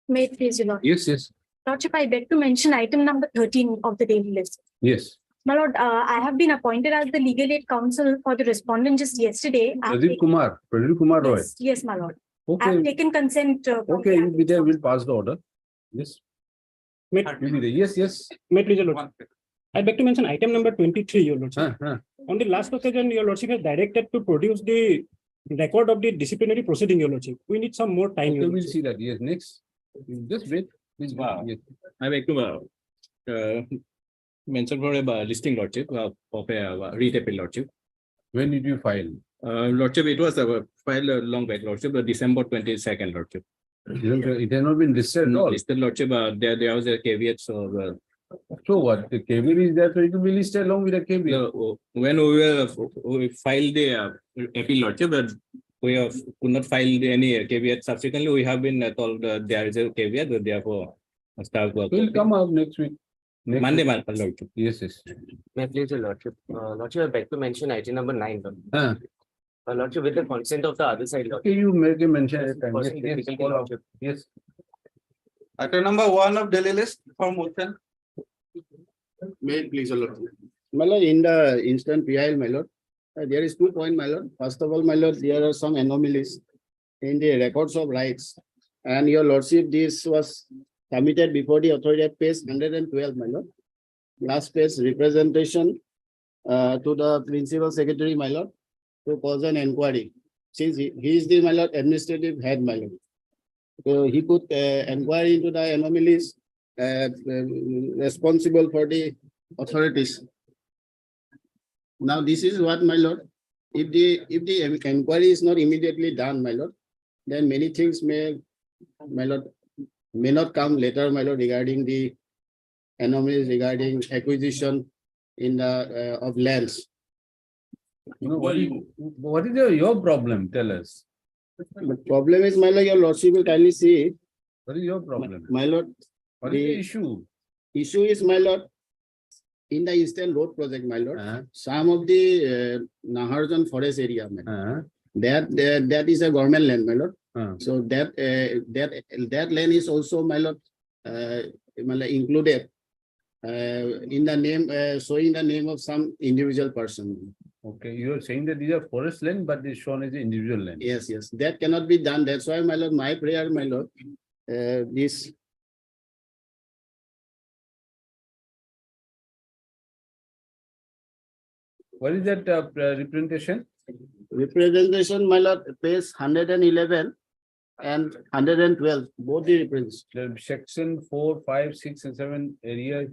May it please you, Lord. Yes, yes, Lordship, I beg to mention item number 13 of the daily list. yes. My lord, I have been appointed as the legal aid counsel for the respondent just yesterday. Pradeep Kumar Roy. Yes, my lord. I Okay, have taken consent. From okay, the you'll be there. We'll pass the order. Yes, May, you'll be there. Yes, yes. may please, your lordship. I beg to mention item number 23, your lordship. On the last occasion, your lordship has directed to produce the record of the disciplinary proceeding, your lordship. We need some more time. Okay, Your we'll lordship. see that. Yes, next. Just wait. Please wait. Wow. Yes. I beg to mention for a listing lordship of a retail lordship. When did you file? Lordship, it was filed a long back, lordship, December 22nd, lordship. It has not been listed at all. Listed lordship, there was a caveat, so So what? The caveat is there, so it will be listed along with the caveat. when we filed the appeal lordship, but we could not file any caveat. Subsequently, we have been told there is a caveat, therefore staff work. We'll come out next week. Next Monday, week. lordship. Yes, yes. May I please, your lordship. Lordship, I beg to mention item number 9. Ah, Lordship, with the consent of the other side, lordship. okay, you make a mention at a time. Yes, Person yes, difficulty, follow up. lordship. Yes. Item number 1 of daily list for motion. May it please, your lordship. My lord, in the instant PIL, my lord, there is 2 points, my lord. First of all, my lord, there are some anomalies in the records of rights. And your lordship, this was submitted before the authority at page 112, my lord. Last page representation to the principal secretary, my lord, to cause an inquiry. Since he is the, my lord, administrative head, my lord. So he could inquire into the anomalies responsible for the authorities. Now, this is what, my lord, if the inquiry is not immediately done, my lord, then many things may not come later, my lord, regarding the anomalies regarding acquisition in the of lands. You know, what is your problem? Tell us. The problem is, my lord, your lordship will kindly see, What is your problem? my lord, What is the the issue? issue is, my lord, in the Eastern Road project, my lord, some of the Naharjan forest area, my lord, that is a government land, my lord. So that land is also, my lord, included in the name, showing the name of some individual person. Okay, you are saying that these are forest land, but it's shown as individual land. Yes, yes, that cannot be done. That's why, my lord, my prayer, my lord, this. What is that representation? Representation, my lord, page 111 and 112, both the representations. The section 4, 5, 6, and 7 area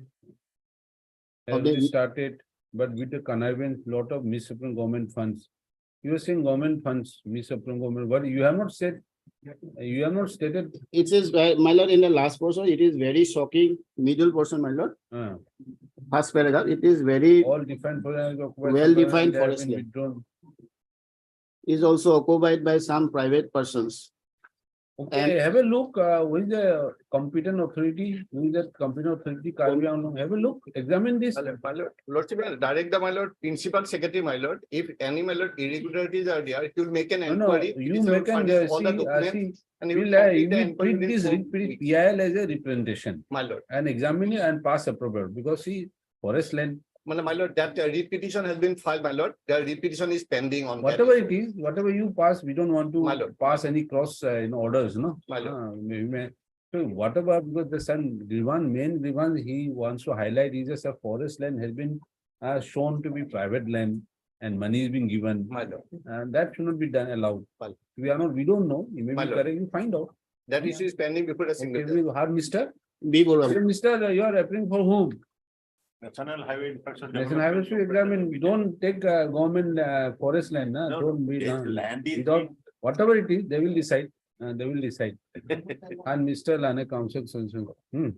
has Of the- been started, but with the connivance, lot of misappropriated government funds. You are saying government funds, misappropriated government. What you have not said? You have not stated. It is, my lord, in the last portion, it is very shocking. Middle portion, my lord, first paragraph, it is very, All defined for Well-defined forest land. withdrawn. is also occupied by some private persons. Okay, have a look. Who is the competent authority? Who is that competent authority? Have a look. Examine this. My lord, lordship, direct the, my lord, principal secretary, my lord. If any, my lord, irregularities are there, he will make an No, inquiry. you He will make an furnish all the documents, and he will we'll complete the treat inquiry within this 4 treat weeks. PIL as a representation My lord, and examine it and pass appropriate because see forest land, my lord, that repetition has been filed, my lord. The repetition is pending on that whatever issue. it is, whatever you pass, we don't want My to lord. pass any cross orders, no. My lord. So whatever, because the main grievance he wants to highlight is just a forest land has been shown to be private land and money is being given. My lord, And that should not be done allowed. My lord. We don't know. You may My be lord. correct, you find out. that issue is pending before a single Okay, judge. we have Mr. B. Bora. Mr. You are appealing for whom? National Highway Infrastructure. National Highways to examine. We don't take government forest land. No, Don't be if land is without whatever it is, they will decide. They will decide. And Mr. Lane Council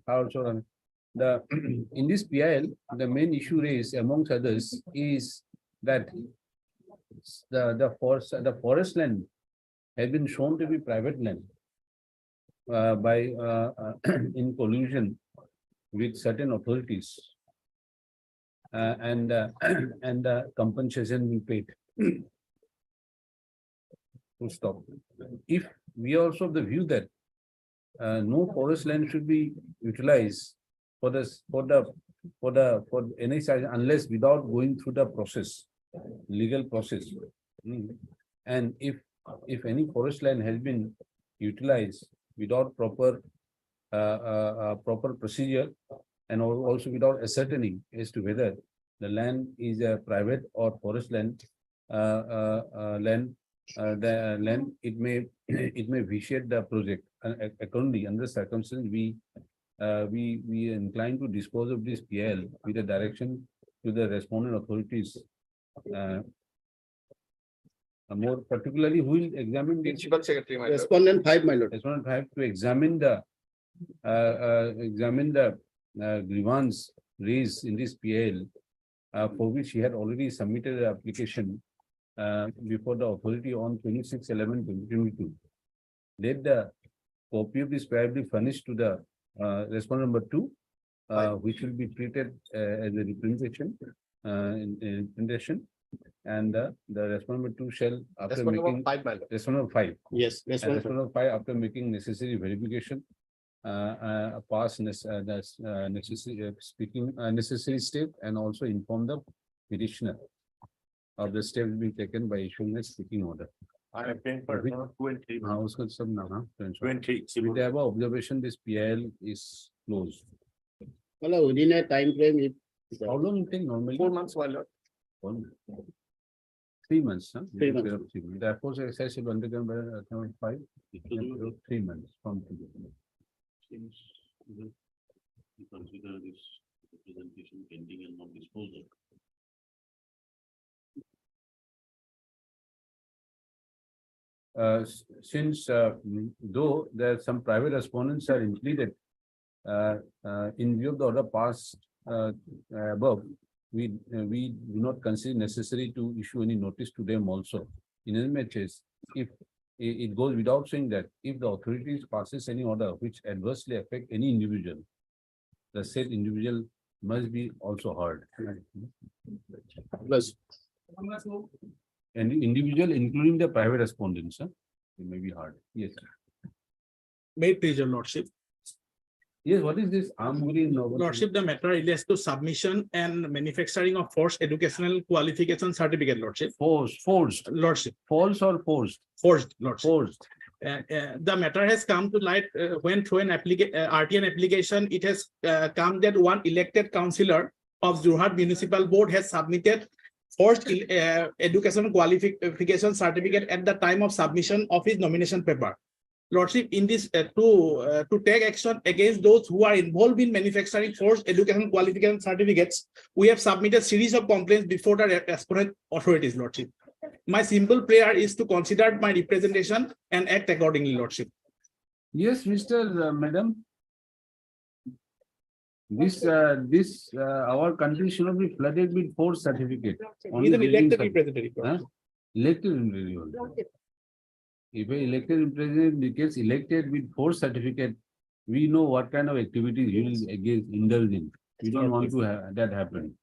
also the in this PIL, the main issue raised amongst others is that the forest land has been shown to be private land by in collusion with certain authorities. And compensation we paid. To stop. If we are also of the view that no forest land should be utilized for this, for any size unless without going through the process, legal process. And if any forest land has been utilized without proper proper procedure and also without ascertaining as to whether the land is a private or forest land, the land, it may it may vitiate the project. Accordingly, under circumstances, we are inclined to dispose of this PL with a direction to the respondent authorities. More particularly, who will examine the Principal Secretary, my lord. Respondent 5, my lord. respondent have to examine the grievance raised in this PL, for which he had already submitted an application before the authority on 26/11/2022. Let the copy of this PL be furnished to the respondent number 2, which will be treated as a representation in representation, and the respondent number 2 shall, after Respondent making number 5, my lord. respondent number 5. Yes, And respondent. respondent number 5, after making necessary verification, pass necessary speaking necessary step, and also inform the petitioner of the steps being taken by issuing a speaking order. I am paying for Which- 2 and 3. हाँ, उसका सब नाम, हाँ, to ensure. 2 and 3. With the above observation, this PIL is closed. Well, within a time frame, if How long it take normally? 4 months, my lord. 3 months, huh? 3 months. Therefore, the exercise will undergone by 5, 3 months from today. We consider this representation pending and not disposal. Since though there some private respondents are included, in view of the order passed above, we do not consider necessary to issue any notice to them also. In any matches, if it goes without saying that if the authorities passes any order which adversely affect any individual, the said individual must be also heard. plus And individual, including the private respondents, it may be hard. Yes. May it please your lordship. Yes, what is this? Lordship, the matter relates to submission and manufacturing of forced educational qualification certificate, lordship. Forced, Lordship, false or forced? forced, lordship. Forced. The matter has come to light when through an RTN application, it has come that one elected councillor of Jorhat Municipal Board has submitted forced education qualification certificate at the time of submission of his nomination paper. Lordship, in this to take action against those who are involved in manufacturing forced education qualification certificates, we have submitted series of complaints before the respondent authorities, lordship. My simple prayer is to consider my representation and act accordingly, lordship. Yes, Mr. Madam. This our country should not be flooded with forced certificate. He Only is an building elected cert- representative. Huh? Elected individual. If an elected representative gets elected with forced certificate, we know what kind of activities he will indulge in. We don't want to have that happen.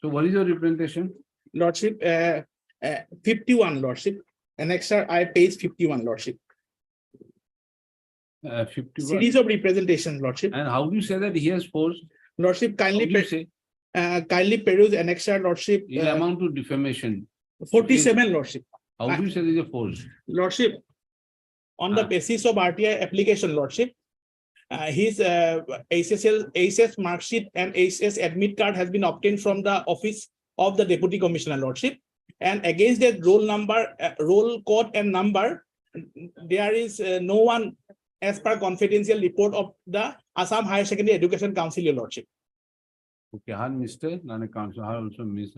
So what is your representation? Lordship, 51, lordship. Annexure I page 51, lordship. 51. Series of representations, lordship. And how do you say that he has forced? Lordship, How do you kindly say? kindly peruse annexure, lordship. It will amount to defamation. 47, lordship. How do you say this is a force? Lordship, on the basis of RTI application, lordship, his SS mark sheet and SS admit card has been obtained from the office of the deputy commissioner, lordship. And against that roll number, roll code and number, there is no one as per confidential report of the Assam Higher Secondary Education Council, your lordship. Okay, Mr. Nana Council, also Miss.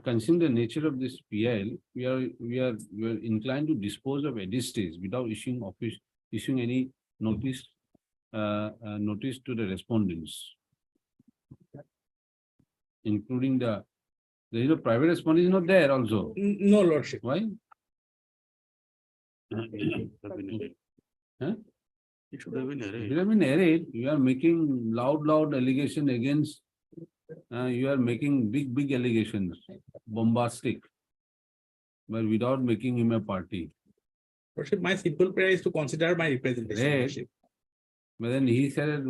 Considering the nature of this PIL, we are inclined to dispose of at this stage without issuing any notice notice to the respondents, including the private respondent is not there also. No, lordship. Why? Huh? It should have been If arrayed. you have been arrayed, you are making loud allegation against. You are making big allegations, bombastic, but without making him a party. Lordship, my simple prayer is to consider my representation. Right. Lordship. But then he said,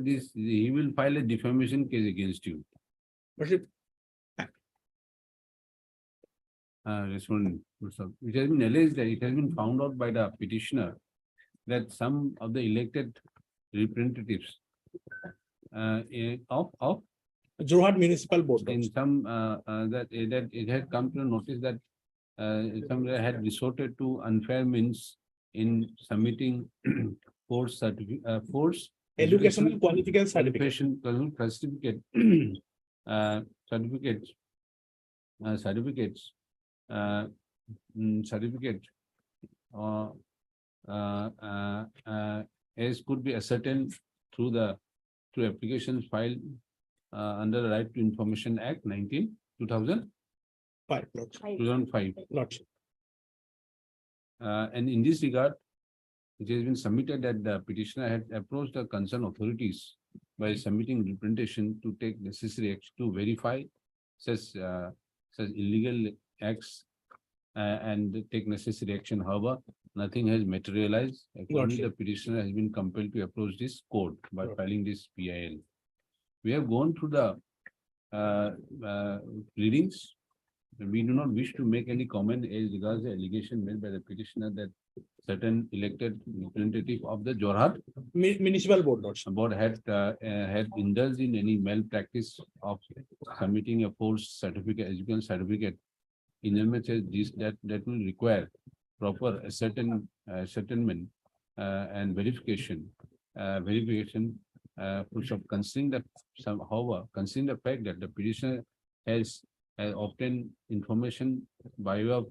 this, he will file a defamation case against you. Lordship, Respondent, it has been alleged that it has been found out by the petitioner that some of the elected representatives of Jorhat Municipal Board. in Lordship. some that it had come to notice that some had resorted to unfair means in submitting force Educational qualification certificate. certificate certificates as could be ascertained through applications filed under the Right to Information Act 5. Lordship. 2005. Lordship. And in this regard, it has been submitted that the petitioner had approached the concerned authorities by submitting representation to take necessary action to verify such illegal acts and take necessary action. However, nothing has materialized. Accordingly, the petitioner has been compelled to approach this court by filing this PIL. We have gone through the pleadings. We do not wish to make any comment as regards the allegation made by the petitioner that certain elected representative of the Jorhat Municipal Board. Lordship. board had indulged in any malpractice of submitting a false certificate, educational certificate, in a much as this that will require proper ascertainment and verification, which of considering the considering the fact that the petitioner has obtained information by way of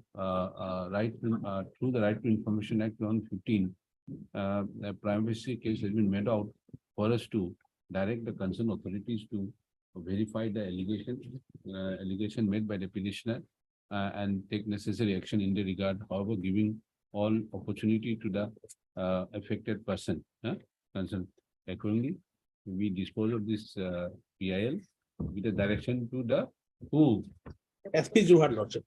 through the Right to Information Act 2015. A privacy case has been made out for us to direct the concerned authorities to verify the allegation made by the petitioner and take necessary action in the regard, however, giving all opportunity to the affected person concerned. Accordingly, we dispose of this PIL with a direction to the who? SP Jorhat. Lordship.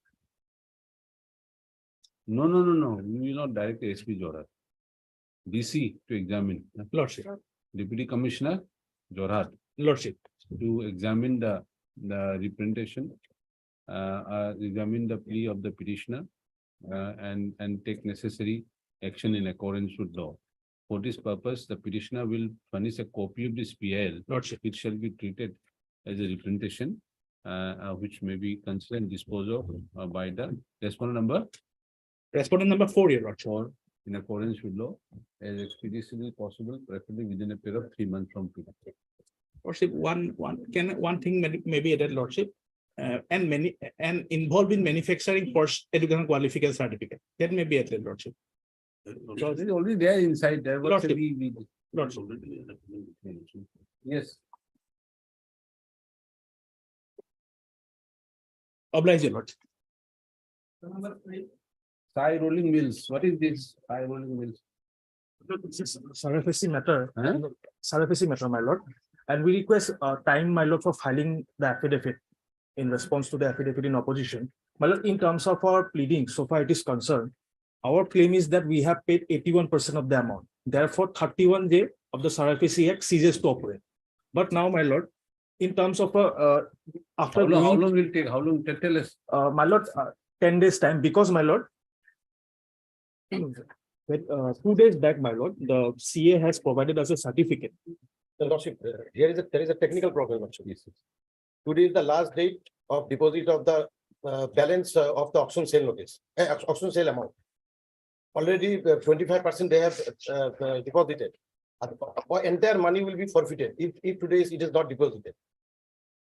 No. We will not direct the SP Jorhat. DC to examine. Lordship. Deputy Commissioner Jorhat Lordship. to examine the representation, examine the plea of the petitioner, and take necessary action in accordance with law. For this purpose, the petitioner will furnish a copy of this PIL, Lordship. which shall be treated as a representation, which may be considered and disposed of by the respondent number Respondent number 4, Your Lordship. 4 in accordance with law as expeditiously possible, preferably within a period of 3 months from today. Lordship, one thing may be added, Lordship, and involved in manufacturing post educational qualification certificate. That may be added, Lordship. So it is already there inside there. What Lordship. we Lordship. yes. Oblige, Your Lordship. Thigh rolling mills. What is this? Thigh rolling mills. Surrogacy matter, Huh? surrogacy matter, my lord, and we request time, my lord, for filing the affidavit in response to the affidavit in opposition. My lord, in terms of our pleading, so far it is concerned, our claim is that we have paid 81% of the amount. Therefore, 31 day of the Surrogacy Act ceases to operate. But now, my lord, in terms of after How long will it take? How long? Tell us. my lord, 10 days time, because my lord, 2 days back, my lord, the CA has provided us a certificate. The Lordship, there is a technical problem. Yes. Today is the last date of deposit of the balance of the auction sale notice, auction sale amount. Already 25% they have deposited. Entire money will be forfeited if today it is not deposited.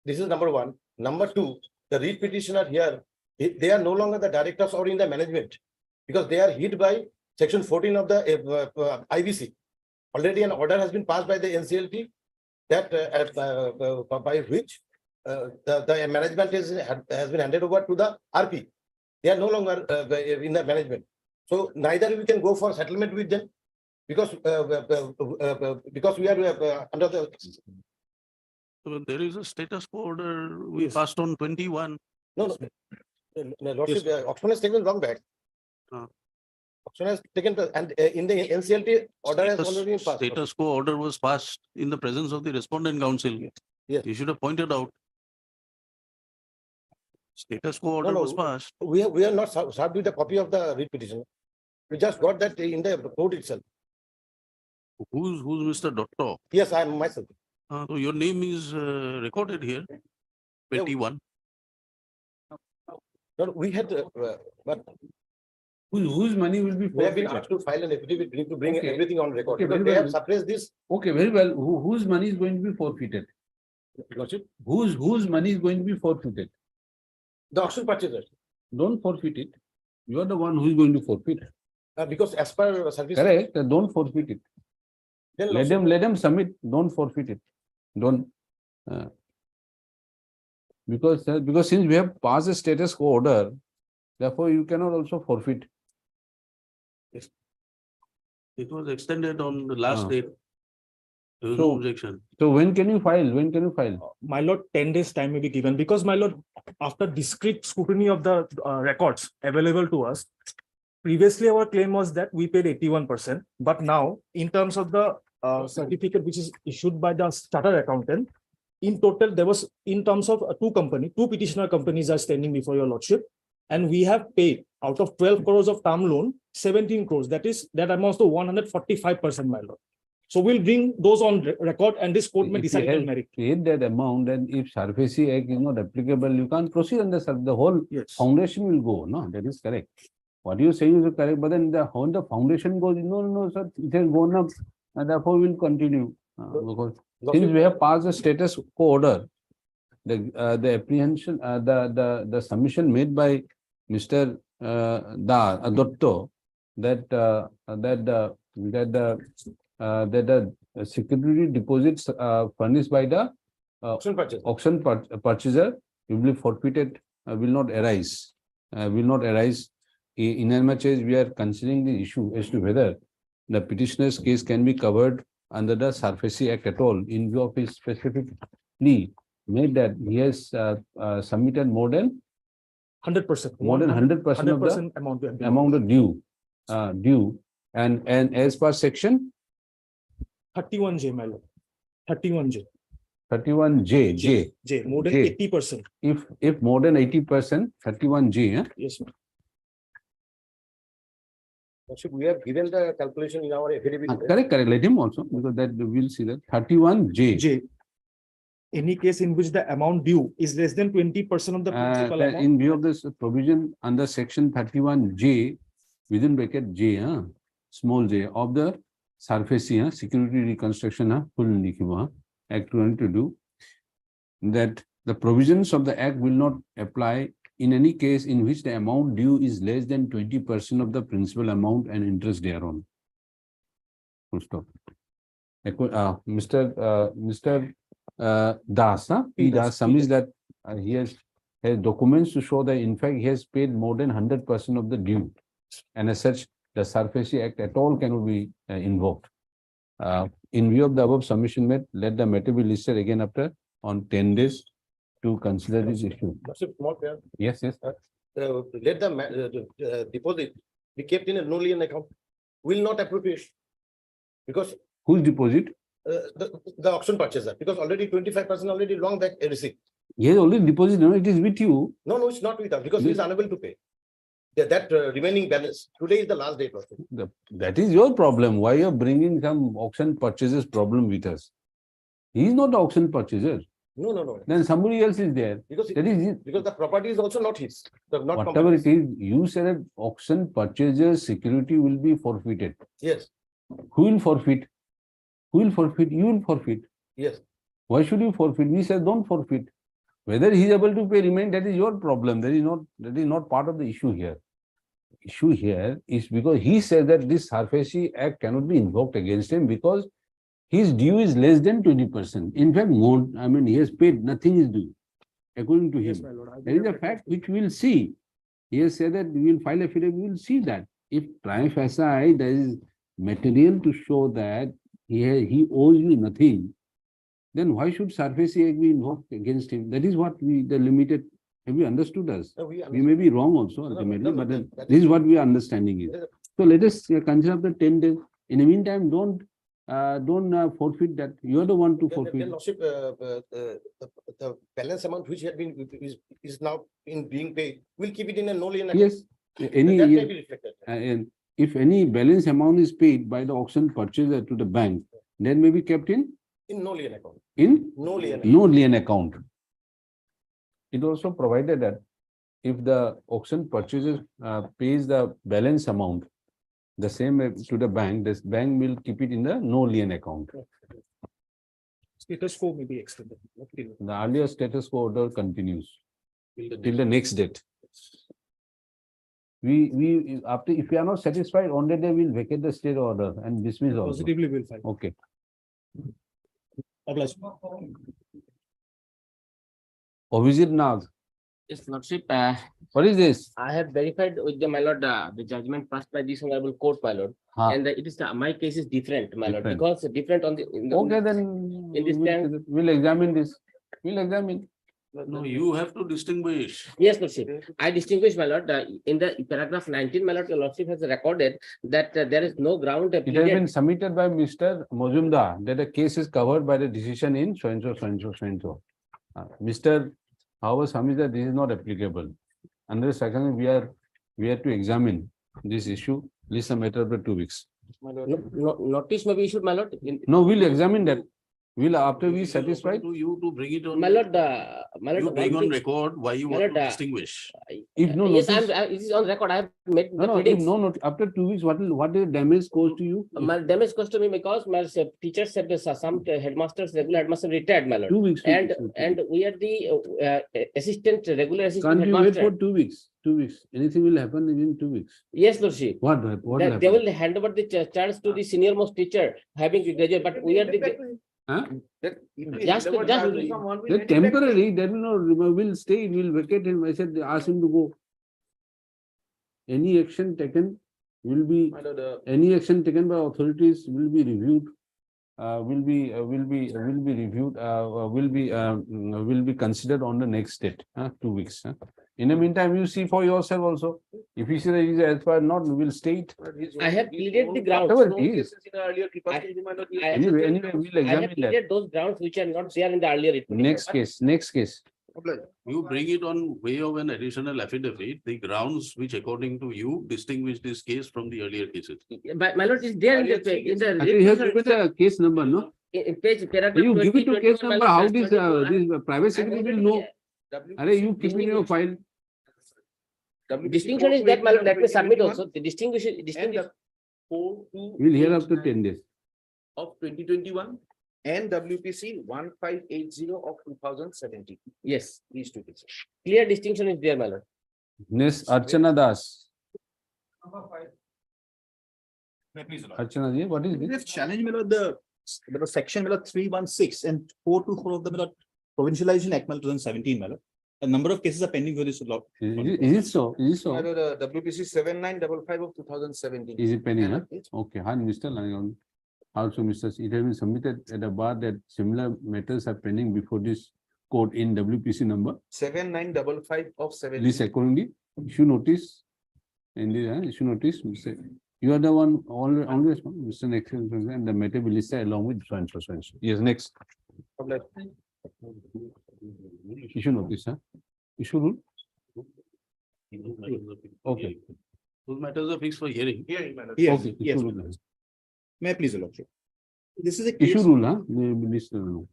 This is number one. Number two, the read petitioner here, they are no longer the directors or in the management because they are hit by Section 14 of the IBC. Already an order has been passed by the NCLT that by which the management has been handed over to the RP. They are no longer in the management. So neither we can go for settlement with them because we are under the. So there is a status quo order we passed on 21. No, Lordship, auction has taken long back. auction has taken, and in the NCLT order has already been passed. Status quo order was passed in the presence of the respondent counsel. Yes. You should have pointed out. Status quo order no. was passed. We are not served with a copy of the writ petition. We just got that in the court itself. Who's Mr. Dotto? Yes, I am myself. So your name is recorded here. 21. No, we had, but Whose money will be we have been forfeited? asked to file an affidavit, we need to bring Okay. everything on record. Okay, Because very they well. have suppressed this. Okay, very well. Whose money is going to be forfeited? Lordship. Whose money is going to be forfeited? The auction purchaser, Don't forfeit it. You are the one who is going to forfeit. because as per service. Correct, don't forfeit it. Then Let them submit, don't forfeit it. Don't. Because since we have passed a status quo order, therefore you cannot also forfeit. It was extended on the last Ah. date. There was So- no objection. So when can you file? When can you file? My lord, 10 days time may be given because my lord, after discrete scrutiny of the records available to us, previously our claim was that we paid 81%, but now in terms of the certificate which is issued by the chartered accountant, in total there was, in terms of two petitioner companies are standing before your lordship, and we have paid out of 12 crores of term loan, 17 crores. That amounts to 145%, my lord. So we'll bring those on record, and this court may If he decide has on merit. paid that amount, then if SARFAESI Act is not applicable, you can't proceed under the whole Yes. foundation will go. No, that is correct. What you say is correct, but then how the foundation goes, no, sir, it has gone up, and therefore we'll continue. Because since we have passed the status quo order, the apprehension, the submission made by Mr. Dotto that the security deposits furnished by the Auction purchase. auction purchaser will be forfeited, will not arise. In as much as we are considering the issue as to whether the petitioner's case can be covered under the SARFAESI Act at all, in view of his specific plea made that he has submitted more than 100%. more than 100% of the 100% amount. we have been- amount of due, and as per section 31J, my lord. 31J. 31J, J, more than J. 80%. if more than 80%, 31J, Yes, ma'am. Lordship, we have given the calculation in our affidavit. correct, let him also, because that we'll see that 31J. J. Any case in which the amount due is less than 20% of the principal That amount. in view of this provision under section 31J, within bracket J, small j, of the SARFAESI, Security Reconstruction full Act 2022, that the provisions of the Act will not apply in any case in which the amount due is less than 20% of the principal amount and interest thereon. Full stop. Mr. Das, P. Das submits that he has documents to show that in fact he has paid more than 100% of the due, and as such the SARFAESI Act at all cannot be invoked. In view of the above submission made, let the matter be listed again after on 10 days to consider this issue. Lordship, small prayer. Yes. Let the deposit be kept in a no-lien account. Will not appropriate. Because Whose deposit? the auction purchaser, because already 25% already long back received. He has already deposited. No, it is with you. No, it's not with us because he is unable to pay. That remaining balance. Today is the last date. Lordship. That is your problem. Why you are bringing some auction purchases problem with us? He is not the auction purchaser. No. Then somebody else is there. Because That is it. the property is also not his. Not Whatever it company's. is, you said that auction purchaser's security will be forfeited. Yes, Who will forfeit? Who will forfeit? You will forfeit. yes. Why should you forfeit? We said don't forfeit. Whether he is able to pay remain, that is your problem. That is not part of the issue here. Issue here is because he said that this SARFAESI Act cannot be invoked against him because his due is less than 20%. In fact, more, he has paid, nothing is due, according to Yes, him. my lord. I There is a believe fact which we will see. He has said that we will file a affidavit, we will see that. If prima facie there is material to show that he owes you nothing, then why should SARFAESI Act be invoked against him? That is what the limited, have you understood us? No, we We may be wrong also ultimately, no, but then that this is what we are understanding is. So let us consider the 10 days. In the meantime, don't forfeit that. You are the one to Then forfeit. Lordship, the balance amount which had been, is now being paid, we'll keep it in a no lien account. Yes, any, That may be reflected. and if any balance amount is paid by the auction purchaser to the bank, then may be kept in In no lien account. no No lien. lien account. It also provided that if the auction purchaser pays the balance amount the same way to the bank, this bank will keep it in the no lien account. Status quo may be extended. The earlier status quo order continues till the next date. We after, if we are not satisfied, on that day we'll vacate the state order and dismiss also. Positively will file. Okay. Obliged. Abhijit Nag, Yes, Lordship, what is this? I have verified with the my lord, the judgment passed by this honorable court, my lord. Huh. And it is my case is different, my lord, Different. because different on the. in the- Okay, then In this bank- we'll examine this. We'll examine. No, you have to distinguish. Yes, Lordship. I distinguish, my lord, in the paragraph 19, my lord, your Lordship has recorded that there is no ground. It has been submitted by Mr. Mozumdar that the case is covered by the decision in so and so, so and so, so and so. Mr. However, submits that this is not applicable. Under second, we are to examine this issue, list a matter of 2 weeks. Notice may be issued, my lord. No, we'll examine that. We'll, after we satisfied, To you to bring it on. My lord, my lord. You bring one on thing- record why you My want lord, to distinguish. if no Yes, notice. it is on record. I have made No, the no, if pleadings. no, after 2 weeks, what is damage caused to you? My damage cost to me because my teachers said some headmasters, regular headmasters retired, my lord. 2 weeks. And we are the regular assistant Can't you wait headmaster. for 2 weeks? 2 weeks. Anything will happen in 2 weeks. Yes, Lordship. What will That they happen? will hand over the charge to the senior most teacher having graduate, but we are the. Huh? Just. They're temporary, that will not, will stay, will vacate him. I said, ask him to go. Any action taken will be, any action taken by authorities will be reviewed. Will be reviewed, will be considered on the next date, 2 weeks. In the meantime, you see for yourself also. If you see that it is as far not, we will state. I have pleaded the grounds. Whatever it is. Anyway, we'll I have examine that. pleaded those grounds which are not there in the earlier report. Next case. You bring it on way of an additional affidavit, the grounds which according to you distinguish this case from the earlier cases. But my lord is there in the Actually, you have given the case number, no? in page paragraph. You give it to 20, case 21, my number, lord, how that's this, 24, this private secretary will know? You keep in your file. Distinction is that, my lord, let me submit also. The distinguish. We'll hear after 10 days. Of 2021 and WPC 1580 of 2017. Yes, These two cases. clear distinction is there, my lord. Next, Archana Das. Please, Lord. Archana ji, what is We this? have challenged the section 316 and 424 of the Provincialization Act 2017. A number of cases are pending for this law. Is it so? Is it so? WPC 7955 of 2017. Is it pending? Huh? It's Okay, Mr. Lanigan. Also, Mr. It has been submitted at a bar that similar matters are pending before this court in WPC number. 7955 of 17. Please accordingly issue notice. In the issue notice, Mr. You are the one always, Mr. Next, and the matter will list along with so and so, so and so. Yes, next. Issue notice, huh? Issue rule. Okay. Those matters are fixed for hearing. Yes, Okay, yes. issue rule. May I please, Lord? This is a case. Issue rule, huh? They will list, and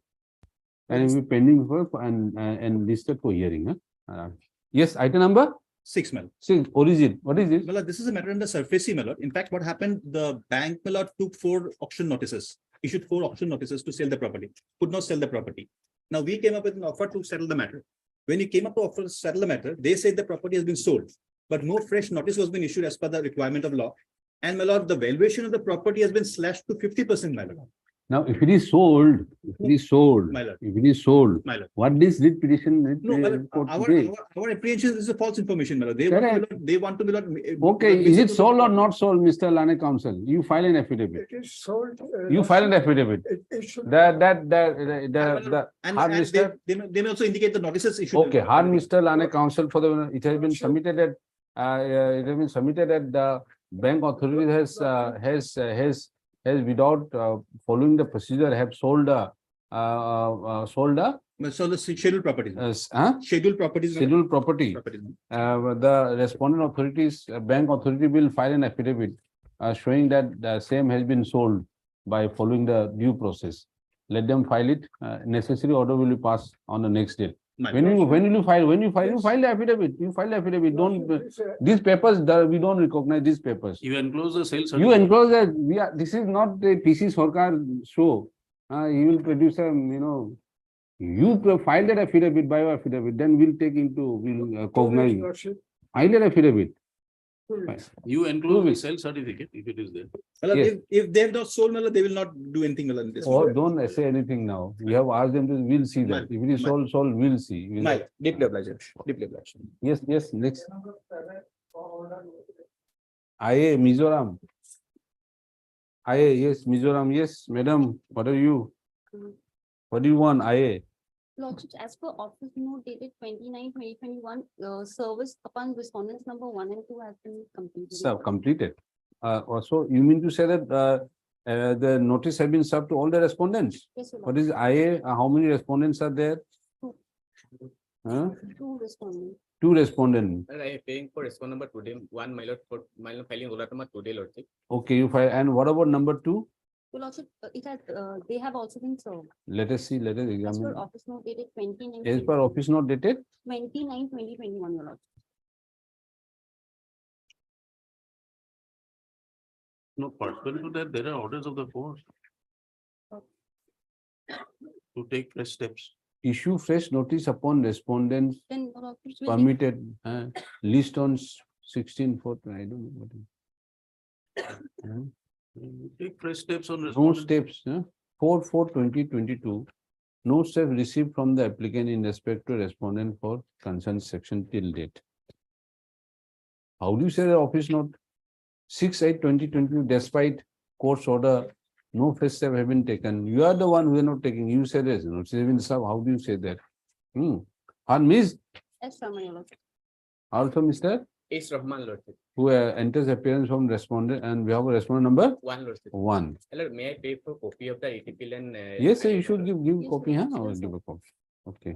it will be pending for and listed for hearing, huh? Yes, item number 6, Melon. 6, origin. What is this? Well, this is a matter under surface, Melon. In fact, what happened, the bank, Melon, took 4 auction notices, issued 4 auction notices to sell the property, could not sell the property. Now, we came up with an offer to settle the matter. When you came up to offer to settle the matter, they said the property has been sold, but no fresh notice was been issued as per the requirement of law. And, my lord, the valuation of the property has been slashed to 50%, my lord. Now, if it is sold, My lord. if it is sold, My lord. what this writ petition? No, my lord, report our today? apprehension is a false information, my lord. Correct. They want to, my lord. Okay, is it sold or not sold, Mr. Lane Counsel? You file an affidavit. It is sold. You file an affidavit. It should. And And they may also indicate the notices issued. okay, Mr. Lane Counsel for the, it has been submitted at, the bank authority has without following the procedure have sold a So the scheduled properties. Scheduled properties. scheduled property. The respondent authorities, bank authority will file an affidavit showing that the same has been sold by following the due process. Let them file it. Necessary order will be passed on the next day. When you file the affidavit. You file the affidavit. Don't these papers. We don't recognize these papers. You enclose the sale You certificate. enclose that. This is not a PC Sarkar show. He will produce a You file that affidavit by affidavit, then we'll take we'll cognize. File that affidavit. You enclose the sale certificate if it is there. Yes. If they have not sold, they will not do anything in this. Or don't say anything now. We have asked them to, we'll see that. If it is sold, we'll see. Deeply obliged. Deeply obliged. Yes, next. IA, Mizoram. IA, yes, Mizoram, yes, madam, what are you? What do you want, IA? Lordships, as per office note dated 29/2021, service upon respondents number 1 and 2 has been completed. Sir, completed. Also, you mean to say that the notice have been served to all the respondents? Yes, sir. What is IA? How many respondents are there? Two. Huh? 2 respondents. 2 respondents. I am paying for respondent number today, one my lord for my lord filing roll number today, Lordship. Okay, you file. And what about number 2? Well, also, it has, they have also been served. Let us see, let us As examine. per office note dated 29. As per office note dated? 29/2021, your lordship. No, pursuant to that, there are orders of the court to take fresh steps. Issue fresh notice upon respondents Then your lordships will be permitted, list on 16/4, I don't know what. Take fresh steps on No respondent. steps, 4/4/2022. No steps received from the applicant in respect to respondent for concerned section till date. How do you say the office note? 6/8/2022, despite court's order, no fresh step have been taken. You are the one who are not taking. You said this, notice have been served. How do you say that? And Miss, as from your lordship. also Mr. Ace Rahman, Lordship. who enters appearance from respondent, and we have a respondent number 1, Lordship. 1. Hello, may I pay for copy of the ATPL and? Yes, sir, you should give Yes, copy, sir. huh? I will Yes, give sir. a copy. Okay.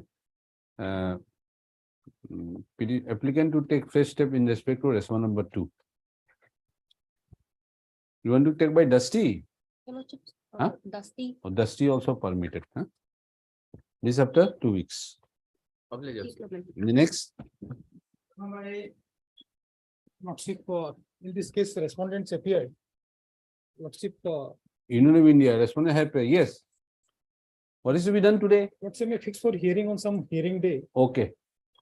Applicant to take fresh step in respect to respondent number 2. You want to take by Dusty? Your lordships, Huh? Dusty. Or Dusty also permitted, huh? This after 2 weeks. Obliged. The next, Lordship, in this case, respondents appeared. Lordship, Union of India, respondent have, yes. What is to be done today? Lordship may fix for hearing on some hearing day. Okay.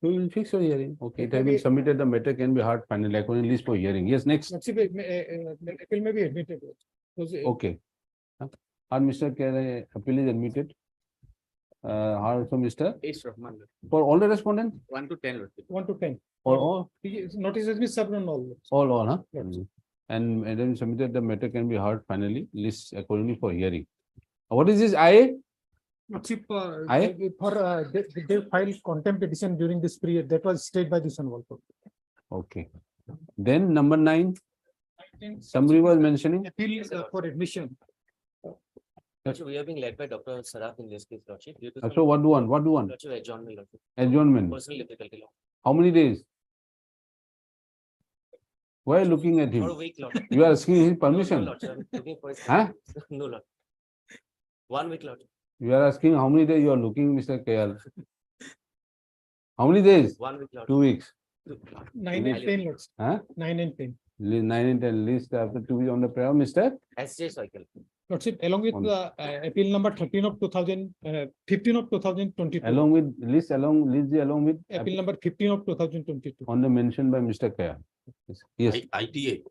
We will fix your hearing. Okay, it has been submitted, the matter can be heard finally, according list for hearing. Yes, next. Lordship, appeal may be admitted. Okay. And Mr. K, appeal is admitted. How also Mr. Ace Rahman, Lordship. For all the respondents 1 to 10, Lordship. 1 to 10. or all? Notice has been served on all. All, huh? Yes. And then submitted, the matter can be heard finally, list accordingly for hearing. What is this IA? Lordship, I- they filed contempt petition during this period. That was stayed by this one. Okay. Then number 9, somebody was mentioning. Appeal for admission. Lordship, we are being led by Dr. Saraf in this case, Lordship. Due to So what do you want? What do you want? Lordship, adjournment, Lordship. Adjournment. Personal difficulty, Lord. How many days? Why are you looking at For a him? week, Lord. You are asking his No, permission. Lordship, I'm looking for his. Huh? No, Lord. 1 week, Lord. You are asking how many days you are looking, Mr. KL? How many days? 1 week, Lord. 2 weeks. 9 and 10, Lordship. Huh? 9 and 10. 9 and 10 list after 2 weeks on the prayer, Mr. SJ cycle. Lordship, along with appeal number 13 of 15 of 2022. Along with list, along with Appeal number 15 of 2022. on the mentioned by Mr. Kaya. Yes, ITA.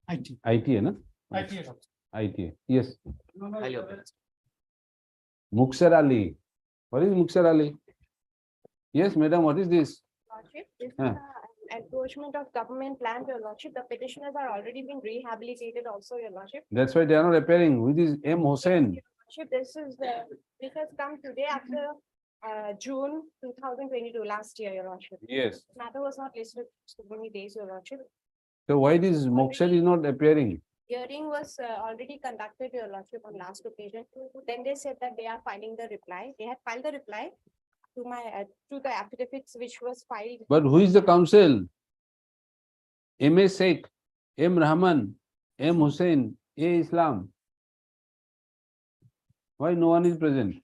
IT. ITA, na? IT. ITA. Yes. Highly obliged. Muksar Ali. What is Muksar Ali? Yes, madam, what is this? Lordship, this is Huh. an encroachment of government land, your lordship. The petitioners are already been rehabilitated also, your lordship. That's why they are not appearing. With this M. Hossain. Lordship, this has come today after June 2022, last year, your lordship. Yes. Matter was not listed so many days, your lordship. So why this Moksha is not appearing? Hearing was already conducted, Your Lordship, on last occasion. Then they said that they are filing the reply. They had filed the reply to to the affidavits which was filed. But who is the counsel? M.A. Sheikh, M. Rahman, M. Hussain, A. Islam. Why no one is present?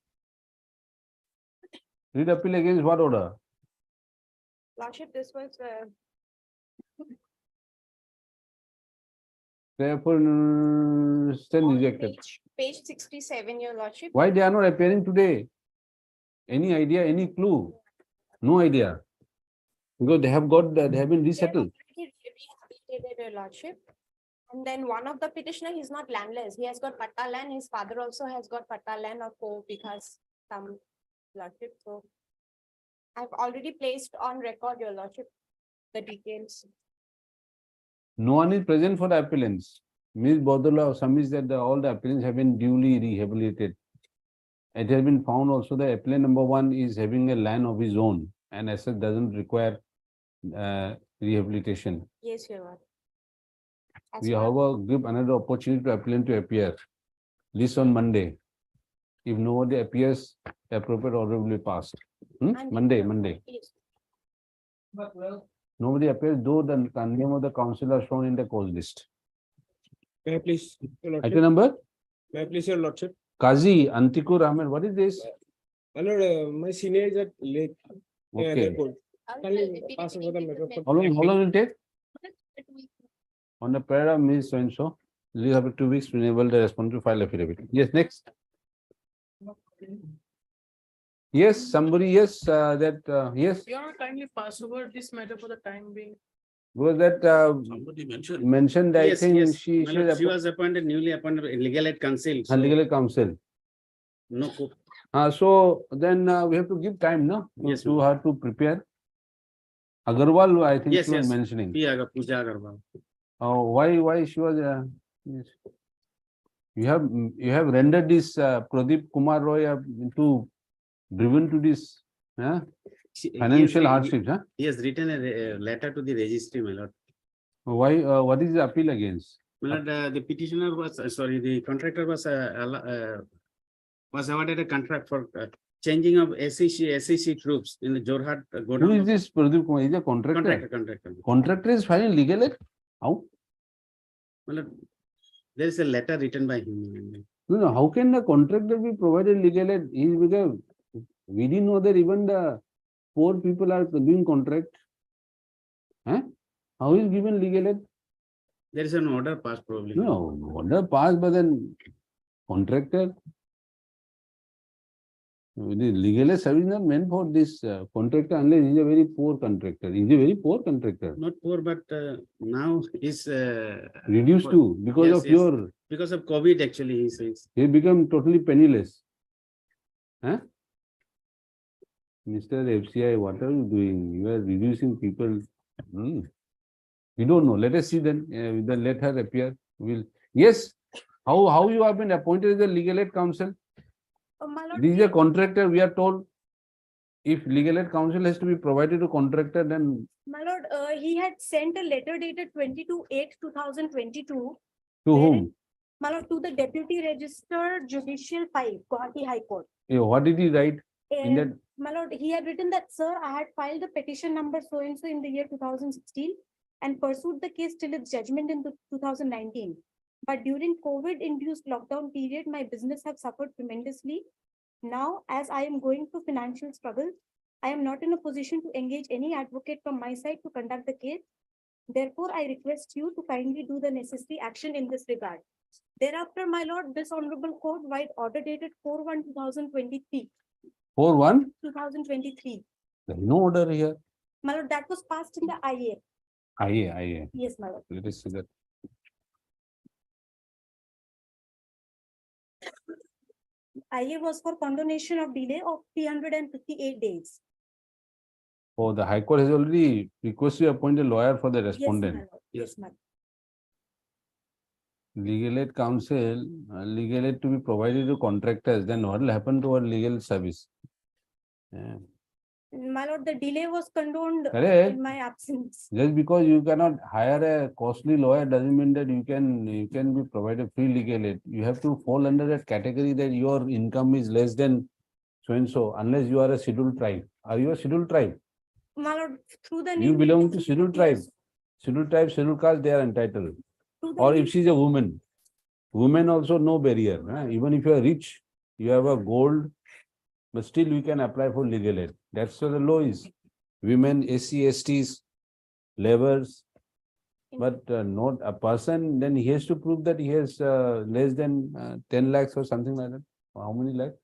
Read appeal against what order? Lordship, this was Therefore, stand on rejected. page 67, Your Lordship. Why they are not appearing today? Any idea, any clue? No idea. Because they have been resettled. Rehabilitated, Your Lordship. And then one of the petitioner, he's not landless. He has got patta land. His father also has got patta land of 4 because some Lordship. So I've already placed on record, Your Lordship, the details. No one is present for the appellants. Ms. Bodula submits that all the appellants have been duly rehabilitated. It has been found also the appellant number 1 is having a land of his own and as such doesn't require rehabilitation. Yes, Your Lord. As We per- however give another opportunity to appellant to appear. This on Monday. If nobody appears, the appropriate order will be passed. Monday. Yes. Nobody appears, though the name of the council are shown in the cause list. May I please, Your Lordship? Item number? May I please, Your Lordship? Qazi Antikur Ahmed. What is this? My lord, my senior is at lake. Okay. Kindly pass over the matter for. How long will it take? On the prayer of Ms. So and so, you have 2 weeks to enable the respondent to file affidavit. Yes, next. Yes, somebody, yes, yes. You are kindly pass over this matter for the time being. Was that Somebody mentioned. mentioned, I Yes, think yes. she My lord, she was appointed, newly appointed legal aid council. so legal counsel. No. co- So then we have to give time, no? Yes, To her to prepare. Agarwal, I think Yes, she was yes. mentioning. Pooja Agarwal. Why she was, yes. You have rendered this Pradeep Kumar Roy driven to this financial hardships, huh? He has written a letter to the registry, my lord. Why, what is the appeal against? My lord, the petitioner was, the contractor was awarded a contract for changing of SEC troops in the Jorhat Who godown. is this Pradeep Kumar? Is a contractor? Contractor. Contractor is filing legal aid? How? My lord, there is a letter written by him. No, how can the contractor be provided legal aid? Because we didn't know that even the poor people are doing contract. How is given legal aid? There is an order passed probably. No, order passed, but then contractor. The legal aid service is not meant for this contractor unless he is a very poor contractor. He is a very poor contractor. Not poor, but now is Reduced to because yes, of yes. your, because of COVID actually, he says. he become totally penniless. Mr. FCI, what are you doing? You are reducing people. We don't know. Let us see then. Then let her appear. Yes. How you have been appointed as the legal aid counsel? My lord, This is a contractor. We are told if legal aid counsel has to be provided to contractor, then my lord, he had sent a letter dated 22/8/2022. to whom? My lord, to the Deputy Register Judicial 5, Guwahati High Court. What did he write in that? My lord, he had written that, sir, I had filed the petition number so and so in the year 2016 and pursued the case till its judgment in 2019. But during COVID-induced lockdown period, my business have suffered tremendously. Now, as I am going through financial struggle, I am not in a position to engage any advocate from my side to conduct the case. Therefore, I request you to kindly do the necessary action in this regard. Thereafter, my lord, this honorable court, by order dated 4/1/2023. 4-1? 2023. There is no order here. My lord, that was passed in the IA. IA. Yes, my lord. Let us see that. IA was for condonation of delay of 358 days. Oh, the High Court has already requested you appoint a lawyer for the respondent. Yes, my lord. Yes, my lord. Legal aid counsel, legal aid to be provided to contractors, then what will happen to our legal service? My lord, the delay was condoned Correct. in my absence. Just because you cannot hire a costly lawyer doesn't mean that you can be provided free legal aid. You have to fall under that category that your income is less than so and so, unless you are a scheduled tribe. Are you a scheduled tribe? My lord, through the. You name belong to registry, scheduled tribe. Scheduled tribe, scheduled caste, they are entitled. through the Or name- if she's a woman, women also no barrier. Even if you are rich, you have a gold, but still you can apply for legal aid. That's what the law is. Women, SC, STs, laborers, but not a person, then he has to prove that he has less than 10 lakhs or something like that. How many lakhs?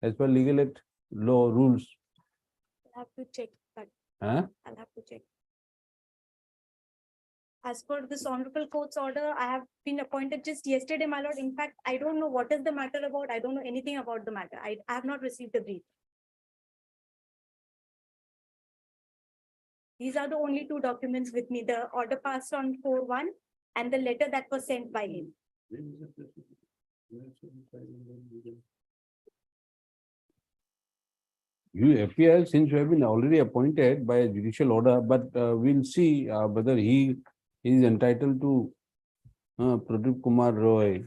As per legal aid law rules. I'll have to check that. Huh? I'll have to check. As per this honorable court's order, I have been appointed just yesterday, my lord. In fact, I don't know what is the matter about. I don't know anything about the matter. I have not received a brief. These are the only two documents with me, the order passed on 4/1 and the letter that was sent by him. You appear since you have been already appointed by a judicial order, but we'll see whether he is entitled to Pradeep Kumar Roy.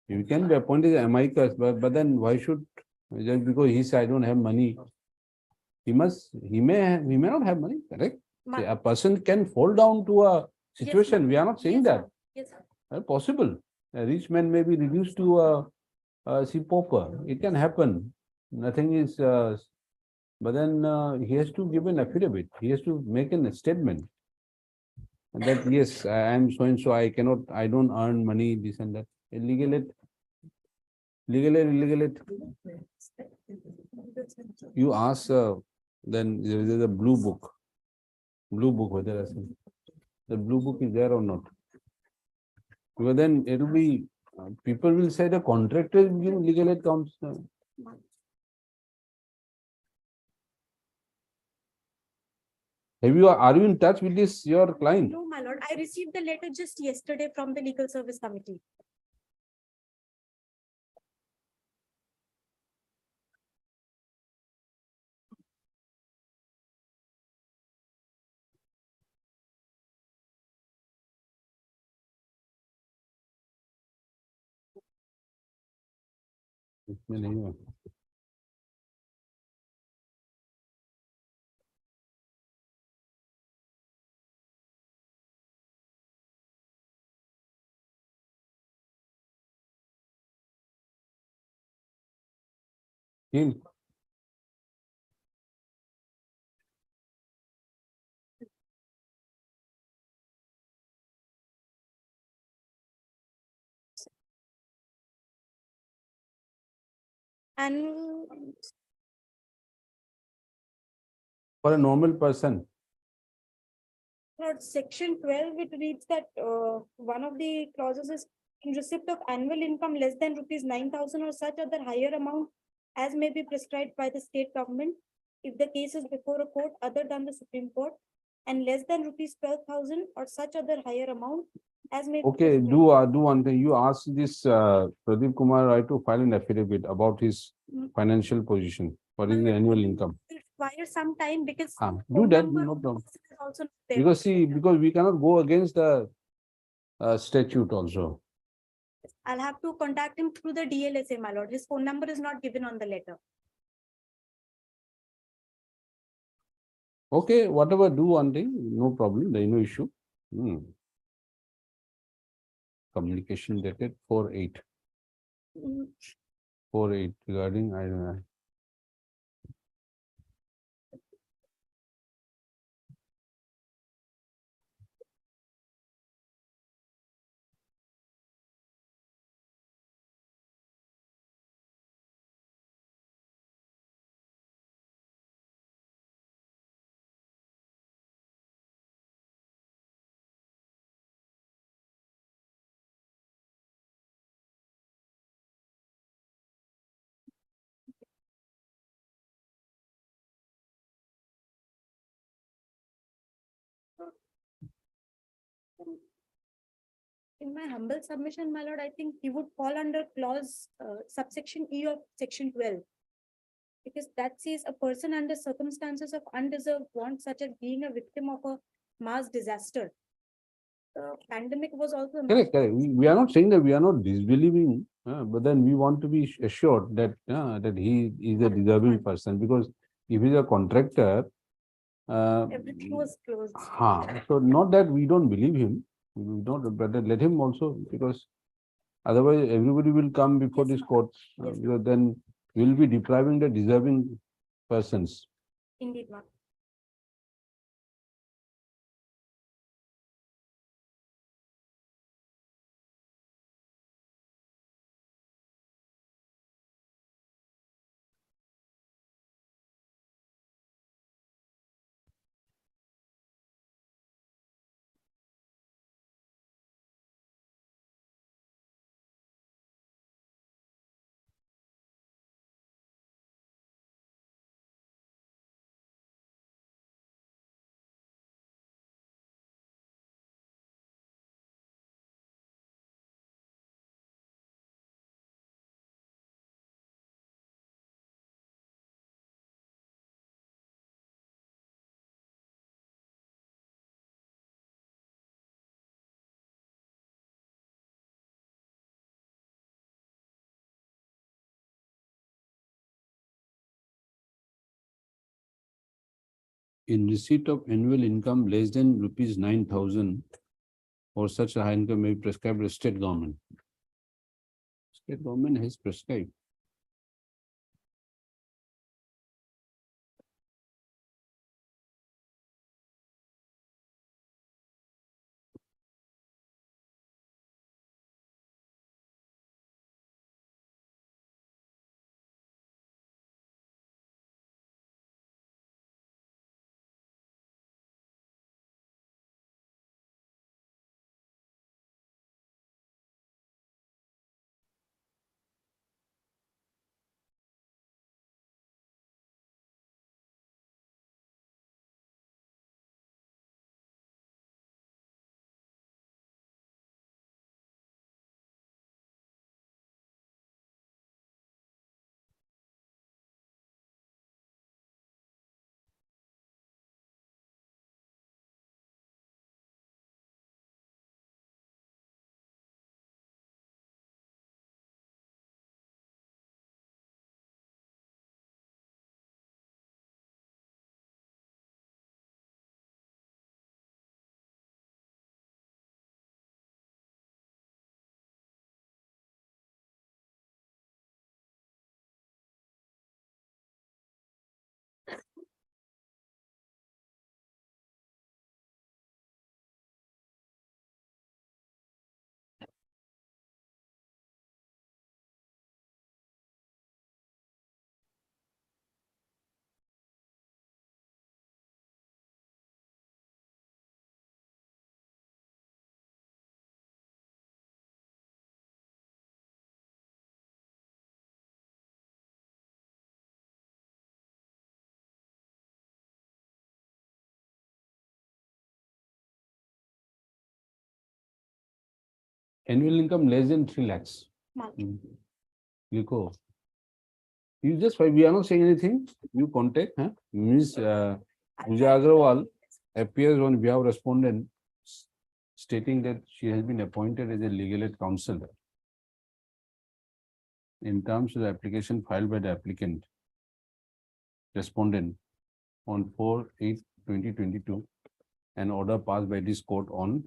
You can be appointed as amicus, but then why should, just because he said I don't have money, he may not have money, correct? See, a person can fall down to a situation. We are not saying that. Yes, sir. Possible. A rich man may be reduced to a pauper. It can happen. Nothing is, but then he has to give an affidavit. He has to make a statement that yes, I am so and so. I cannot. I don't earn money. This and that. Illegal it. Illegal it. You ask. Then there is a blue book. Blue book, whether the blue book is there or not. Because then it will be, people will say the contractor give legal aid comes. Are you in touch with this, your client? No, my lord, I received the letter just yesterday from the legal service committee. इसमें नहीं हुआ। And For a normal person, Lord, section 12, it reads that one of the clauses is in receipt of annual income less than rupees 9,000 or such other higher amount as may be prescribed by the state government if the case is before a court other than the Supreme Court, and less than rupees 12,000 or such other higher amount as may. be okay, prescribed. do one thing. You ask this Pradeep Kumar Rai to file an affidavit about his financial position. What is the annual income? It requires some time because. Do that, no problem. is also there. Because see, because we cannot go against the statute also. I'll have to contact him through the DLSA, my lord. His phone number is not given on the letter. Okay, whatever, do one thing, no problem, there is no issue. Communication dated 4/8. 4/8 regarding, I don't know. In my humble submission, my lord, I think he would fall under clause subsection E of section 12. Because that says a person under circumstances of undeserved want, such as being a victim of a mass disaster. The pandemic was also. a mass Correct, correct. We are not saying that we are not disbelieving, but then we want to be assured that, that he is a deserving person, because if he's a contractor, Everything was closed. so not that we don't believe him, we don't, but then let him also, because otherwise everybody will come before Yes, this ma'am. court, Yes, because then we'll be depriving the deserving persons. Indeed, ma'am. In receipt of annual income less than rupees 9,000, or such a high income may be prescribed by the state government. State government has prescribed. Annual income less than 3 lakhs. Ma'am. Lico. You just, we are not saying anything, you contact, Ms. Pooja Agrawal appears on behalf of respondent stating that she has been appointed as a legal aid counsel in terms of the application filed by the applicant, respondent, on 4/8/2022, an order passed by this court on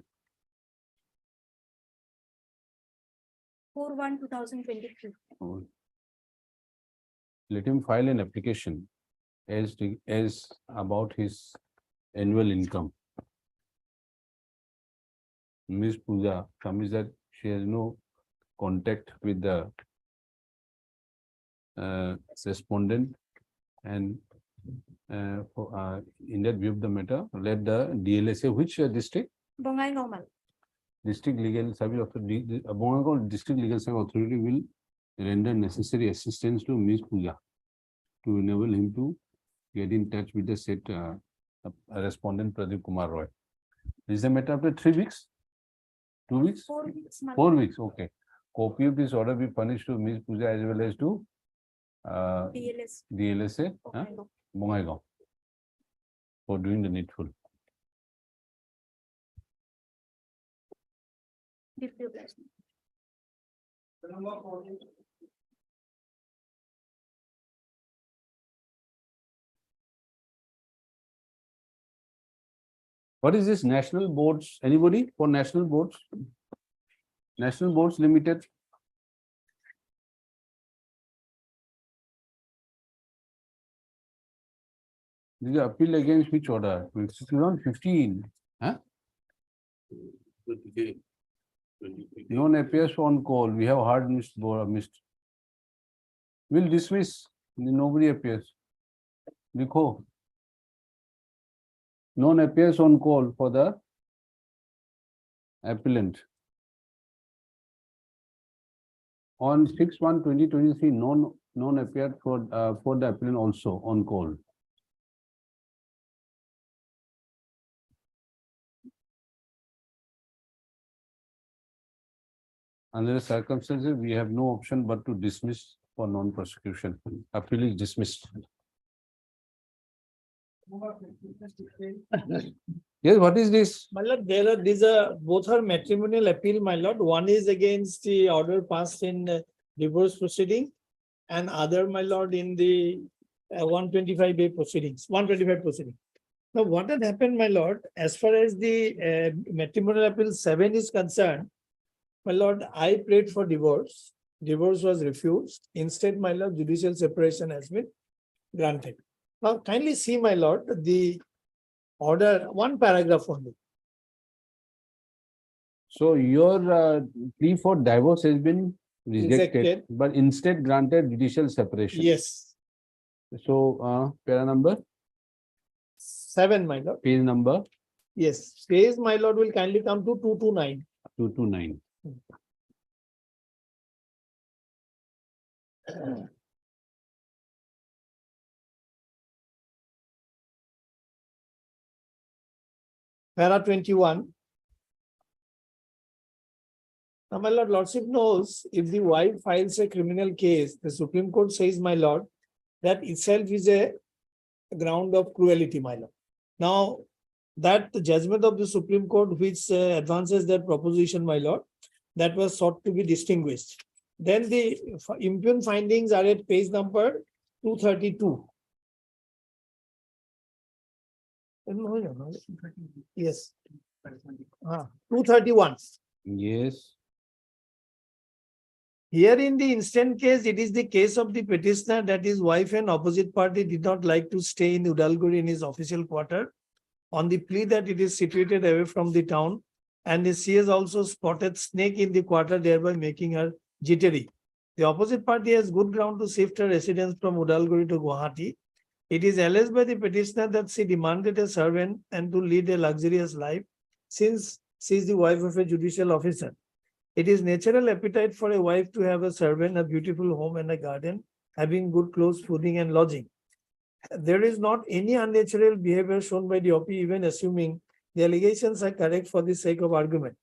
4/1/2023. let him file an application as about his annual income. Ms. Pooja comes that she has no contact with the respondent, and in that view of the matter, let the DLSA, which district? Bongai normal. District Legal Service Authority, Bongai District Legal Service Authority will render necessary assistance to Ms. Pooja to enable him to get in touch with the said respondent Pradeep Kumar Roy. This is a matter after 3 weeks. 2 weeks? 4 weeks. my 4 lord. weeks, okay. Copy of this order be furnished to Ms. Pooja as well as to DLS. DLSA, Okay. Bongaigaon, for doing the needful. Deeply obliged. What is this national boards? Anybody for national boards? National Boards Limited? This is appeal against which order? 2015, huh? 23. No appears on call. We have hard missed. We'll dismiss. Nobody appears. Likho. None appears on call for the appellant. On 6/1/2023, none appeared for the appellant also on call. Under the circumstances, we have no option but to dismiss for non-prosecution. Appeal is dismissed. Yes, what is this? My lord, these are both are matrimonial appeal, my lord. One is against the order passed in divorce proceeding, and other, my lord, in the 125A proceedings, 125 proceeding. Now, what had happened, my lord, as far as the matrimonial appeal 7 is concerned, my lord, I prayed for divorce. Divorce was refused. Instead, my lord, judicial separation has been granted. Now, kindly see, my lord, the order, one paragraph only. So your plea for divorce has been rejected, Rejected. but instead granted judicial separation. Yes, So para number, 7, my lord. page number Yes, page, my lord, will kindly come to 229. 229. Para 21. Now, my lord, lordship knows if the wife files a criminal case, the Supreme Court says, my lord, that itself is a ground of cruelty, my lord. Now, that judgment of the Supreme Court which advances that proposition, my lord, that was sought to be distinguished. Then the impugn findings are at page number 232. Yes. 231. Yes. Here in the instant case, it is the case of the petitioner that his wife and opposite party did not like to stay in Udalguri in his official quarter on the plea that it is situated away from the town, and she has also spotted snake in the quarter, thereby making her jittery. The opposite party has good ground to shift her residence from Udalguri to Guwahati. It is alleged by the petitioner that she demanded a servant and to lead a luxurious life since she is the wife of a judicial officer. It is natural appetite for a wife to have a servant, a beautiful home and a garden, having good clothes, fooding and lodging. There is not any unnatural behavior shown by the OP, even assuming the allegations are correct for the sake of argument.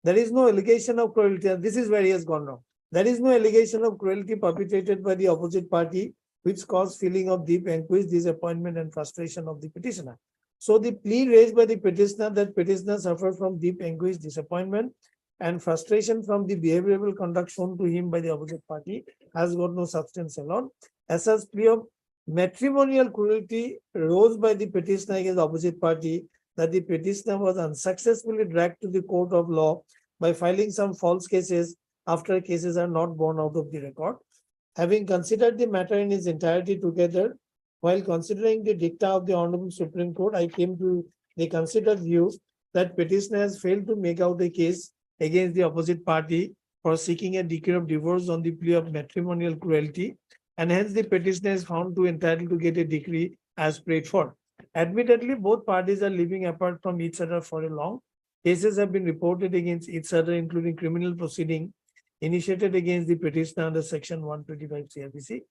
There is no allegation of cruelty, and this is where he has gone wrong. There is no allegation of cruelty perpetrated by the opposite party, which caused feeling of deep anguish, disappointment and frustration of the petitioner. So the plea raised by the petitioner that petitioner suffered from deep anguish, disappointment and frustration from the behavioral conduct shown to him by the opposite party has got no substance alone. As such, plea of matrimonial cruelty rose by the petitioner against the opposite party that the petitioner was unsuccessfully dragged to the court of law by filing some false cases after cases are not borne out of the record. Having considered the matter in its entirety together, while considering the dicta of the Honorable Supreme Court, I came to the considered view that petitioner has failed to make out a case against the opposite party for seeking a decree of divorce on the plea of matrimonial cruelty, and hence the petitioner is found to entitled to get a decree as prayed for. Admittedly, both parties are living apart from each other for a long. Cases have been reported against each other, including criminal proceeding initiated against the petitioner under Section 125 CRPC.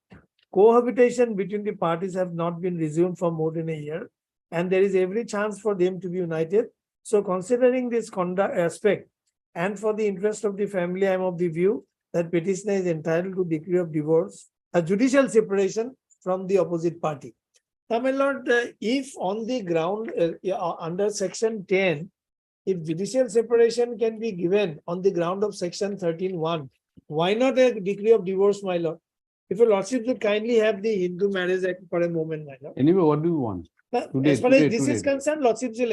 Cohabitation between the parties have not been resumed for more than a year, and there is every chance for them to be united. So, considering this conduct aspect, and for the interest of the family, I am of the view that petitioner is entitled to decree of divorce, a judicial separation from the opposite party. Now, my lord, if on the ground under section 10, if judicial separation can be given on the ground of section 13(1), why not a decree of divorce, my lord? If your lordship would kindly have the Hindu Marriage Act for a moment, my lord. Anyway, what do you want? As far as this is concerned, lordship will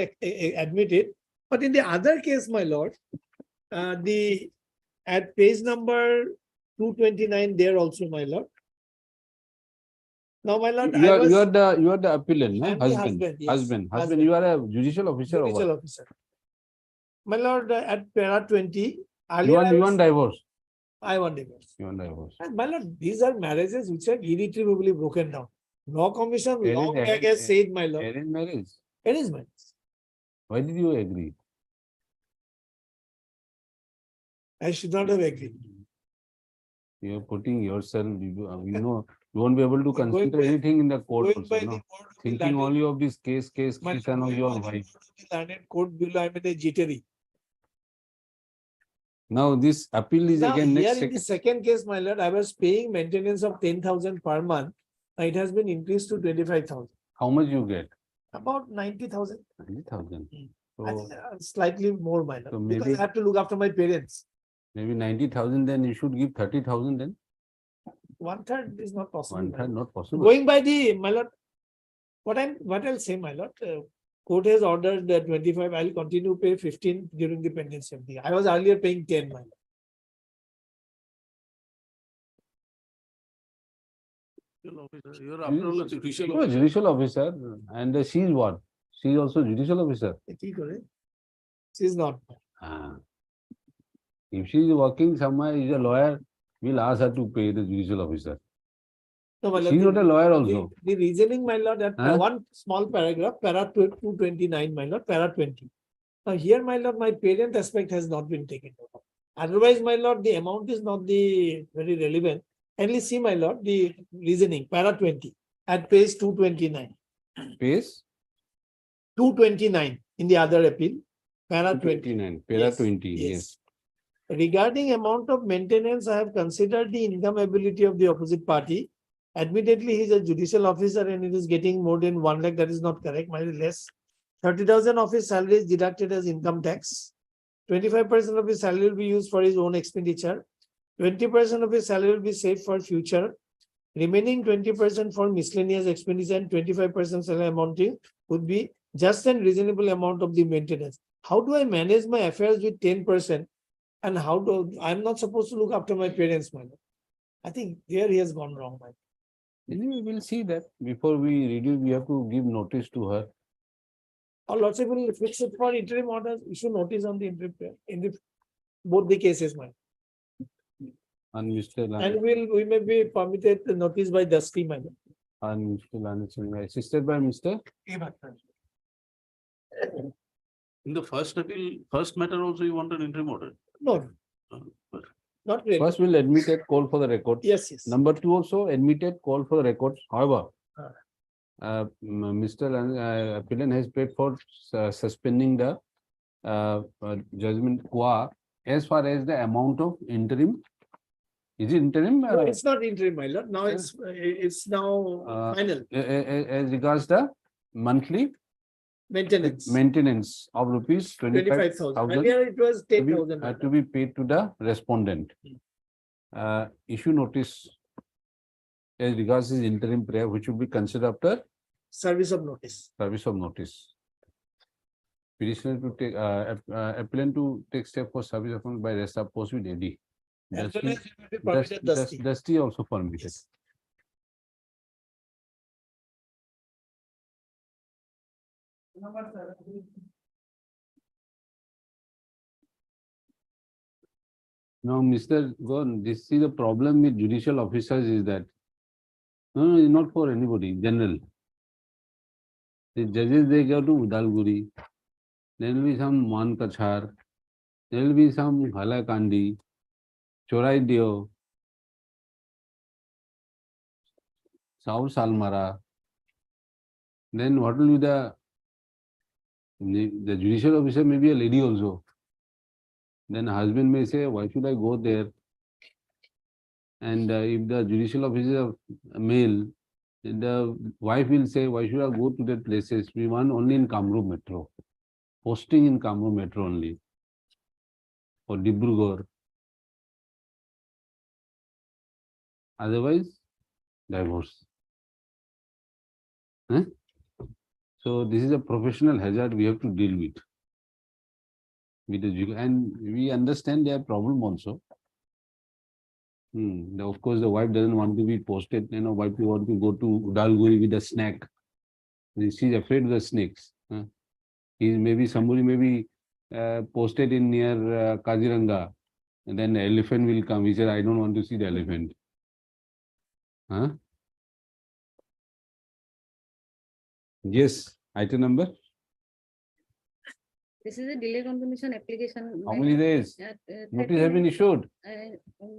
admit it. But in the other case, my lord, at page number 229 there also, my lord. Now, my lord, You are the appellant, no? I'm the Husband. yes. Husband. You are a judicial officer. Or Judicial what? officer. My lord, at para 20, You want divorce. I want divorce. You want divorce. And my lord, these are marriages which are irretrievably broken down. Law Commission long Arranged- back has said, my lord, Arranged marriage. arrangement. Why did you agree? I should not have agreed. You are putting yourself, you know, you won't be able to Going consider by- anything in the court Going also, by the no? word of the Thinking learned- only of this case my and lord, of your going by the wife. word of the learned court below, I'm a jittery. Now this appeal is Now, again here next in the second case, my lord, I was paying maintenance of 10,000 per month. Now it has been increased to 25,000, How much you get? about 90,000. 90,000. I So think, slightly more, my lord, So because maybe- I have to look after my parents. maybe 90,000, then you should give 30,000 then. 1/3 is not possible. One my third, lord. not possible. Going by the, my lord, what I'll say, my lord, court has ordered 25, I'll continue to pay 15 during the pendency of the, I was earlier paying 10, my lord. You're after all a judicial You are officer. judicial officer and she is what? She is also judicial officer. কি করে? She's not. Ah. If she is working somewhere, is a lawyer, we'll ask her to pay the judicial officer. No, my lord, She's not a lawyer the- also. The reasoning, my lord, that Huh? one small paragraph, para 229, my lord, para 20. Now here, my lord, my parent aspect has not been taken over. Otherwise, my lord, the amount is not the very relevant. Only see, my lord, the reasoning, para 20, at page 229. Pays 229 in the other appeal, para 20. 29, para Yes, 20, yes. yes. Regarding amount of maintenance, I have considered the income ability of the opposite party. Admittedly, he is a judicial officer and it is getting more than 1 lakh. That is not correct, might be less. 30,000 of his salary is deducted as income tax. 25% of his salary will be used for his own expenditure. 20% of his salary will be saved for future. Remaining 20% for miscellaneous expenditure and 25% salary amounting would be just and reasonable amount of the maintenance. How do I manage my affairs with 10%? And how do I'm not supposed to look after my parents, my lord. I think there he has gone wrong, my lord. Anyway, we'll see that. Before we reduce, we have to give notice to her. Or lots of people fix it for interim orders, issue notice on the interim in the both the cases, my lord. And Mr. And we may be permitted the notice by Dusty, my lord. And Mr. Lanachal, assisted by Mr. In the first appeal, first matter also you want an interim order. No, But not really. First, we'll admit it, call for the record. Yes, yes. Number 2 also admitted, call for the records. However, Ah. Mr. Appellant has paid for suspending the judgment qua as far as the amount of interim. Is it interim? No, it's not interim, my lord. Now it's now final As regards the monthly maintenance. maintenance of rupees 25,000. 25,000 Earlier it was 10,000. to be paid to the respondent. Issue notice as regards his interim prayer, which will be considered after Service of notice. service of notice. Petitioner to take, appellant to take step for service of notice by rest of post with AD. As well as it will be permitted Dusty. Dusty also permitted. Yes. Now, Mr. Gon, this is the problem with judicial officers is that no, it's not for anybody, general. The judges, they go to Udalguri. There will be some Man Kachar. There will be some Halakandi, Chorai Dio, South Salmara. Then what will be the judicial officer may be a lady also. then husband may say, why should I go there? And if the judicial officer is a male, the wife will say, why should I go to that places? We want only in Kamrup Metro. Posting in Kamrup Metro only. Or Dibrugarh. Otherwise, divorce. Huh? So this is a professional hazard we have to deal with. And we understand their problem also. Of course, the wife doesn't want to be posted. Wife want to go to Udalguri with a snack. She's afraid of the snakes. Somebody may be posted in near Kaziranga, and then the elephant will come. He said, I don't want to see the elephant. Huh? Yes, item number. This is a delay confirmation application. How many days? 30 Notice have been issued.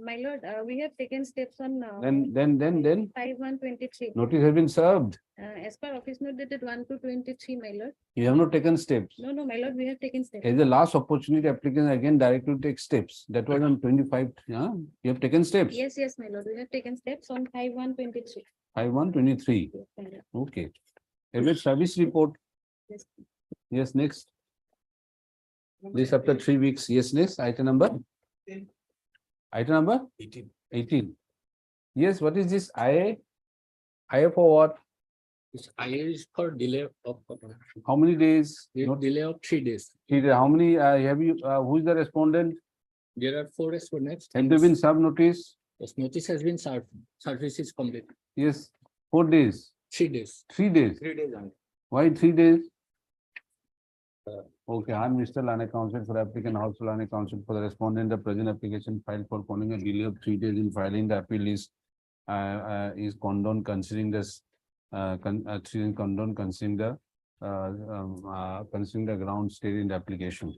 My lord, we have taken steps on. Then. 5/1/23. Notice have been served. As per office note dated 1/2/23, my lord. You have not taken steps. No, my lord, we have taken steps. As the last opportunity, applicant again directly take steps. That was on 25. You have taken steps. Yes, my lord, we have taken steps on 5/1/23. 5/1/23. Yes, my lord. Okay. Average service report. Yes. Yes, next. This after 3 weeks. Yes, next. Item number. Item number 18. 18. Yes, what is this? IA? IA for what? This IA is for delay of How many days? delay of 3 days. 3 days. How many have you? Who is the respondent? There are 4 respondents. Have there been sub notice? Yes, notice has been served. Service is complete. Yes. 4 days. 3 days. 3 days. 3 days only. Why 3 days? Okay, I'm Mr. Lane Counsel for applicant, also Lane Counsel for the respondent. The present application filed for calling a delay of 3 days in filing the appeal is condoned considering this condoned considering the ground stated in the application.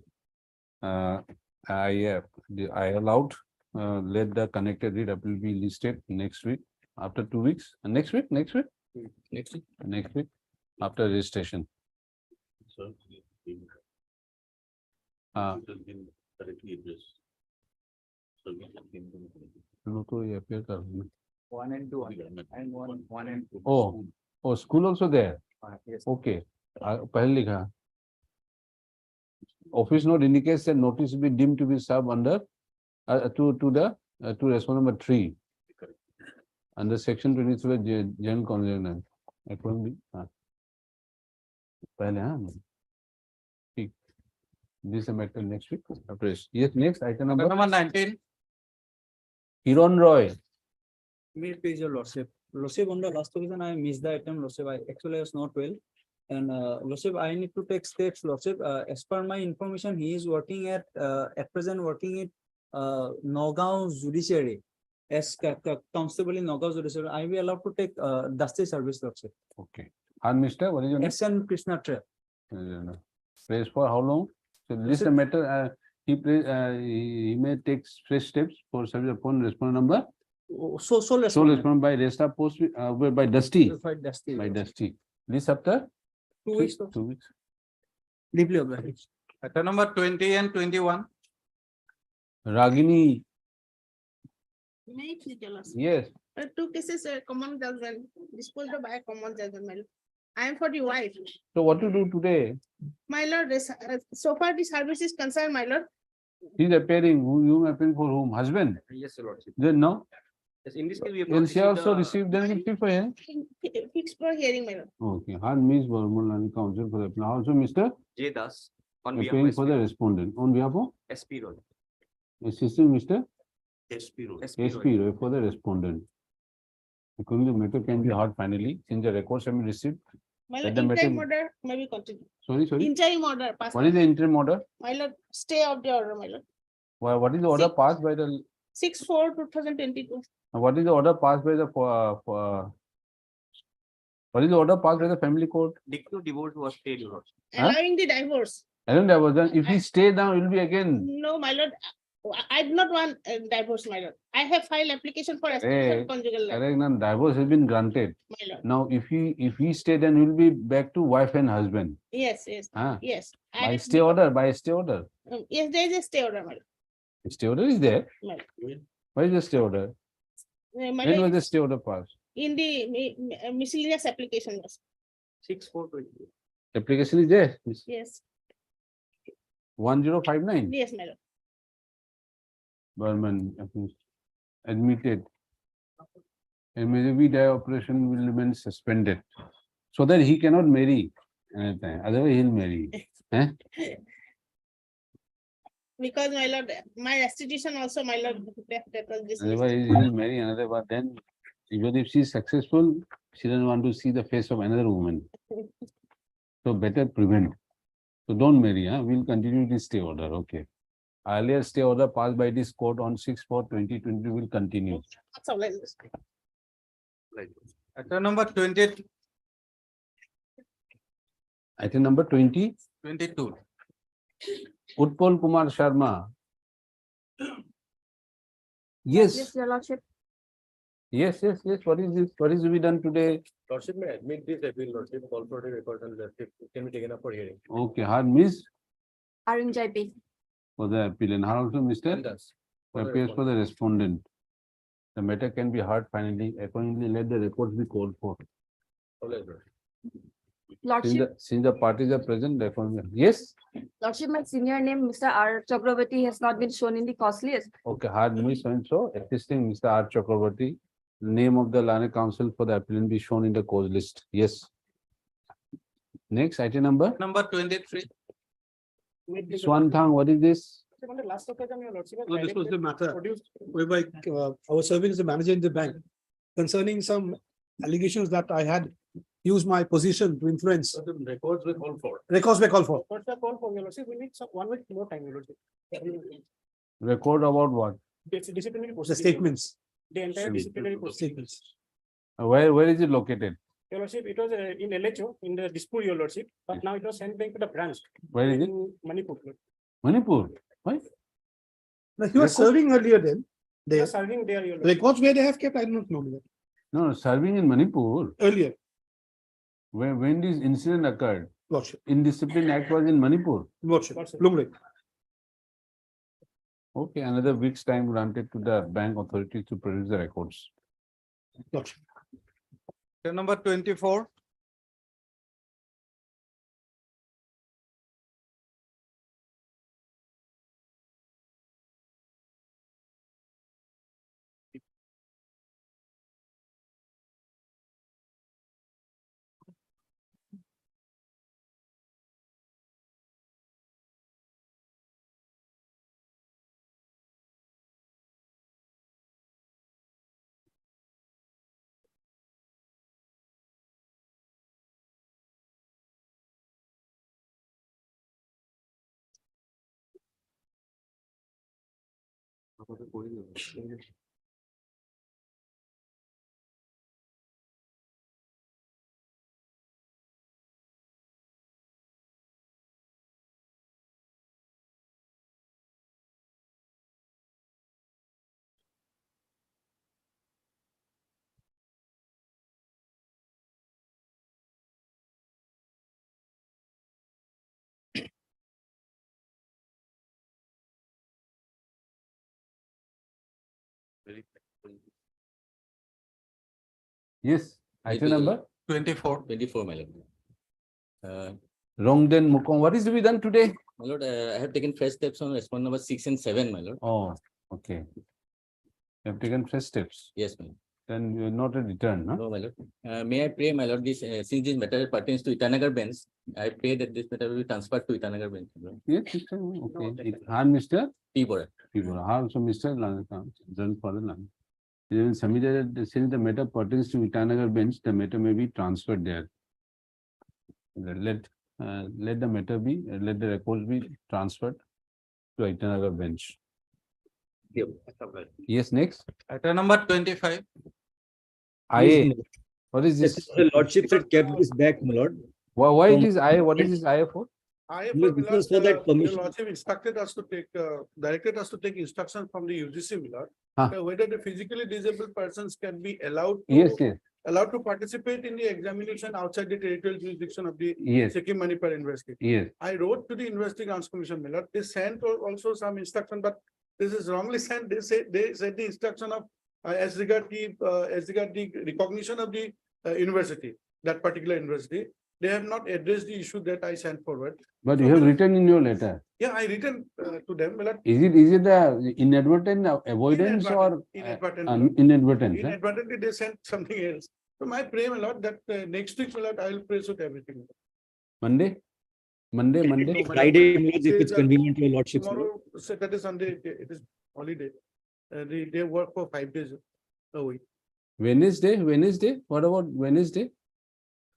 I allowed let the connected read appeal be listed next week after 2 weeks. Next week after registration. So, it has been correctly addressed. So we can appear 1 and 2 and 1 and 2. Oh, school also there. Yes. Okay. पहले लिखा. Office note indicates that notice will be deemed to be served under to respondent number 3 under section 23 general constitution. Accordingly, पहले this is a matter next week. Yes, next item number 19. Hiron Roy. May please your lordship. Lordship, on the last occasion I missed the item. Lordship, I was not well, and lordship, I need to take steps. Lordship, as per my information, he is working at present working at Nagaon Judiciary as constable in Nagaon Judiciary. I will be allowed to take dusty service. Lordship. Okay. And Mr. What is your name? S.N. Krishna Tre. Place for how long? So this is a matter. He may take fresh steps for service upon respondent number. So respondent by resta post by Dusty. By Dusty. This after 2 weeks. 2 weeks. Deeply obliged. Item number 20 and 21. Ragini. May I please tell us? Yes. 2 cases common judgment disposed of by a common judgment. I am for the wife. So what to do today? My lord, so far the service is concerned, my lord. He's appearing. You appearing for whom? Husband? Yes, Your Lordship. Then no. Yes, in this case, we have Will she also receive then for him? Fixed for hearing, my lord. Okay. Han Miss Varman Counsel for the also Mr. J. Das on behalf Appearing of for the respondent. On behalf of SP Road. assistant Mr. SP Road. SP Roy for the respondent. According the matter can be heard finally since the records have been received. My Let lord, the matter- interim order may be continued. Sorry. Interim order. passed. What is the interim order? My lord, stay of the order, my lord. What is the order passed by the 6/4/2022. what is the order passed by the what is the order passed by the family court? Decree of divorce was paid, Your Lordship. Allowing the divorce. I don't know. Then if he stay down, it will be again. No, my lord, I do not want divorce, my lord. I have filed application for establishment of conjugal life, Correct. Now divorce has been granted. my lord. Now, if he stay, then he will be back to wife and husband. Yes. Ah. Yes. By stay order. Yes, there is a stay order, my lord. Stay order is there. My Where is the stay order? my When was lord, the stay order passed? in the miscellaneous application. 6/4/20. Application is there. Yes, 1059. yes, my lord. Berman admitted. A maybe the operation will remain suspended so that he cannot marry anytime. Otherwise, he'll marry. Eh? Because my lord, my restitution also, my lord, that was dismissed. Otherwise, he'll marry another. But then, even if she's successful, she doesn't want to see the face of another woman. So better prevent. So don't marry. Huh? We'll continue this stay order. Okay. Earlier stay order passed by this court on 6/4/2020 will continue. That's all, like this. Item number 20, Item number 20, 22. Utpal Kumar Sharma. Yes, Your lordship. yes. What is this? What is to be done today? Lordship may admit this appeal, Lordship, call for the record and it can be taken up for hearing. Okay, hard miss Arun Jaipi. for the appeal and how also Mr. appears for the respondent. The matter can be heard finally. Accordingly, let the records be called for. Lordship, Since the parties are present, therefore, yes. Lordship, my senior name, Mr. R. Chakravarti, has not been shown in the cost list. Okay, hard miss so and so. Assisting Mr. R. Chakravarti. Name of the learned counsel for the appellant be shown in the cause list. Yes. Next item number. Number 23. Swanthang, what is this? On the last occasion, your lordship has No, this was the matter produced whereby I was serving as a manager in the bank concerning some allegations that I had used my position to influence. Records were called for. Records were called for. What's the call for your lordship? We need some 1 week more time, your lordship. Record about what? It's disciplinary The procedure. statements. The entire disciplinary procedure. Statements. Where is it located? Your lordship, it was in LHO, in the dispute, your lordship, but now it was sent back to the branch. Where is it? In Manipur. Manipur. Why? Now, he was serving earlier then. They They are serving there, your lordship. records where they have kept, I don't know. No, serving in Manipur. Earlier, When this incident occurred, Lordship, Indiscipline Act was in Manipur. Lordship, Lordship. Lumley. Okay, another week's time granted to the bank authorities to produce the records. Lordship. Item number 24. Yes, item number 24. 24, my lord. Rongden Mukong. What is to be done today? My lord, I have taken fresh steps on respondent number 6 and 7, my lord. Oh, okay. You have taken first steps. Yes, my lord. Then you are not a return, huh? No, my lord. May I pray, my lord, this since this matter pertains to Itanagar bench, I pray that this matter will be transferred to Itanagar bench. my lord. Yes, okay. Han Mr. P. Bora. People, how so Mr. Lanakam, done for the land. Then submitted that since the matter pertains to Itanagar bench, the matter may be transferred there. Let the matter be, let the records be transferred to Itanagar bench. Yes, next. Item number 25. IA. What is this? The lordship had kept this back, my lord. Why it is IA? What is this IA for? Because for that permission. Lordship instructed us to take, directed us to take instructions from the UGC, Millard. Huh. Whether the physically disabled persons can be allowed Yes, yes. allowed to participate in the examination outside the territorial jurisdiction of the Yes. Sikkim Manipur University. Yes. I wrote to the Investigations Commission, Millard. They sent also some instruction, but this is wrongly sent. They said the instruction of as regard the recognition of the university, that particular university. They have not addressed the issue that I sent forward. But So, you have my lord, written in your letter. Yeah, I written to them, my lord. Is it the inadvertent avoidance or inadvertence? Huh? Inadvertently, they sent something else. So my pray, my lord, that next week, my lord, I will praise with everything. Monday? Monday? Friday, if it's convenient to your lordship. Tomorrow, Saturday, Sunday, it is holiday. They work for 5 days a week. Wednesday? What about Wednesday?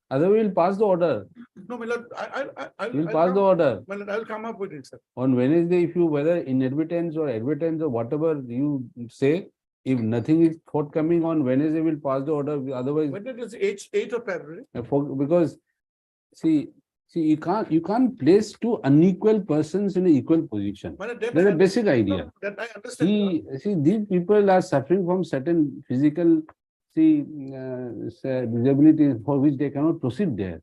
Otherwise, we'll pass the order. No, my lord, I We'll pass the order. My lord, I will come up with it, sir. On Wednesday, if you, whether inadvertence or advertence or whatever you say, if nothing is forthcoming on Wednesday, we'll pass the order. Otherwise, When it is 8th of February. because see, you can't place two unequal persons in an equal position. My lord, that That's I a basic understand. idea. No, that I understand. See, these people are suffering from certain physical, disabilities for which they cannot proceed there.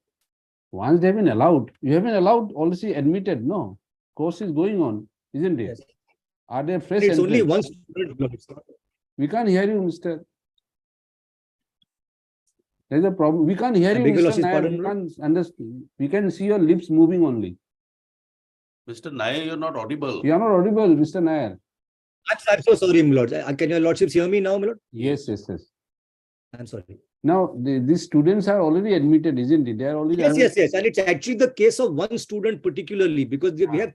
Once they have been allowed, you have been allowed, also admitted, no? Course is going on, isn't it? Yes. Are there fresh It's only entrants? one student. We can't hear you, mister. There's a problem. We can't hear I you, beg your Mr. lordship's Nair. pardon, We Lord. can't understand. We can see your lips moving only. Mr. Nair, you're not audible. You are not audible, Mr. Nair. I'm so sorry, my lord. Can your lordships hear me now, my lord? Yes. I'm sorry. Now, these students are already admitted, isn't it? They are already. Yes. And it's actually the case of one student particularly, because we have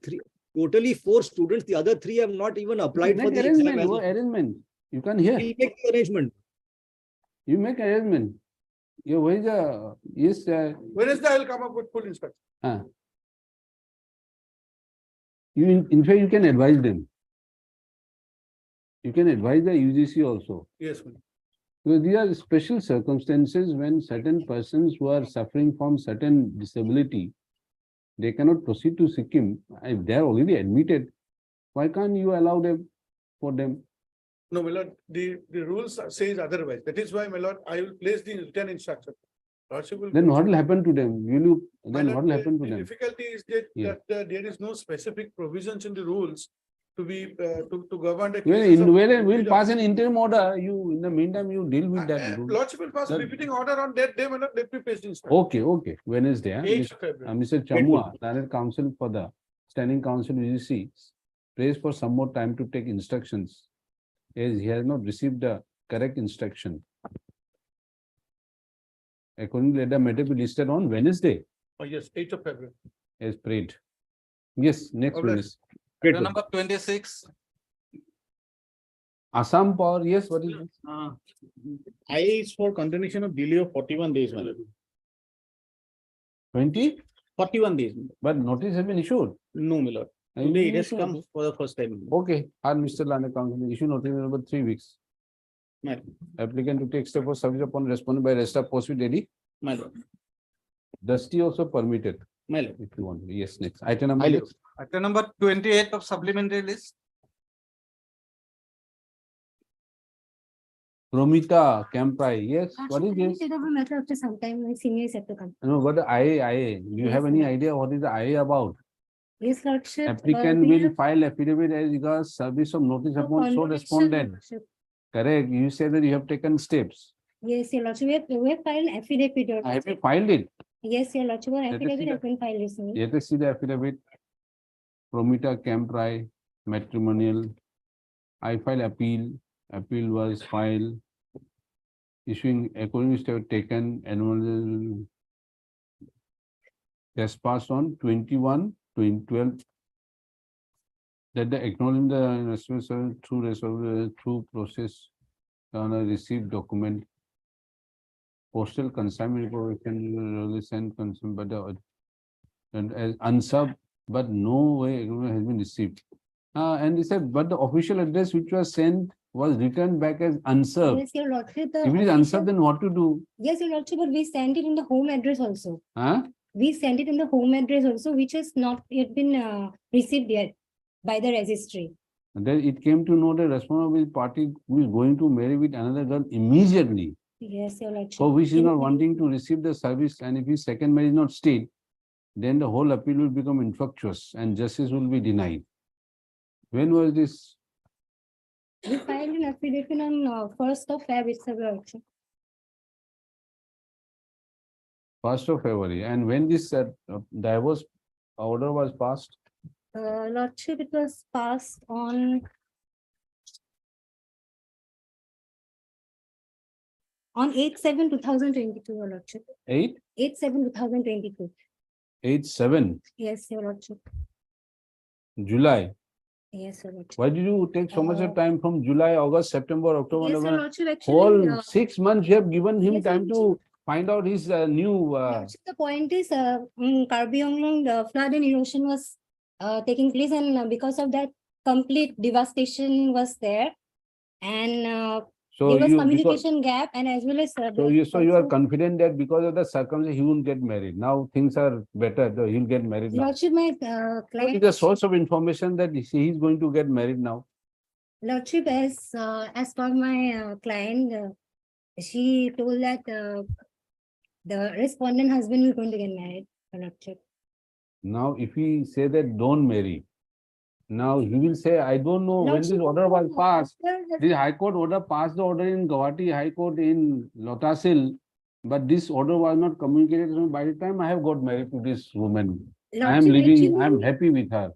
totally 4 students. The other 3 have not even applied for Make the exam. arrangement. You can hear. We'll make the arrangement. You make arrangement. Your wage, yes. Wednesday, I will come up with full instruction. In fact, you can advise them. You can advise the UGC also. Yes, ma'am. Because these are special circumstances when certain persons who are suffering from certain disability, they cannot proceed to Sikkim. If they are already admitted, why can't you allow them for them? No, my lord, the rules says otherwise. That is why, my lord, I will place the written instruction. Lordship will. Then what will happen to them? My Then lord, what will happen to the them? difficulty is that there is no specific provisions in the rules to be to govern the cases of We'll pass an interim order. In the meantime, you deal with that. Lordship will pass a repeating order on that day, my lord, let me place the instruction. Okay. Wednesday. 8th of February. Mr. Chamua, Learned Counsel for the Standing Council UGC, prays for some more time to take instructions, as he has not received the correct instruction. Accordingly, let the matter be listed on Wednesday, Oh, yes, 8th of February. as prayed. Yes, next God one bless. is Item number 26. Assam Power. Yes, what is it? I is for continuation of delay of 41 days, my lord. 20? 41 days. But notice has been issued. No, my lord. Today it has come for the first time. Okay, and Mr. Learned Counsel issue notice number 3 weeks. My lord. Applicant to take step for service upon responded by rest of post with ready. My lord. Dusty also permitted. My lord. If you want. Yes, next. Item number. Item number 28 of supplementary list. Promita Campai. Yes, what is this? After some time, my senior is set to come. No, but the IA. Do you have any idea what is the IA about? Yes, Lordship. Applicant will file affidavit as regards service of notice upon so respondent. Correct. You say that you have taken steps. Yes, Your Lordship. We have filed affidavit. Have you filed it? Yes, Your Lordship. us see Affidavit the- has been filed recently. Let us see the affidavit. Promita Campai, matrimonial. I file appeal. Appeal was filed. Issuing according to step taken annual trespass on 21/2012. That the acknowledgement the responsible through process on a received document. Postal consignment information release and consumed by the and as unserved, but no way acknowledgement has been received. And he said, but the official address which was sent was returned back as unserved. Yes, Your Lordship. If it is unserved, then what to do? Yes, Your Lordship, but we sent it in the home address also. Huh? We sent it in the home address also, which has not yet been received yet by the registry. And then it came to know the responsible party who is going to marry with another girl immediately, Yes, Your Lordship. for which is not wanting to receive the service, and if his second marriage is not stayed, then the whole appeal will become infructuous and justice will be denied. When was this We filed an affidavit on 1st of Feb, it's a Lordship. 1st of February. And when this divorce order was passed? Lordship, it was passed on 8/7/2022, Your Lordship. 8/7/2022. 8/7 Yes, Your Lordship. July. Yes, Your Lordship. Why did you take so much of time from July, August, September, October, Yes, Your November? Lordship, actually. Whole 6 months you have given him Yes, time Your to find out his new. Lordship, the point is, Karbi Anglong, the flood and erosion was taking place, and because of that, complete devastation was there. And So there was you communication gap, and as well as. So you are confident that because of the circumstance he won't get married. Now things are better. So he'll get married now. Lordship, my What is client. the source of information that he is going to get married now? Lordship, as per my client, she told that the respondent husband is going to get married, Lordship. Now, if we say that don't marry, now he will say, I don't know when this Lordship, order was passed. after The High Court order passed the order in Guwahati High Court in Lotasil, but this order was not communicated to me. By the time I have got married to this woman, I am Lordship, living, I am actually- happy with her.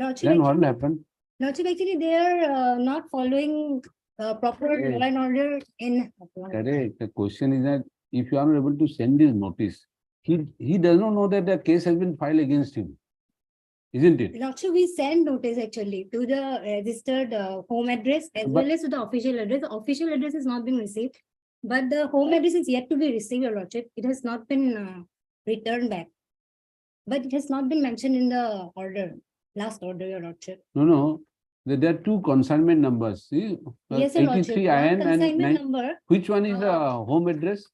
Lordship, Then what will actually- happen? Lordship, actually, they are not following proper Hey. law and order in. Correct. The question is that if you are not able to send this notice, he does not know that the case has been filed against him. Isn't it? Lordship, we send notice actually to the registered home address as But- well as to the official address. The official address has not been received, but the home address is yet to be received, Your Lordship. It has not been returned back. But it has not been mentioned in the order, last order, Your Lordship. No. There are two consignment numbers. See, Yes, Your Lordship. 83 One IN and consignment 9. number, Which one is the home address?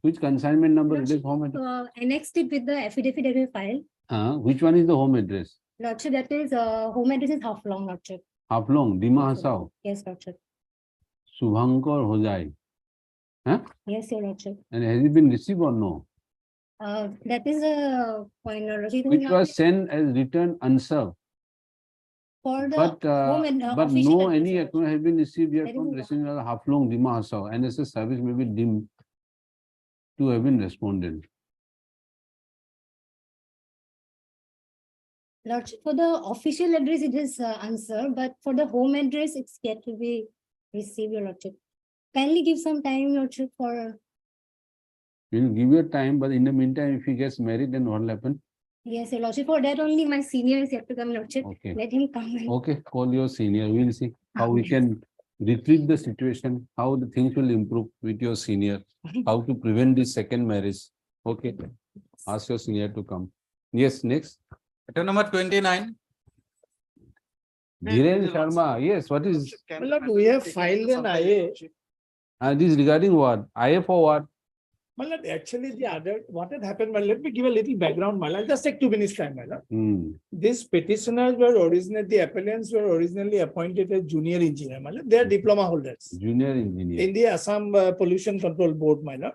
Which consignment number is Lordship, home address? annexed it with the affidavit that we filed. Which one is the home address? Lordship, that is, home address is half long, Lordship. Haflong, Dima Hasao, Yes, Lordship. Subhankar Hojai. Yes, Your Lordship. And has it been received or no? That is a point, Your Lordship. It has Which not was sent as return unserved. For the But official no address, any Your acknowledgement has been received yet That is from a- Resident Haflong, Dima Hasao. NSS service may be deemed to have been responded. Lordship, for the official address, it is answered, but for the home address, it's yet to be received, Your Lordship. Kindly give some time, Lordship, for, We'll give you time, but in the meantime, if he gets married, then what will happen? yes, Your Lordship, for that only my senior is yet to come, Lordship. Okay. Let him come. Okay, call your senior. We'll see how we can retrieve the situation, how the things will improve with your senior, how to prevent this second marriage. Okay, ask your senior to come. Yes, next. Item number 29. Dhiren Sharma, yes, what is, My lord, we have filed an IA. this regarding what? IA for what? My lord, actually, what had happened, my lord, let me give a little background, my lord. I'll just take 2 minutes time, my lord. These petitioners were originally, the appellants were originally appointed as junior engineer, my lord. They are diploma holders Junior engineer. in the Assam Pollution Control Board, my lord.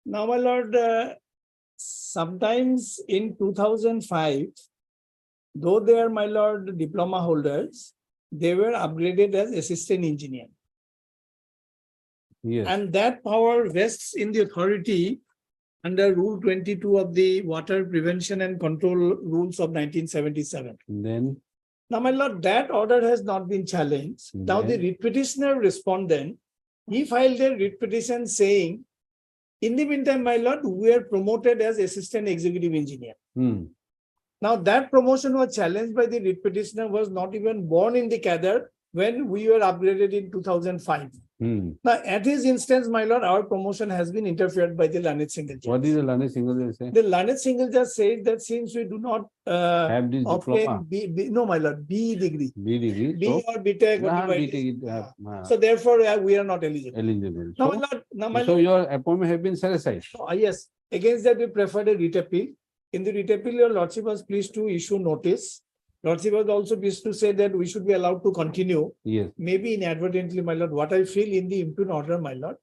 Now, my lord, sometimes in 2005, though they are, my lord, diploma holders, they were upgraded as assistant engineer. Yes, And that power vests in the authority under Rule 22 of the Water Prevention and Control Rules of 1977. then, Now, my lord, that order has not been challenged. Now, the Then? writ petitioner respondent, he filed a writ petition saying, in the meantime, my lord, we are promoted as assistant executive engineer. Now, that promotion was challenged by the writ petitioner, was not even born in the cadre when we were upgraded in 2005. Now, at his instance, my lord, our promotion has been interfered by the Lanet Single Judge. What is the Lanet Single Judge say? The Lanet Single Judge said that since we do not Have this diploma? obtain no, my lord, B degree, B degree. B So, or BTech, whatever it is. So therefore, we are not eligible. eligible. Now, my So, lord, now, my so lord, your appointment have been set aside. yes, against that we preferred a writ appeal. In the writ appeal, your lordship was pleased to issue notice. Lordship was also pleased to say that we should be allowed to continue. Yes. Maybe inadvertently, my lord, what I feel in the impugned order, my lord,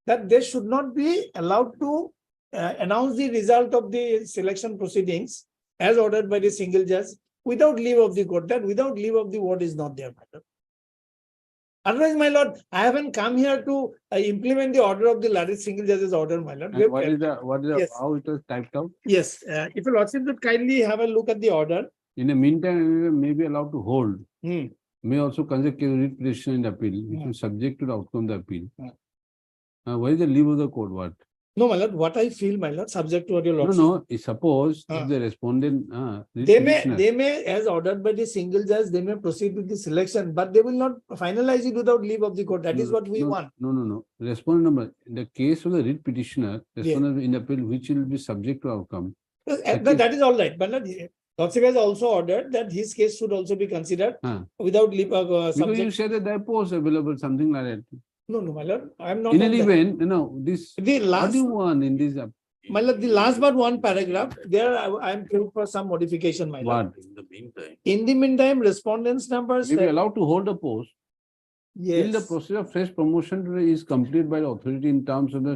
that they should not be allowed to announce the result of the selection proceedings as ordered by the single judge without leave of the court. That without leave of the ward is not there, my lord. Otherwise, my lord, I haven't come here to implement the order of the largest single judge's order, my lord. We have- What is the, Yes. how it was typed out? Yes, if your lordship would kindly have a look at the order. In the meantime, we may be allowed to hold, Hmm. may also conduct a writ petition and appeal, which Hmm. is subject to the outcome of the appeal. Hmm. What is the leave of the court? What? No, my lord, what I feel, my lord, subject to what your No, lordship. no, suppose if Ah. the respondent, writ They petitioner- may, as ordered by the single judge, they may proceed with the selection, but they will not finalize it without leave of the court. That is what we no, want. No. Respondent number, in the case of the writ petitioner, Yeah. respondent in appeal, which will be subject to outcome. That is all right, but lordship has also ordered that his case should also be considered without leave of Because you subject. said that there are posts available, something like that. No, my lord, I am not. In on any that. event, this, The what last, do you want in this? my lord, the last but one paragraph, there I am praying for some modification, my lord. What? In the meantime, In the meantime, respondents numbers. May be allowed to hold a post till the Yes. process of fresh promotion is complete by the authority in terms of the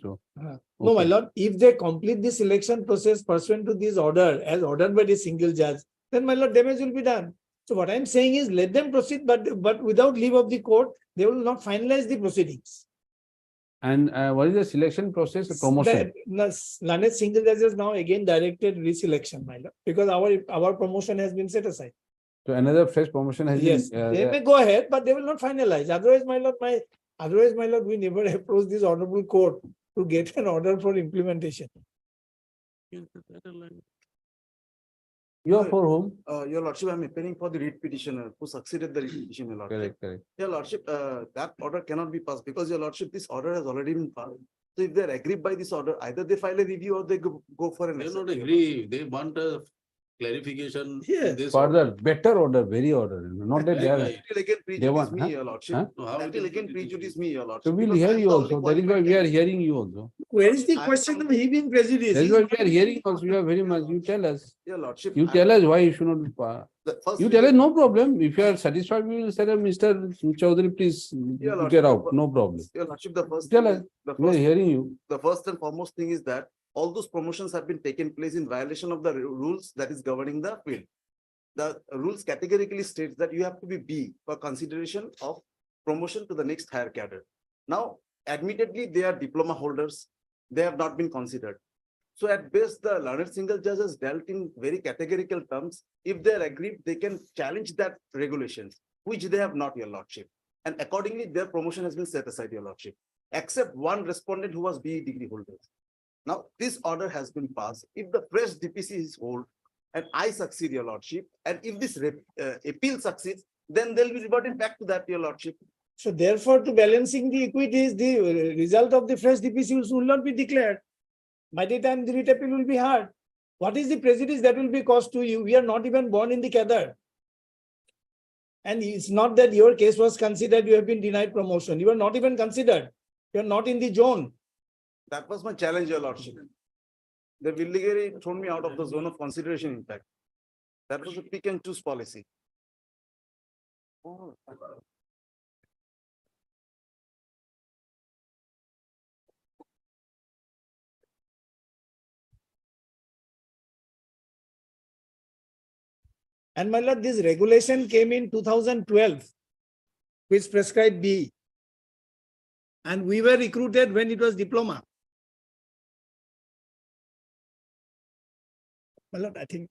so. No, my Okay. lord, if they complete the selection process pursuant to this order as ordered by the single judge, then my lord, damage will be done. So what I'm saying is let them proceed, but without leave of the court, they will not finalize the proceedings. And what is the selection process, promotion? Learned single judge has now again directed reselection, my lord, because our promotion has been set aside. So another fresh promotion has Yes, been. they may go ahead, but they will not finalize. Otherwise, my lord, we never approach this honorable court to get an order for implementation. You are for whom? Your lordship, I'm appealing for the writ petitioner who succeeded the writ petition, your lordship. Correct. Your lordship, that order cannot be passed because your lordship, this order has already been passed. So if they're aggrieved by this order, either they file a review or they go for an. they don't agree, they want a clarification. Yes. in this Further, order. better order, very order, not that they are. It will again prejudice want, me, huh? your lordship. Huh? No, how That it will will again prejudice prejudice you? me, your lordship. So we'll because hear I'm you the only also. That is why qualified we are candidate. hearing you also. Where is the I'm question from- of he being prejudiced? That is why we are hearing also. You are very much. You tell us. Your lordship. You tell us why you should not be. First You tell us no problem. If you are satisfied, we will say, Mr. Chaudhary, please Your lordship, get out. No problem. Your lordship, the first. Tell thing us. is- the We are first- hearing you. The first and foremost thing is that all those promotions have been taken place in violation of the rules that is governing the field. The rules categorically states that you have to be B for consideration of promotion to the next higher cadre. Now, admittedly, they are diploma holders. They have not been considered. So at best, the learned single judge has dealt in very categorical terms. If they are aggrieved, they can challenge that regulations, which they have not, your lordship. And accordingly, their promotion has been set aside, your lordship, except one respondent who was BE degree holders. Now, this order has been passed. If the fresh DPC is hold and I succeed, your lordship, and if this appeal succeeds, then they'll be reverted back to that, your lordship. So therefore, to balancing the equities, the result of the fresh DPC will not be declared. By the time the writ appeal will be heard, what is the prejudice that will be caused to you? We are not even born in the cadre. And it's not that your case was considered, you have been denied promotion. You are not even considered. You are not in the zone. That was my challenge, your lordship. They illegally thrown me out of the zone of consideration, in fact. That was a pick and choose policy. And my lord, this regulation came in 2012, which prescribed B. And we were recruited when it was diploma. My lord, I think.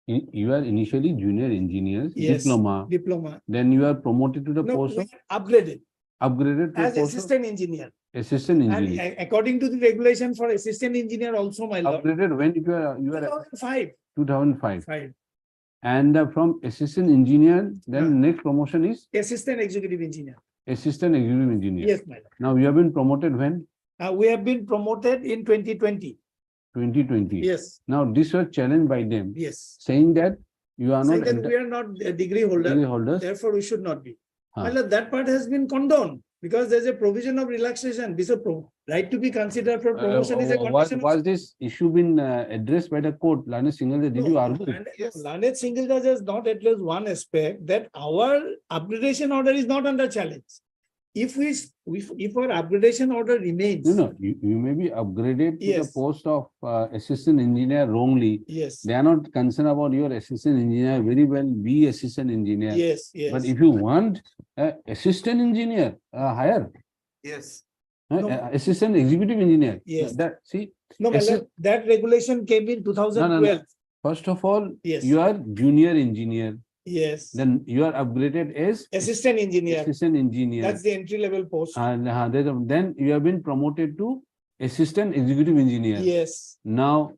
You are initially junior engineers, Yes, diploma. Then you are promoted to the No, post we of upgraded upgraded to as post of assistant engineer. assistant And engineer. according to the regulation for assistant engineer also, my lord. Upgraded when you are 2005. 2005. Five. And from assistant engineer, then next promotion is Assistant executive engineer. assistant executive engineer. Yes, my lord. Now you have been promoted when? We have been promoted in 2020. 2020. Yes. Now this was challenged by them. Yes. Saying that you are Saying not that we are not a degree holder. degree holders. Therefore, we should not be. Huh. My lord, that part has been condoned because there's a provision of relaxation. This is right to be considered for promotion is a condition. Was this issue been addressed by the court? Learned single, did you argue? Learned single judge has not addressed one aspect that our upgradation order is not under challenge. if if our upgradation order remains. No, you may be upgraded to the Yes. post of assistant engineer wrongly. Yes, They are not concerned about your assistant engineer, very well be assistant engineer. yes, But yes. if you want assistant engineer, higher, Yes. No. assistant executive engineer. Yes. That, see, No, my lord, that regulation came in 2012. first of all, Yes. you are junior engineer, Yes, then you are upgraded as assistant engineer. assistant engineer. That's the entry level post. And then you have been promoted to assistant executive engineer. Yes, Now,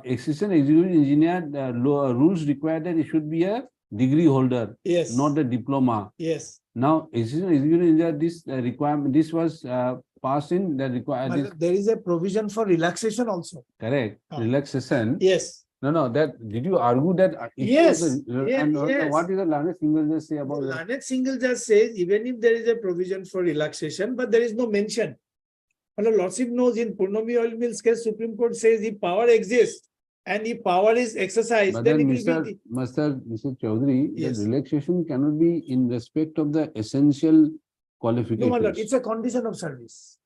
assistant executive engineer, the rules require that it should be a degree holder, yes, not the diploma. yes. Now, assistant executive engineer, this requirement, this was passed in the require. My This, lord, there is a provision for relaxation also. correct, Ah. relaxation. Yes, No, that, did you argue that? issue Yes, of the- yes, and yes. what is the learned single just say about that? Learned single just says even if there is a provision for relaxation, but there is no mention. My lordship knows in Purnomi Oil Mills case, Supreme Court says if power exists and if power is exercised, But then then it will be. Mr. Chaudhary, the Yes. relaxation cannot be in respect of the essential No, my lord, qualifications. it's a condition of service.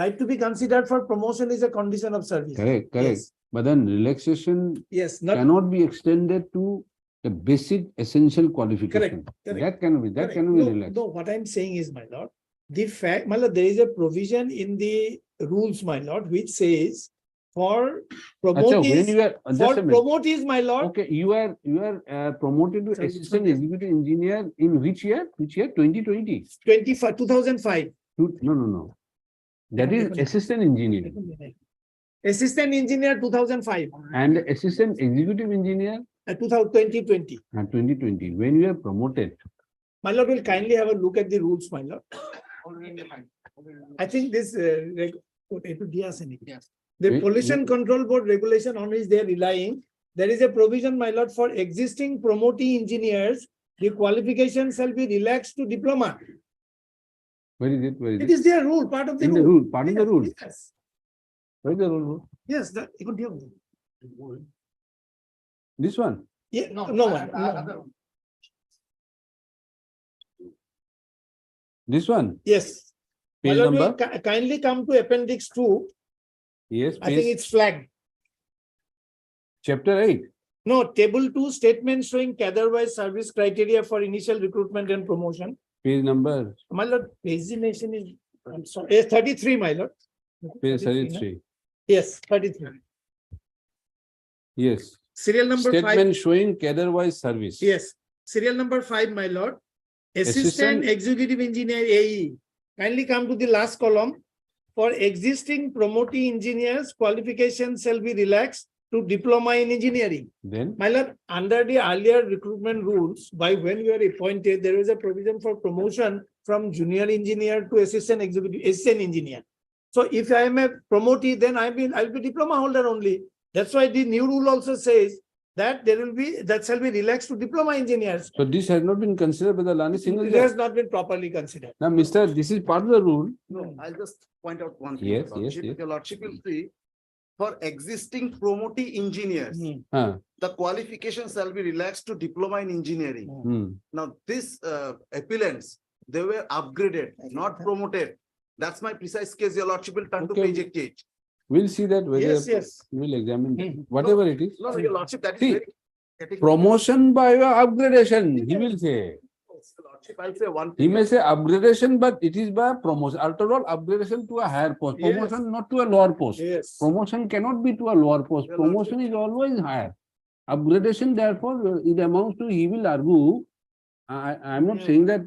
Right to be considered for promotion is a condition of service. Correct. Yes. But then relaxation Yes, not cannot be extended to the basic essential qualification. correct. That cannot be correct. relaxed. No, what I'm saying is, my lord, the fact, my lord, there is a provision in the rules, my lord, which says for Achha, when promotees, you are, just a minute. promotees, my lord, Okay, you are promoted to Sorry, assistant sorry. executive engineer in which year? Which year? 2020? 2005. No. That is assistant engineer. Assistant engineer 2005, And assistant executive engineer 2020. 2020. When you are promoted, My lord will kindly have a look at the rules, my lord. I think this, the Wait, Pollution wait. Control Board regulation on which they are relying, there is a provision, my lord, for existing promotee engineers, the qualification shall be relaxed to diploma. where is it? Where is It is their rule, part of the in the rule. rule, part of the Yes, rule. Yes, Where is the rule? yes, that, you could hear. This one. Yeah, no one, no. This one. Yes. My Page lord will number. kindly come to appendix 2. Yes, I think page, it's flagged. chapter 8. No, table 2 statement showing cadre-wise service criteria for initial recruitment and promotion. Page number. My lord, pagination is, I'm sorry, 33, my lord. Page 33, no? 33. Yes, 33. Yes. Serial number 5. Statement showing cadre-wise service. Yes, serial number 5, my lord. Assistant Assistant- Executive Engineer AE. Kindly come to the last column. For existing promotee engineers, qualifications shall be relaxed to diploma in engineering. Then, My lord, under the earlier recruitment rules, by when you are appointed, there is a provision for promotion from junior engineer to assistant engineer. So if I am a promotee, then I'll be diploma holder only. That's why the new rule also says that that shall be relaxed to diploma engineers. so this has not been considered by the learned single It judge. has not been properly considered. Now, Mr. This is part of the rule. No, I'll just point out one thing. Yes, Your yes, Lordship. yes. Your Lordship will see, for existing promotee engineers, Huh. the qualifications shall be relaxed to diploma in engineering. Hmm. Now, this appellants, they were upgraded, not promoted. That's my precise case. Your Lordship will turn to Okay. page 88. We'll see that whether Yes, yes. we'll examine that. Whatever it is. No, Your Lordship, that is See, very categorical. Promotion by upgradation, he will say. Your Lordship, I'll say one He thing. may say upgradation, but it is by promotion. After all, upgradation to a higher post, Yes. promotion not to a lower post. Yes. Promotion cannot be to a lower post. Your Promotion is always higher. Upgradation, therefore, it amounts to, he will argue. I am not saying that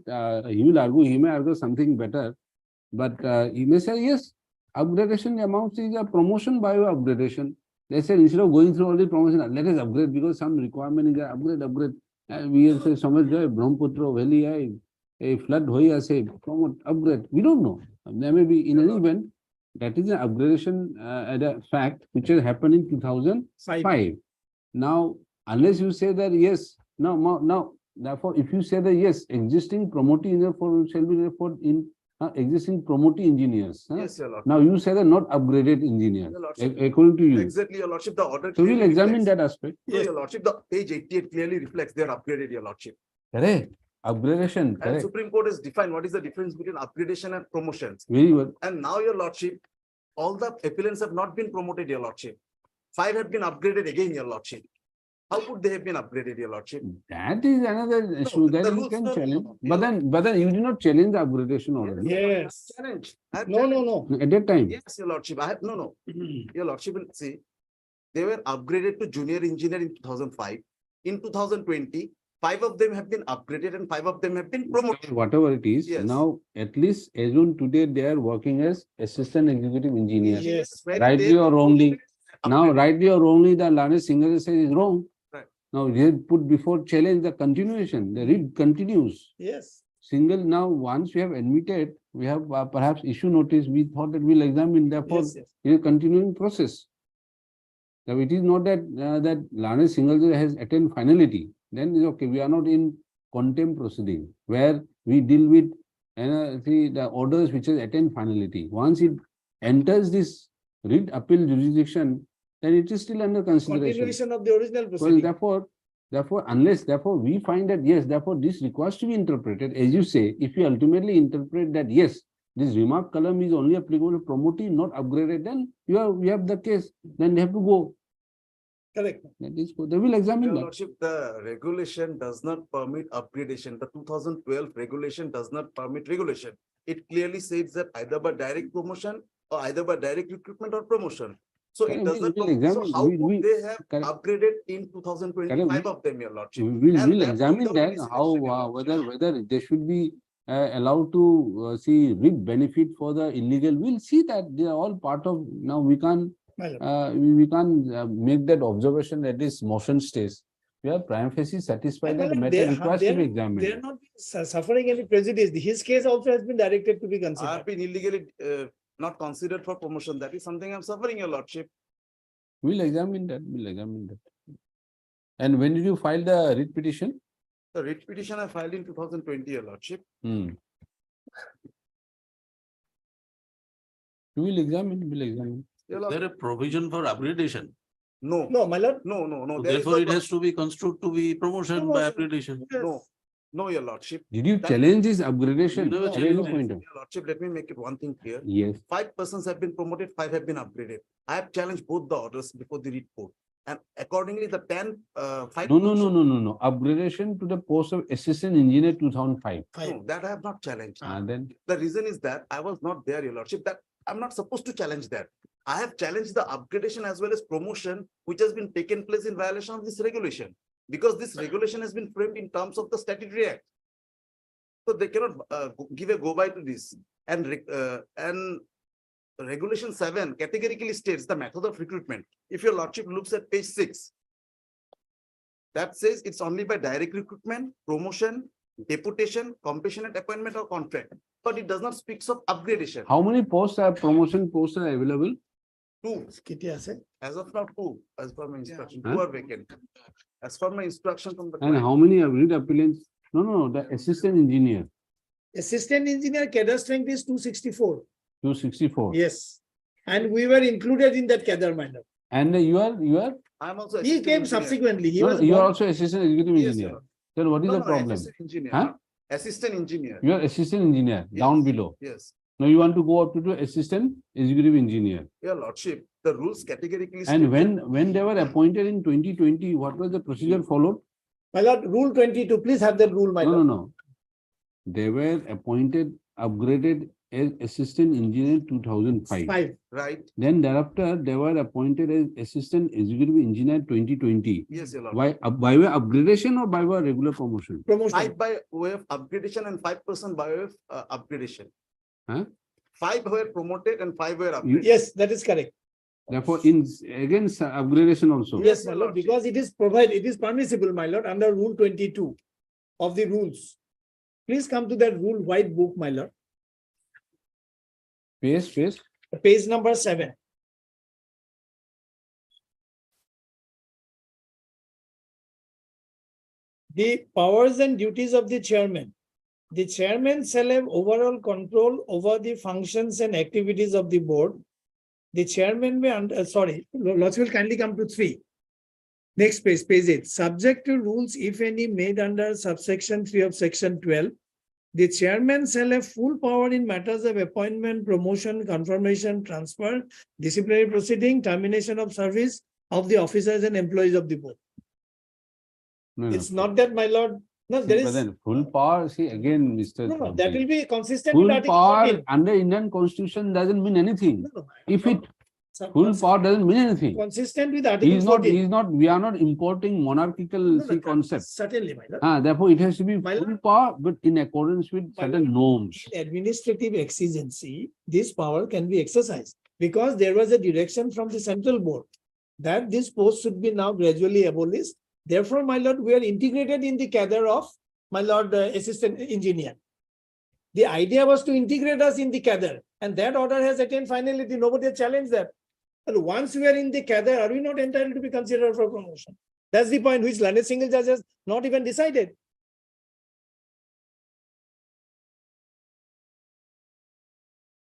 he will argue, he may argue something better. But he may say, yes, upgradation amounts is a promotion by upgradation. They said instead of going through all the promotion, let us upgrade because some requirement is upgrade. We say, Samaj Jai, Brahmaputra Valley, a flood hoya say, promote, upgrade. We don't know. There may be in any event, that is an upgradation at a fact which has happened in 2005. Now, unless you say that, yes, now, therefore, if you say that, yes, existing promotee engineer shall be therefore in existing promotee engineers. Yes, Your Lordship. Now you say that not upgraded engineer, Your Lordship. according to you. Exactly, Your Lordship, the order. So we'll clearly examine reflects. that aspect. No, Your Lordship, the page 88 clearly reflects they are upgraded, Your Lordship. Correct. Upgradation, And correct. Supreme Court has defined what is the difference between upgradation and promotions. Very good. And now, your lordship, all the appellants have not been promoted, your lordship. 5 have been upgraded again, your lordship. How could they have been upgraded, your lordship? That is another issue that the you rules can don't- challenge. no, But then you did not challenge the upgradation already Yes. Challenge. I have No, no, challenged. no. at that time. Yes, your lordship, I have, no. Your lordship will see, they were upgraded to junior engineer in 2005. In 2020, 5 of them have been upgraded and 5 of them have been promoted. Whatever it is, Yes. now at least as on today, they are working as assistant executive engineer. Yes. When Rightly they or wrongly. Now, upgraded. rightly or wrongly, the learned single says is wrong. Right. Now, they put before challenge the continuation, the read continues. Yes. Single now, once we have admitted, we have perhaps issue notice, we thought that we'll examine, therefore, Yes, yes. it is a continuing process. Now, it is not that that learned single has attained finality, then it's okay, we are not in contempt proceeding, where we deal with the orders which has attained finality. Once it enters this writ appeal jurisdiction, then it is still under consideration. Continuation of the original Well, proceeding. therefore, we find that yes, therefore, this requires to be interpreted, as you say, if you ultimately interpret that yes, this remark column is only applicable to promotee, not upgraded, then we have the case, then they have to go. Correct. That is, they will examine Your that. lordship, the regulation does not permit upgradation. The 2012 regulation does not permit regulation. It clearly says that either by direct promotion or either by direct recruitment or promotion. So it Correct, does we not. will So examine, how we- could they have correct. upgraded in 2025 Correct, of them, your lordship? We'll And that examine without that, any how, selection, your lordship. whether they should be allowed to see reap benefit for the illegal. We'll see that they are all part of, now we can't, My lord. we can't make that observation at this motion stage. We are prima facie satisfied that matter requires to be They are examined. not suffering any prejudice. His case also has been directed to be I considered. have been illegally not considered for promotion. That is something I'm suffering, your lordship. We'll examine that. And when did you file the writ petition? The writ petition I filed in 2020, your lordship. Hmm. We'll examine. Your Is lordship. there a provision for upgradation? No, No, my lord. no. So there is therefore, no it has to be construed to be promotion by upgradation. No, your lordship. Did you That- challenge this upgradation? You never At any challenged it. point of- Your lordship, let me make it one thing clear. Yes. 5 persons have been promoted, 5 have been upgraded. I have challenged both the orders before the writ court. And accordingly, the 5. No. Upgradation to the post of assistant engineer 2005. No, that I have not challenged. And then, The reason is that I was not there, your lordship, that I'm not supposed to challenge that. I have challenged the upgradation as well as promotion, which has been taken place in violation of this regulation. Because this regulation has been framed in terms of the statutory act. So they cannot give a go by to this. And regulation 7 categorically states the method of recruitment. If your lordship looks at page 6, that says it's only by direct recruitment, promotion, deputation, compassionate appointment or contract. But it does not speak of upgradation. how many promotion posts are available? 2. Kitty আছে? As of now, 2, as per my instruction, Huh? 2 are vacant. As per my instruction from the And client. how many writ appellants? No, the assistant engineer, Assistant engineer cadre strength is 264. 264. Yes. And we were included in that cadre, my lord. And you are, I'm also. He assistant came engineer. subsequently. He no, was you are born- also assistant executive Yes, engineer. sir. Then what is No, the no, problem? assistant engineer. Huh? Assistant engineer. You are assistant engineer, down below. Yes, Now you want to go up to assistant executive engineer. your lordship, the rules categorically. And state when they were appointed in 2020, what was the procedure followed? My lord, rule 22, please have that rule, my lord. No. They were appointed, upgraded as assistant engineer 2005. 5. that, right? Then thereafter, they were appointed as assistant executive engineer 2020. Yes, your lordship. By way of upgradation or by way of regular promotion? Promotion. 5 by way of upgradation and 5% by way of upgradation. Huh? 5 were promoted and 5 were You- upgraded. Yes, that is correct. Therefore, against upgradation also. Yes, my your lord, lordship. because it is provided, it is permissible, my lord, under rule 22 of the rules. Please come to that rule white book, my lord, Space. page number 7. The powers and duties of the chairman. The chairman shall have overall control over the functions and activities of the board. The chairman may, Lordship will kindly come to 3. Next page, page 8. Subject to rules, if any, made under subsection 3 of section 12, the chairman shall have full power in matters of appointment, promotion, confirmation, transfer, disciplinary proceeding, termination of service of the officers and employees of the board. No, no. It's not that, my lord. No, there But is. then full power, see again, Mr. No, that Chaudhary, will be consistent with full Article power 14. under Indian constitution doesn't mean anything. No, no, If it, so full power doesn't mean anything. consistent with He Article is not, 14. he is not, we are not importing monarchical No, no, see, concepts. Certainly, my lord. Therefore, it has to be My full power, but in accordance with My certain norms. In administrative exigency, this power can be exercised because there was a direction from the central board that this post should be now gradually abolished. Therefore, my lord, we are integrated in the cadre of, my lord, assistant engineer. The idea was to integrate us in the cadre, and that order has attained finality. Nobody has challenged that. And once we are in the cadre, are we not entitled to be considered for promotion? That's the point which learned single judge has not even decided.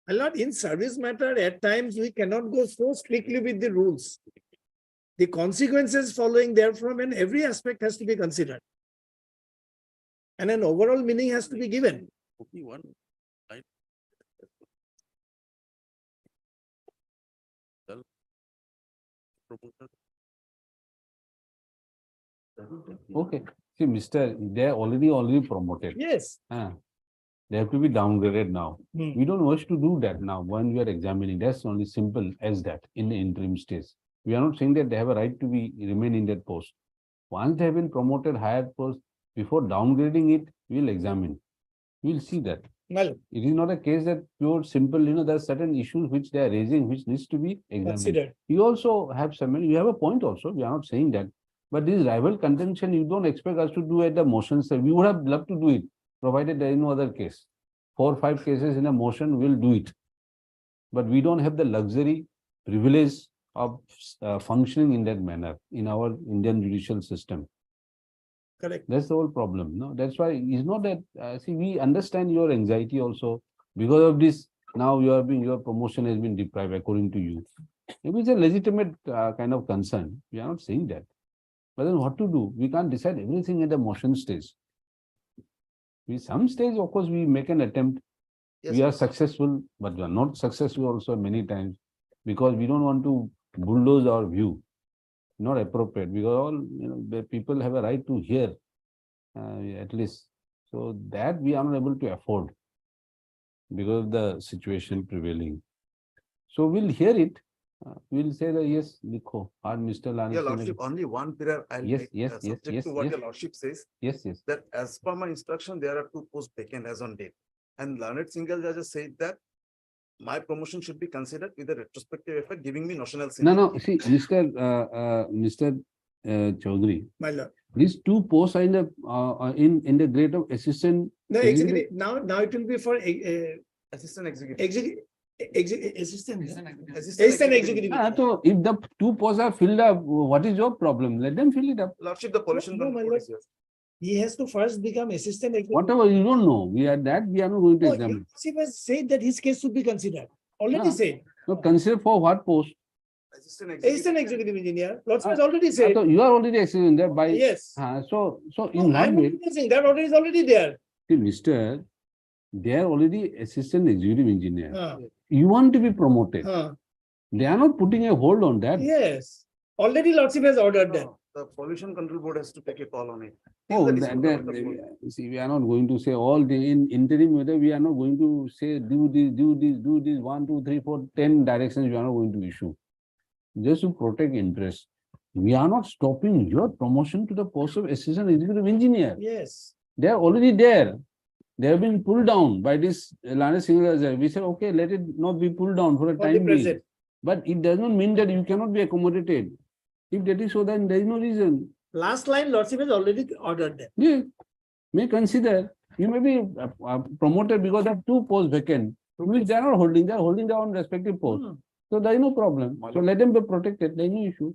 My lord, in service matter, at times we cannot go so strictly with the rules. The consequences following therefrom and every aspect has to be considered. And an overall meaning has to be given. Only one, right? Promoter. Okay, see, they are already promoted. Yes. They have to be downgraded now. Hmm. We don't wish to do that now when we are examining. That's only simple as that in the interim stage. We are not saying that they have a right to remain in that post. Once they have been promoted higher post, before downgrading it, we will examine. We will see that. Well, it is not a case that pure simple, there are certain issues which they are raising, which needs to be examined. considered. You also have you have a point also. We are not saying that. But this rival contention, you don't expect us to do at the motion stage. We would have loved to do it, provided there is no other case. 4 or 5 cases in a motion, we'll do it. But we don't have the luxury, privilege of functioning in that manner in our Indian judicial system. Correct. That's the whole problem. No, that's why it's not that. See, we understand your anxiety also because of this. Now your promotion has been deprived according to you. Maybe it's a legitimate kind of concern. We are not saying that. But then what to do? We can't decide everything at the motion stage. Some stage, of course, we make an attempt. Yes, We are successful, but we are not successful also many times because we don't want to bulldoze our view. Not appropriate because all the people have a right to hear at least. So that we are not able to afford because of the situation prevailing. So we'll hear it. We'll say that yes, Likho, or Mr. Lani. Your lordship, only one period I'll make, subject to what your lordship says. Yes. That as per my instruction, there are 2 posts vacant as on date. And learned single judges said that my promotion should be considered with a retrospective effect, giving me notional seniority. No. See, Mr. Chaudhary, My lord. these 2 posts are in the grade of assistant. No, executive. Now it will be for Assistant executive. assistant executive. So if the 2 posts are filled up, what is your problem? Let them fill it up. Lordship, the pollution No, my control lord. is yours. He has to first become assistant executive. Whatever you don't know, we are not going to No, examine. he has said that his case should be considered. Already said. So consider for what post? Assistant executive engineer. Lordship has already said. So you are already excelling there by. Yes. So No, in that I'm way, not saying that order is already there. see, Mr. They are already assistant executive engineer. Ah. You want to be promoted. Ah. They are not putting a hold on that. Yes. Already Lordship has ordered that. The pollution control board has to take a call on it. Oh, Till the dispute of the board. see, we are not going to say all the in interim whether we are not going to say do this 1, 2, 3, 4, 10 directions we are not going to issue. Just to protect interest. We are not stopping your promotion to the post of assistant executive engineer. Yes. They are already there. They have been pulled down by this Lana Singh. We said, okay, let it not be pulled down for a time being. present. But it does not mean that you cannot be accommodated. If that is so, then there is no reason. Last line, Lordship has already ordered that. Yeah, may consider. You may be promoted because of 2 posts vacant, which they are not holding. They are holding their own respective posts. So there is no problem. So let them be protected. There is no issue.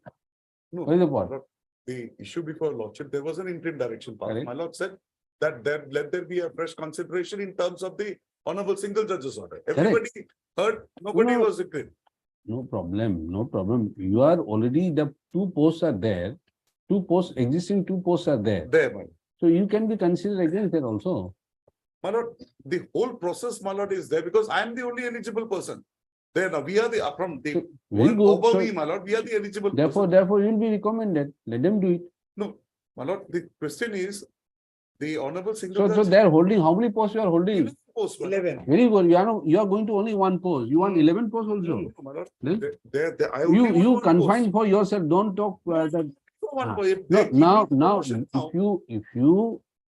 No, What is the point? the issue before lordship, there was an interim direction passed. Correct. My lord said that let there be a fresh consideration in terms of the honorable single judge's order. Everybody heard, nobody was agreed. No problem. No problem. You are already, the 2 posts are there. two posts, existing two posts are there. There, my lord. So you can be considered against that also. My lord, the whole process, my lord, is there because I am the only eligible person. There now, we are the, from the So, very one good. over So, me, my lord, we are the eligible Therefore, person. you'll be recommended. Let them do it. No, my lord, the question is, the honorable single So judge. they are holding, how many posts you are holding? 11 posts, my lord. 11. Very good. You are going to only one post. You want 11 posts No, also. no, my lord. Then I only want you one confine post. for yourself. Don't talk that. One post. If No, they give me now, promotion now,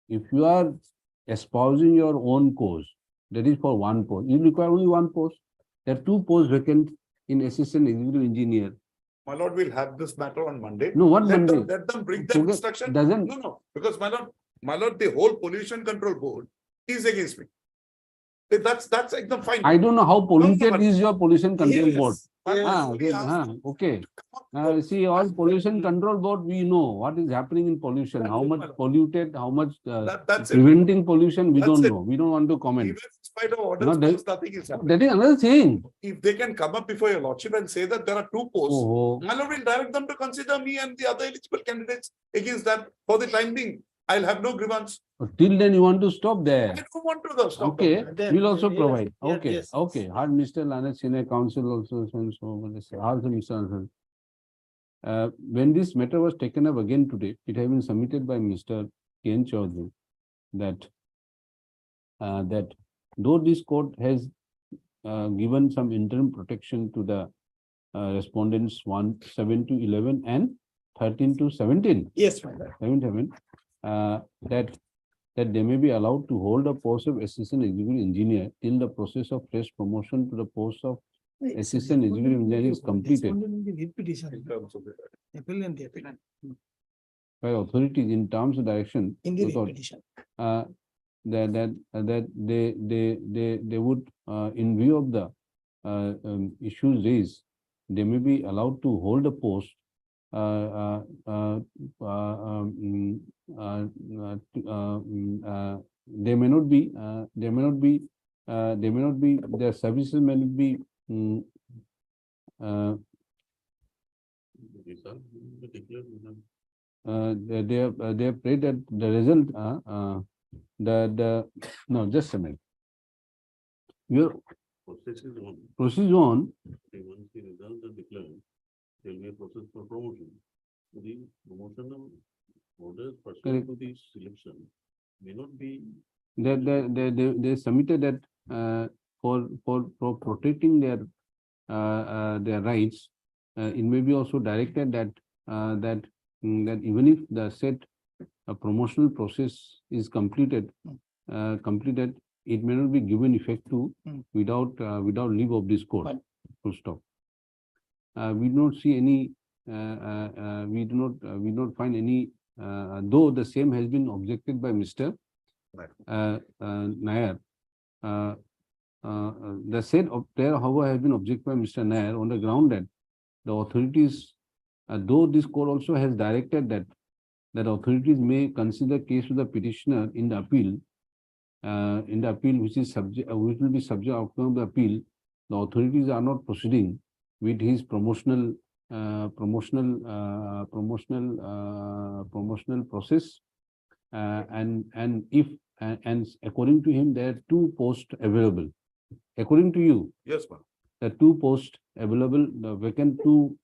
if you are espousing your own cause, that is for one post. You require only one post. There are two posts vacant in assistant executive engineer. my lord will have this matter on Monday. No, what Let them, Monday? let them bring that Forget- instruction. doesn't- No, because my lord, the whole pollution control board is against me. That's एकदम fine. I don't know how polluted but- is your pollution control Yes, board. yes, we asked them Okay. to come up See, all pollution control board, we know what is happening in pollution, how much polluted, how much That's it. preventing pollution, we That's don't it. know. We don't want to comment. Even in spite of No, orders, that- nothing is happening. That is another thing. If they can come up before your lordship and say that there are two posts, Oh, my lord will direct them to consider me and the other eligible candidates against that for the time being. I'll have no grievance. till then you want to stop there. I don't want to stop. Okay, Then- we'll also yes, provide. yes, Okay, yes. okay. Had Mr. Lanet Senior Counsel also, so and so, also Mr. Anand. When this matter was taken up again today, it has been submitted by Mr. Ken Chaudhary that that though this court has given some interim protection to the respondents 7 to 11 and 13 to 17. Yes, my lord. 7, that they may be allowed to hold a post of assistant executive engineer till the process of fresh promotion to the post of assistant executive engineer is completed In terms of the- Appellant, the appellant. by authorities in terms of direction. In the without, petition. that they would, in view of the issues raised, they may be allowed to hold a post they may not be, their services may not be they have prayed that the result no, just a minute. Your Process is on. process on. Once the results are declared, there will be a process for promotion. The promotional orders pursuant to the selection may not be. They submitted that for protecting their rights, it may be also directed that that even if the said promotional process is completed, it may not be given effect to without leave of this court. Full stop. We do not see any. We do not find any. Though the same has been objected by Mr. Nair. The said there, however, has been objected by Mr. Nair on the ground that the authorities, though this court also has directed that authorities may consider case of the petitioner in the appeal, which is subject, which will be subject outcome of the appeal. The authorities are not proceeding with his promotional process, and if and according to him, there are two posts available. According to you, Yes, ma'am. the two posts available, the vacant two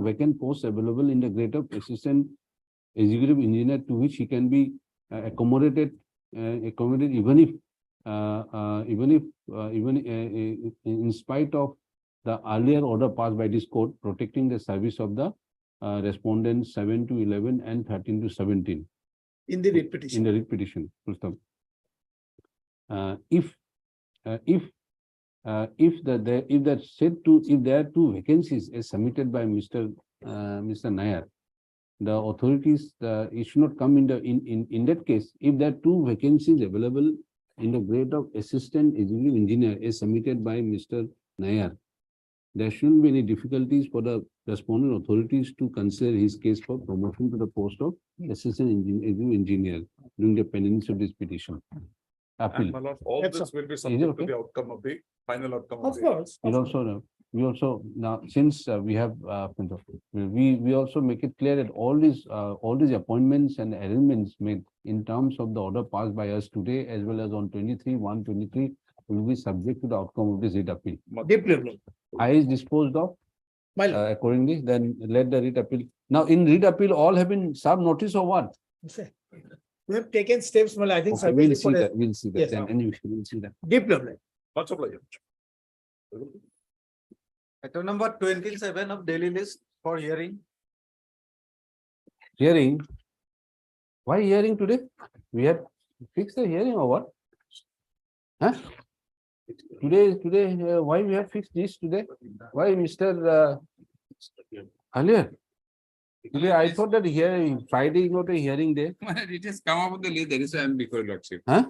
vacant posts available in the grade of assistant executive engineer, to which he can be accommodated even in spite of the earlier order passed by this court protecting the service of the respondents 7 to 11 and 13 to 17. In the writ In petition. the writ petition. Full stop. If there are two vacancies as submitted by Mr. Nair, the authorities, it should not come in that case. If there are two vacancies available in the grade of assistant executive engineer as submitted by Mr. Nair, there shouldn't be any difficulties for the respondent authorities to consider his case for promotion to the post of assistant executive engineer during the pendency of this petition. Appeal. And my lord, all That's this will be Is subject to okay? the outcome of the final outcome. Of the- course. It also we also now, since we have, we also make it clear that all these appointments and arrangements made in terms of the order passed by us today, as well as on 23/1/23, will be subject to the outcome of this writ appeal. Deeply. I is disposed of My lord. accordingly, then let the writ appeal. Now, in writ appeal, all have been served notice or what? We have taken steps, well, I think. Okay, we'll see that, we'll see that, Yes. then, and we'll see that. Deeply. Much obliged. Item number 27 of daily list for hearing. Hearing. Why hearing today? We have fixed the hearing or what? Huh? Today, why we have fixed this today? Why, Mr. Earlier? Today, I thought that here, Friday is not a hearing day. It has come up on the list, that is why I am before your lordship. Huh?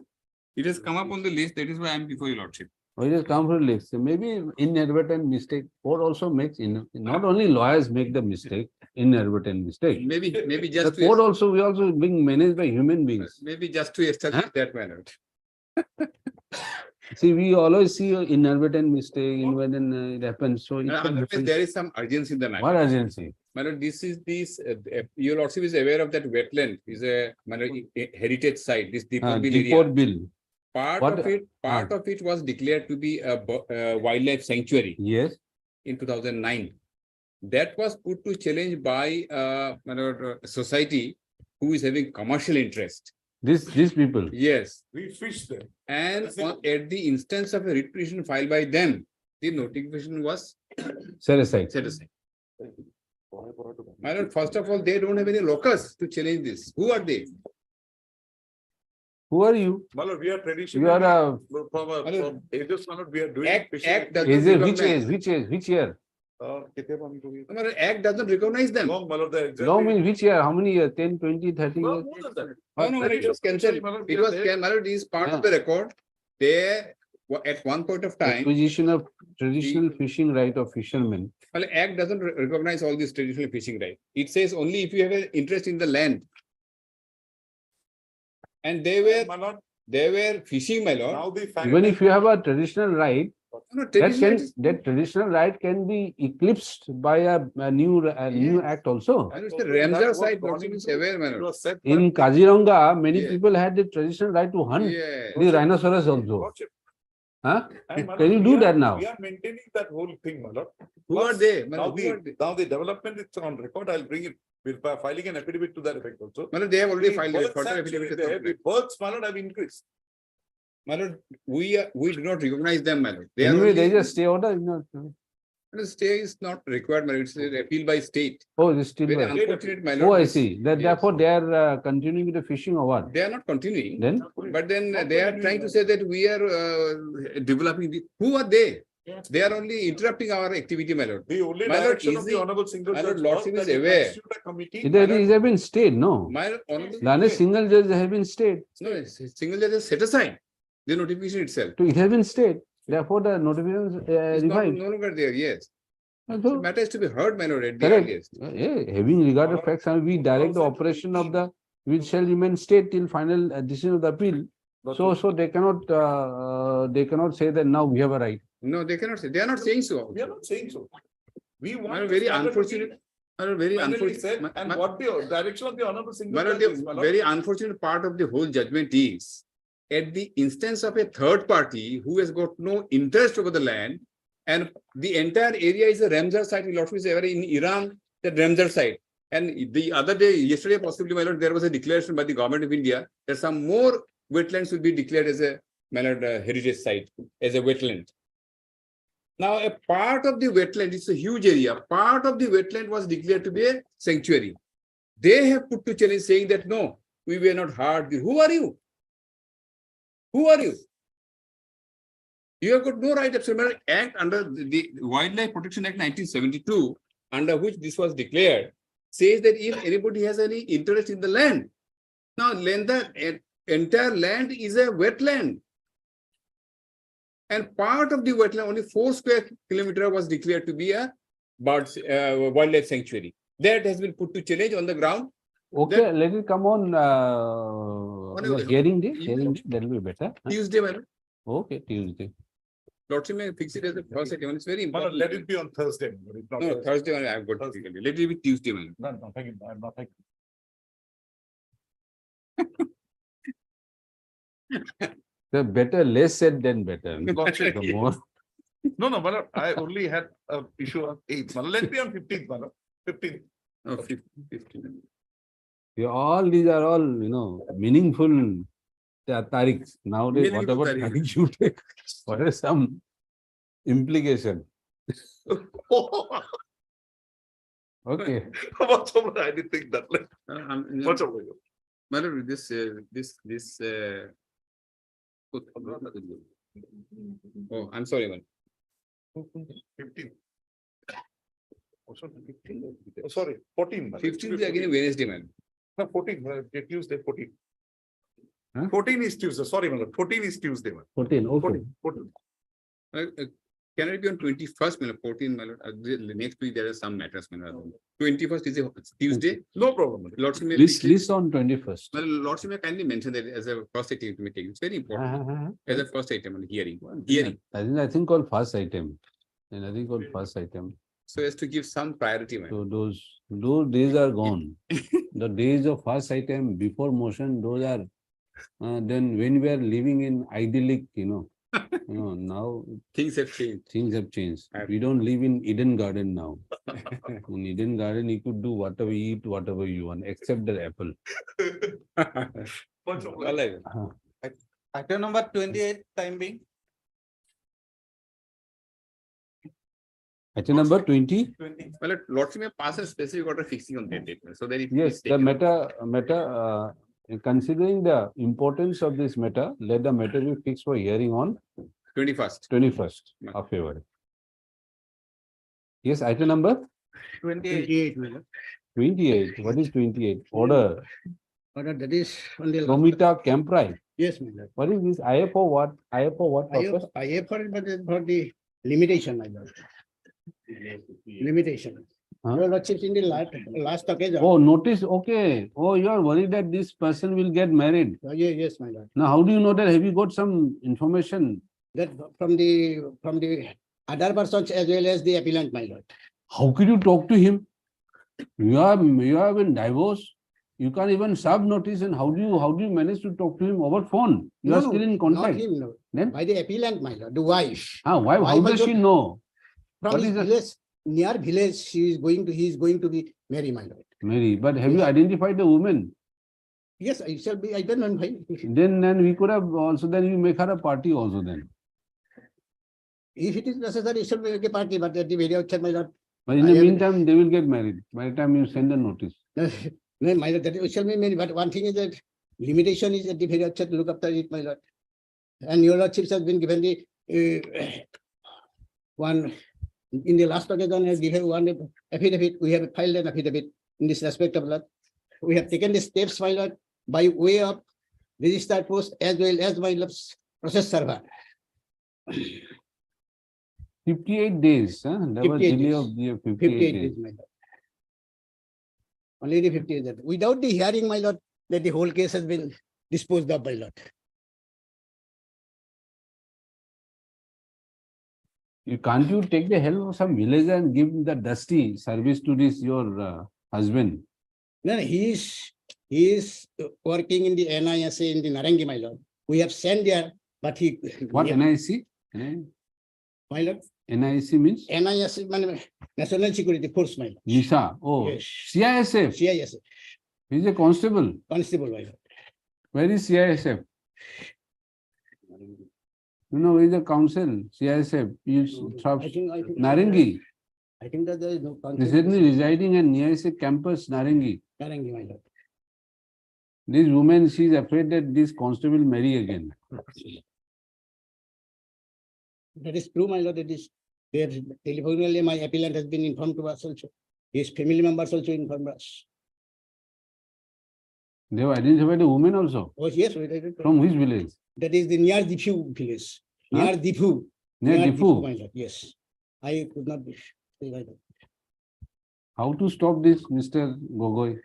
It has come up on the list, that is why I am before your lordship. Or it has come from list. Maybe inadvertent mistake. Court also makes, not only lawyers make the mistake, inadvertent mistake. Maybe The just court to, also, we also being managed by human beings. maybe just to establish that manner. See, we always see an inadvertent mistake, inadvertent, it happens, so. it could Otherwise, happen. there is some urgency in the matter. What urgency? My lord, your lordship is aware of that wetland is a heritage site, this Deepor Bill Depot area. bill. Part What- of it was declared to be a wildlife sanctuary Yes. in 2009. That was put to challenge by a society who is having commercial interest. These people. Yes, We fish them. and at the instance of a writ petition filed by them, the notification was Set aside. set aside. My lord, first of all, they don't have any locus to challenge this. Who are they? Who are you? My lord, we are traditionally. You are a, From ages, my lord, we are doing. Act does is not it, which recognize. age, which age, which year? My lord, Act does not recognize them. Long, my lord, the exact- Long means which year? How many years? 10, 20, 30 No, years? more than that. No, it was cancelled. My lord, It we are was, there. my lord, is part of the record. They, at one point of time, Acquisition of traditional fishing right of fishermen. well, Act doesn't recognize all these traditional fishing right. It says only if you have an interest in the land. And My lord, they were fishing, my lord. now the fact. Even if you have a traditional right, No, that traditional can, that traditional right can be eclipsed by a new act also. I understand Ramsar site, lordship is aware, my lord. In Kaziranga, many Yes. people had the traditional right to hunt Yes. the rhinoceros also. Lordship. Huh? And my Can lord, you we do are- that now? We are maintaining that whole thing, my lord. Who are Plus, they? My Now lord, who are they? now the development is on record. I'll bring it. We're filing an affidavit to that effect also. My lord, they have already The filed a births further actually, affidavit. the births, my lord, have increased. My lord, we do not recognize them, my lord. They are Anyway, only- they just stay order. The stay is not required, my lord. It's an appeal by state. Oh, this still. Very right. unfortunate, my lord. Oh, I this- see. That yes. therefore they are continuing with the fishing or what? They are not continuing. Then? But then they are trying to say that we are developing who are they? They are only interrupting our activity, my lord. The only My lord, direction is of the the- honorable single my lord, judge lordship was is that you aware. constitute a committee. It has been stayed, no? My honorable. The other single judge have been stayed. No, single judge has set aside the notification itself. So it has been stayed. Therefore, the notification It's not revived. no longer there, yes. The So, matter is to be heard, my lord, at the correct. earliest. Yeah, having regard to facts, and we direct the operation of the, which shall remain state till final decision of the appeal. So they cannot say that now we have a right. No, they cannot say. They are not saying so. We are not saying so. We My want. lord, this very matter to be unfortunate. My lord, very finally unfortunate. said, and what the direction of the honorable single My lord, judge is, the my lord. very unfortunate part of the whole judgment is at the instance of a third party who has got no interest over the land, and the entire area is a Ramsar site. Your lordship is aware in Iran, the Ramsar site. And the other day, yesterday possibly, my lord, there was a declaration by the government of India that some more wetlands will be declared as a, my lord, heritage site, as a wetland. Now, a part of the wetland, it's a huge area, part of the wetland was declared to be a sanctuary. They have put to challenge saying that, no, we were not hard. Who are you? Who are you? You have got no right, absolutely. Act under the Wildlife Protection Act 1972, under which this was declared, says that if anybody has any interest in the land, now the entire land is a wetland. And part of the wetland, only 4 square kilometers was declared to be a wildlife sanctuary. That has been put to challenge on the ground. Okay, let it come on a- hearing day, that will be better. Huh? Tuesday, my lord. Okay, Tuesday. Lordship may fix it as a first item, it's very Well, important. let it be on Thursday. It's not No, Thursday, I've got Thursday. difficulty. Let it be Tuesday, man. No, no, thank you. I'm not taking. The better, less said than better. Lordship. The more, No, but I only had a issue on 8th. Let it be on 15th, madam. 15th. Oh, 15. all these are all, meaningful tarikhs. Nowadays, Meaningful whatever tarikh. tarikh you take, what is some implication? Okay. Much over, I didn't think that. Much over. Madam, oh, I'm sorry, man. 15th. Oh, sorry, 14. 15th again Wednesday, man. No, 14, Tuesday, 14. Huh? 14 is Tuesday, sorry, madam. 14 is Tuesday, madam. 14, okay. 14. Can it be on 21st, man? 14, man. The next week there are some matters, man. 21st is a Tuesday. No problem. madam. Lordship may List on 21st. Well, Lordship may kindly mention that as a first item to be taken. It's very important. As a first item on hearing. I think called first item. And I think called first item. So as to give some priority, man. So those days are gone. The days of first item before motion, those are, then when we are living in idyllic, now Things have changed. things have changed. We don't live in Eden Garden now. In Eden Garden, you could do whatever you eat, whatever you want, except the apple. Much over. Well, Item number 28, time being. Item number 20. Well, Lordship may pass a specific order fixing on that date. So that if Yes, it's the taken- matter, considering the importance of this matter, let the matter be fixed for hearing on 21st. 21st of February. Yes, item number 28. 28. What is 28? Order. Order that is on the. Romita Camprai. Yes, my lord. What is this? IFO what? IFO what purpose? I have for the limitation, my lord. Limitation. Huh? Your lordship in the last occasion. Oh, notice. Okay. Oh, you are worried that this person will get married. Yes, my lord. Now, how do you know that? Have you got some information? That from the other persons as well as the appellant, my lord. How could you talk to him? You have been divorced. You can't even serve notice, and how do you manage to talk to him over phone? You are still in Not contact. him, no. Then? By the appellant, my lord, the wife. Why? How Wife does also- she know? From What his is the- village, near village, he is going to be married, my lord. Mary, but have you identified the woman? Yes, it shall be, I don't know why. Then we could have also, then you make her a party also then. If it is necessary, it shall be a party, but at the very outset, my lord. But in I the have- meantime, they will get married by the time you send the notice. No, my lord, that it shall be married, but one thing is that limitation is at the very outset, look after it, my lord. And your lordships has been given the one, in the last occasion has given one affidavit, we have filed an affidavit in this respect of lord. We have taken the steps, my lord, by way of registered post as well as my lord's process server. 58 days, huh? There was 58 delay days. of the 58 58 days. days, my lord. Only the 58 days. Without the hearing, my lord, that the whole case has been disposed of, my lord. Can't you take the help of some villager and give the dusty service to this your husband? No, he is working in the NISA in the Narangi, my lord. We have sent there, but he. What he- NIC? My lord, NIC means NISA, National Security Force, my lord. NISA. Oh, Yes. CISF. CISF, He's a constable. constable, my lord. Where is CISF? You know, where is the council? CISF. I think. Narangi. I think that there is no. Recently residing at NISA campus, Narangi. Narangi, my lord. This woman, she is afraid that this constable marry again. That is true, my lord. It is there. Telephonically, my appellant has been informed to us also. His family members also informed us. They have identified the woman also. Oh, yes, we did it. From which village? That is the near Difu village. Huh? Near Difu. Near Difu. my lord. Yes. I could not be. say like that. How to stop this, Mr. Gogoi?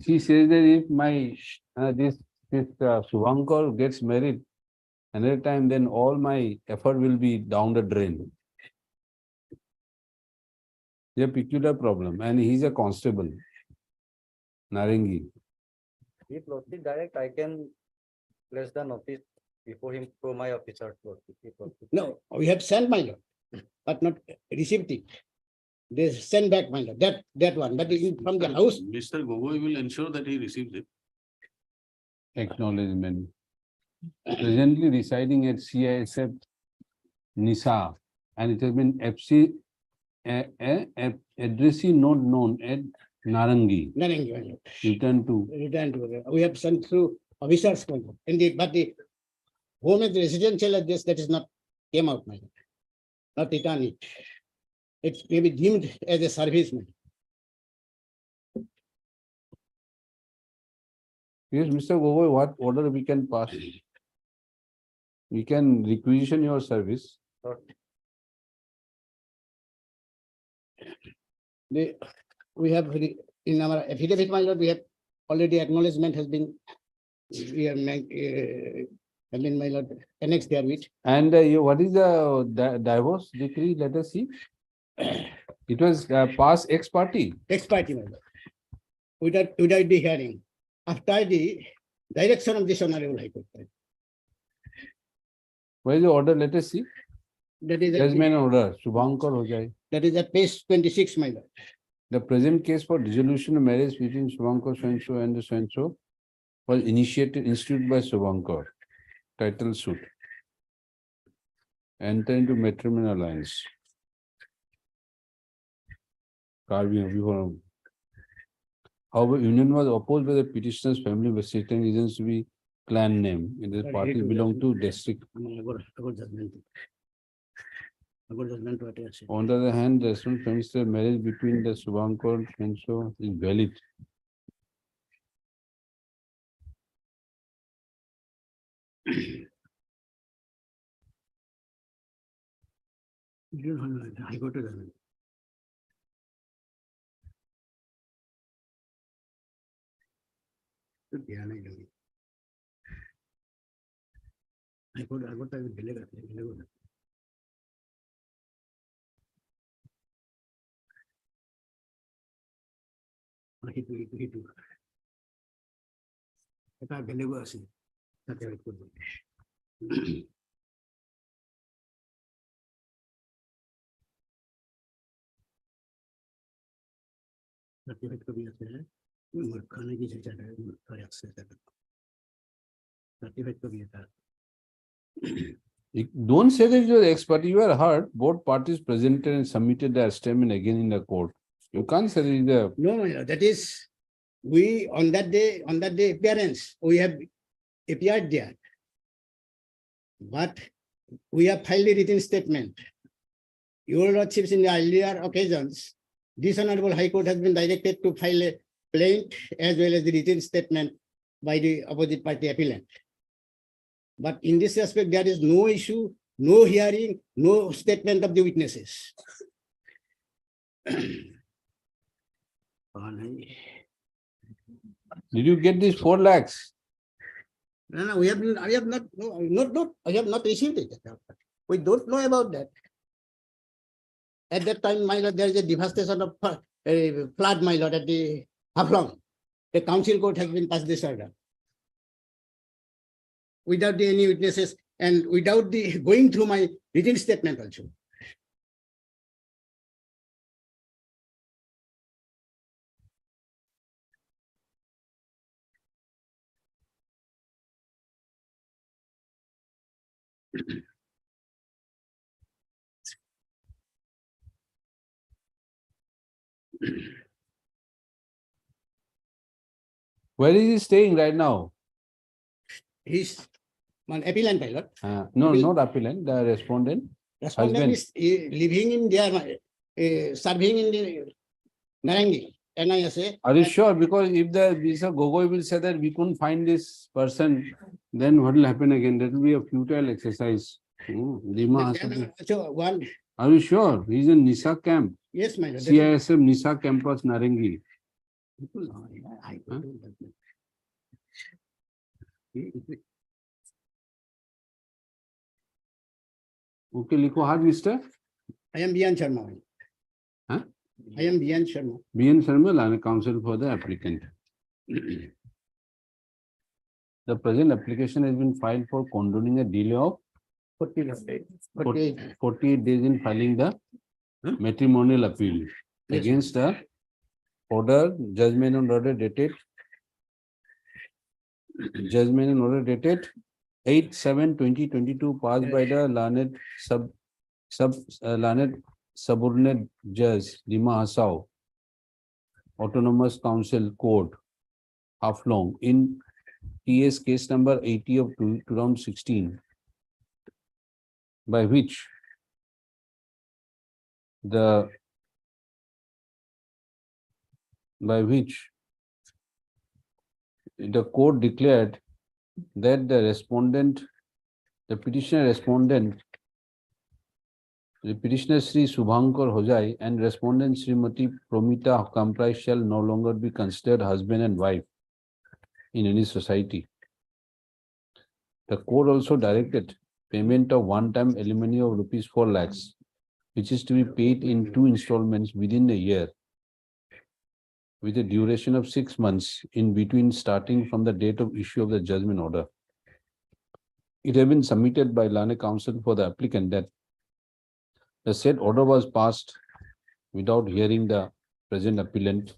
She says that if my this Shubhankar gets married, Another time, then all my effort will be down the drain. It's a peculiar problem, and he's a constable. Narangi. If Lordship direct, I can place the notice before him to my officer. No, we have sent my lord, but not received it. They send back my lord, that one, but from the house. Mr. Gogoi will ensure that he receives it. Acknowledgement. Presently residing at CISF Nisa, and it has been FC addressee not known at Narangi. Narangi, my lord. Return to. We have sent through officers, my lord. Indeed, but the home and residential address, that is not came out, my lord. Not return it. It may be deemed as a service, my lord. Yes, Mr. Gogoi, what order we can pass? We can requisition your service. We have in our affidavit, my lord, we have already acknowledgement has been, we have been, my lord, annexed therewith. And what is the divorce decree? Let us see. It was passed ex parte. Ex parte, my lord. Without the hearing, after the direction of this honorable High Court. Where is the order? Let us see. That is Judgment order. Shubhankar ho jaye. That is at page 26, my lord. The present case for dissolution of marriage between Shubhankar so and the so was instituted by Shubhankar. Title suit. Enter into matrimonial alliance. However, union was opposed by the petitioner's family by certain reasons to be clan name. In the party belong to district. On the other hand, the premise of marriage between the Shubhankar and so is valid. I go to the. I got the এটা বেলেগো আছে তাতে করব certificate कभी आते हैं खाने की चीज है सर्टिफिकेट कभी आता है. Don't say that you're the expert. You are heard. Both parties presented and submitted their statement again in the court. You can't say that the. No, my lord, that is, we on that day appearance, we have appeared there. But we have filed a written statement. Your lordships, in the earlier occasions, this honorable High Court has been directed to file a plaint as well as the written statement by the opposite party appellant. But in this aspect, there is no issue, no hearing, no statement of the witnesses. Did you get this 4 lakhs? No, we have I have not, no, I have not received it. We don't know about that. At that time, my lord, there is a devastation of flood, my lord, at the Haflong. The council court has been passed this order. Without any witnesses and without the going through my written statement also. Where is he staying right now? He's an appellant, my lord. No, not appellant, the respondent. Respondent is living in their, serving in the Narangi, NISA. Are you sure? Because if the Mr. Gogoi will say that we couldn't find this person, then what will happen again? That will be a futile exercise. So one, Are you sure? He's in Nisa camp. yes, my lord. CISF Nisa campus Narangi. Okay, लिखो hard Mr. I am Bian Sharma. Huh? I am Bian Sharma. BN Sharma, learned counsel for the applicant. The present application has been filed for condoning a delay of 48 days in filing the matrimonial appeal Yes, against the order, judgment and order dated 8/7/2022 passed by the learned learned subordinate judge Lima Hassau, Autonomous Council Court, Haflong, in TS case number 80 of 2016, by which the court declared that the petitioner Sri Subhankar Hojai and respondent Srimati Promita Kamprai shall no longer be considered husband and wife in any society. The court also directed payment of one-time alimony of rupees 4 lakhs, which is to be paid in 2 installments within a year, with a duration of 6 months in between, starting from the date of issue of the judgment order. It has been submitted by learned counsel for the applicant that the said order was passed without hearing the present appellant.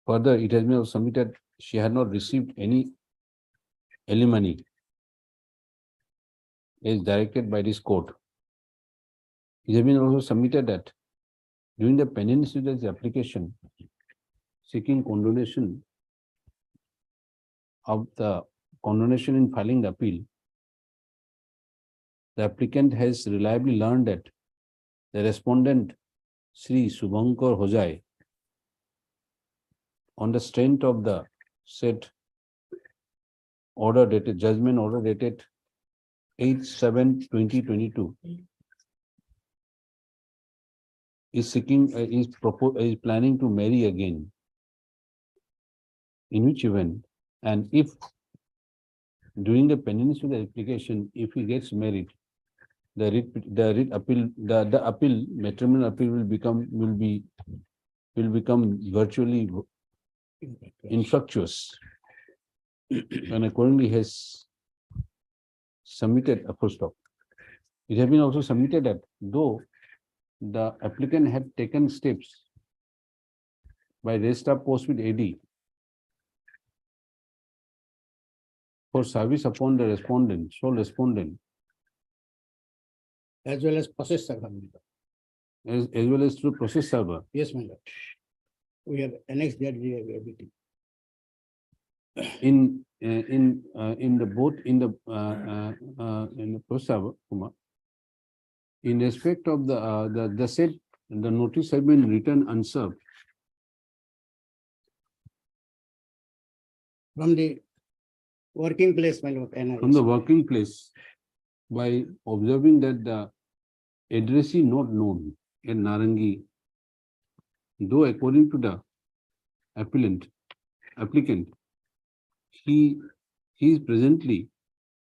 Further, it has been submitted she had not received any alimony as directed by this court. It has been also submitted that during the pendency of the application seeking condonation in filing the appeal, the applicant has reliably learned that the respondent Sri Subhankar Hojai, on the strength of the said order dated, judgment order dated 8/7/2022, is planning to marry again, in which event, and if during the pendency of the application, if he gets married, the matrimonial appeal will become virtually infructuous, and accordingly has submitted a full stop. It has been also submitted that though the applicant had taken steps by registrar post with AD for service upon the sole respondent, as well as process server. as well as through process server. Yes, my lord. We have annexed that everything. In the process server, in respect of the said, the notice has been written unserved From the working place, my lord. And from the working place by observing that the addressee not known in Narangi, though according to the applicant, he is presently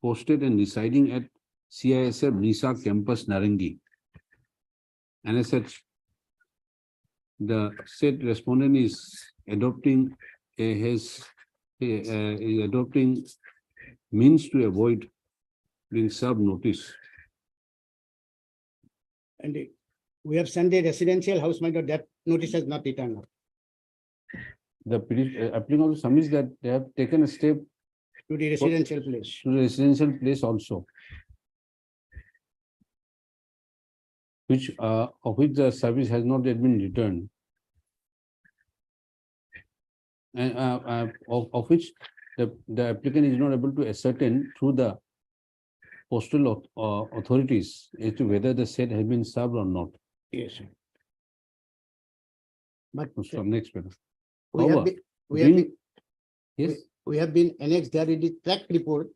posted and residing at CISF Nisa campus Narangi, and as such, the said respondent is adopting means to avoid being served notice. And we have sent a residential house, my lord. That notice has not returned up The applicant also submits that they have taken a step to the residential place. to the residential place also, which of which the service has not yet been returned, and of which the applicant is not able to ascertain through the postal authorities as to whether the said has been served or not. Yes, sir. But From next page. we have However, been, we have during- been, Yes, we have been annexed there in the track report.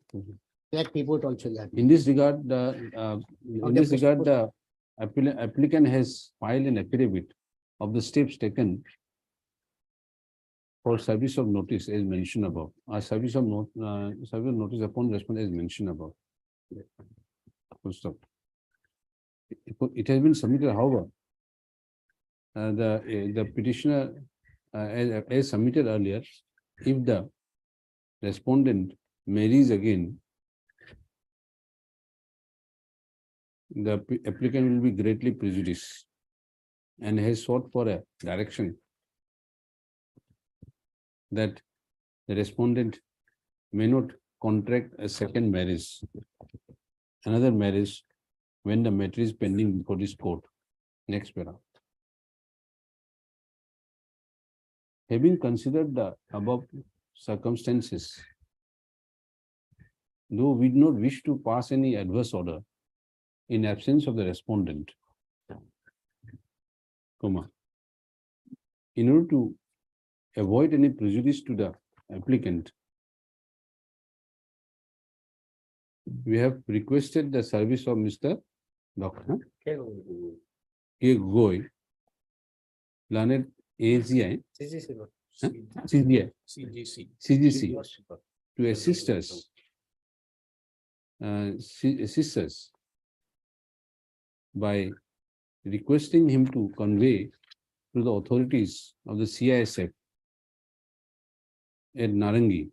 Track report also that. in this regard, the Okay, applicant has filed an affidavit of the steps taken for service of notice as mentioned above. Service of notice upon response as mentioned above. full stop. It has been submitted, however, the petitioner, as submitted earlier, if the respondent marries again, the applicant will be greatly prejudiced and has sought for a direction that the respondent may not contract a second marriage, another marriage, when the matter is pending before this court. Next para. Having considered the above circumstances, though we do not wish to pass any adverse order in absence of the respondent, in order to avoid any prejudice to the applicant, we have requested the service of Mr. Dr. K. Goy, learned AGI, CGC, to assist us by requesting him to convey to the authorities of the CISF at Narangi.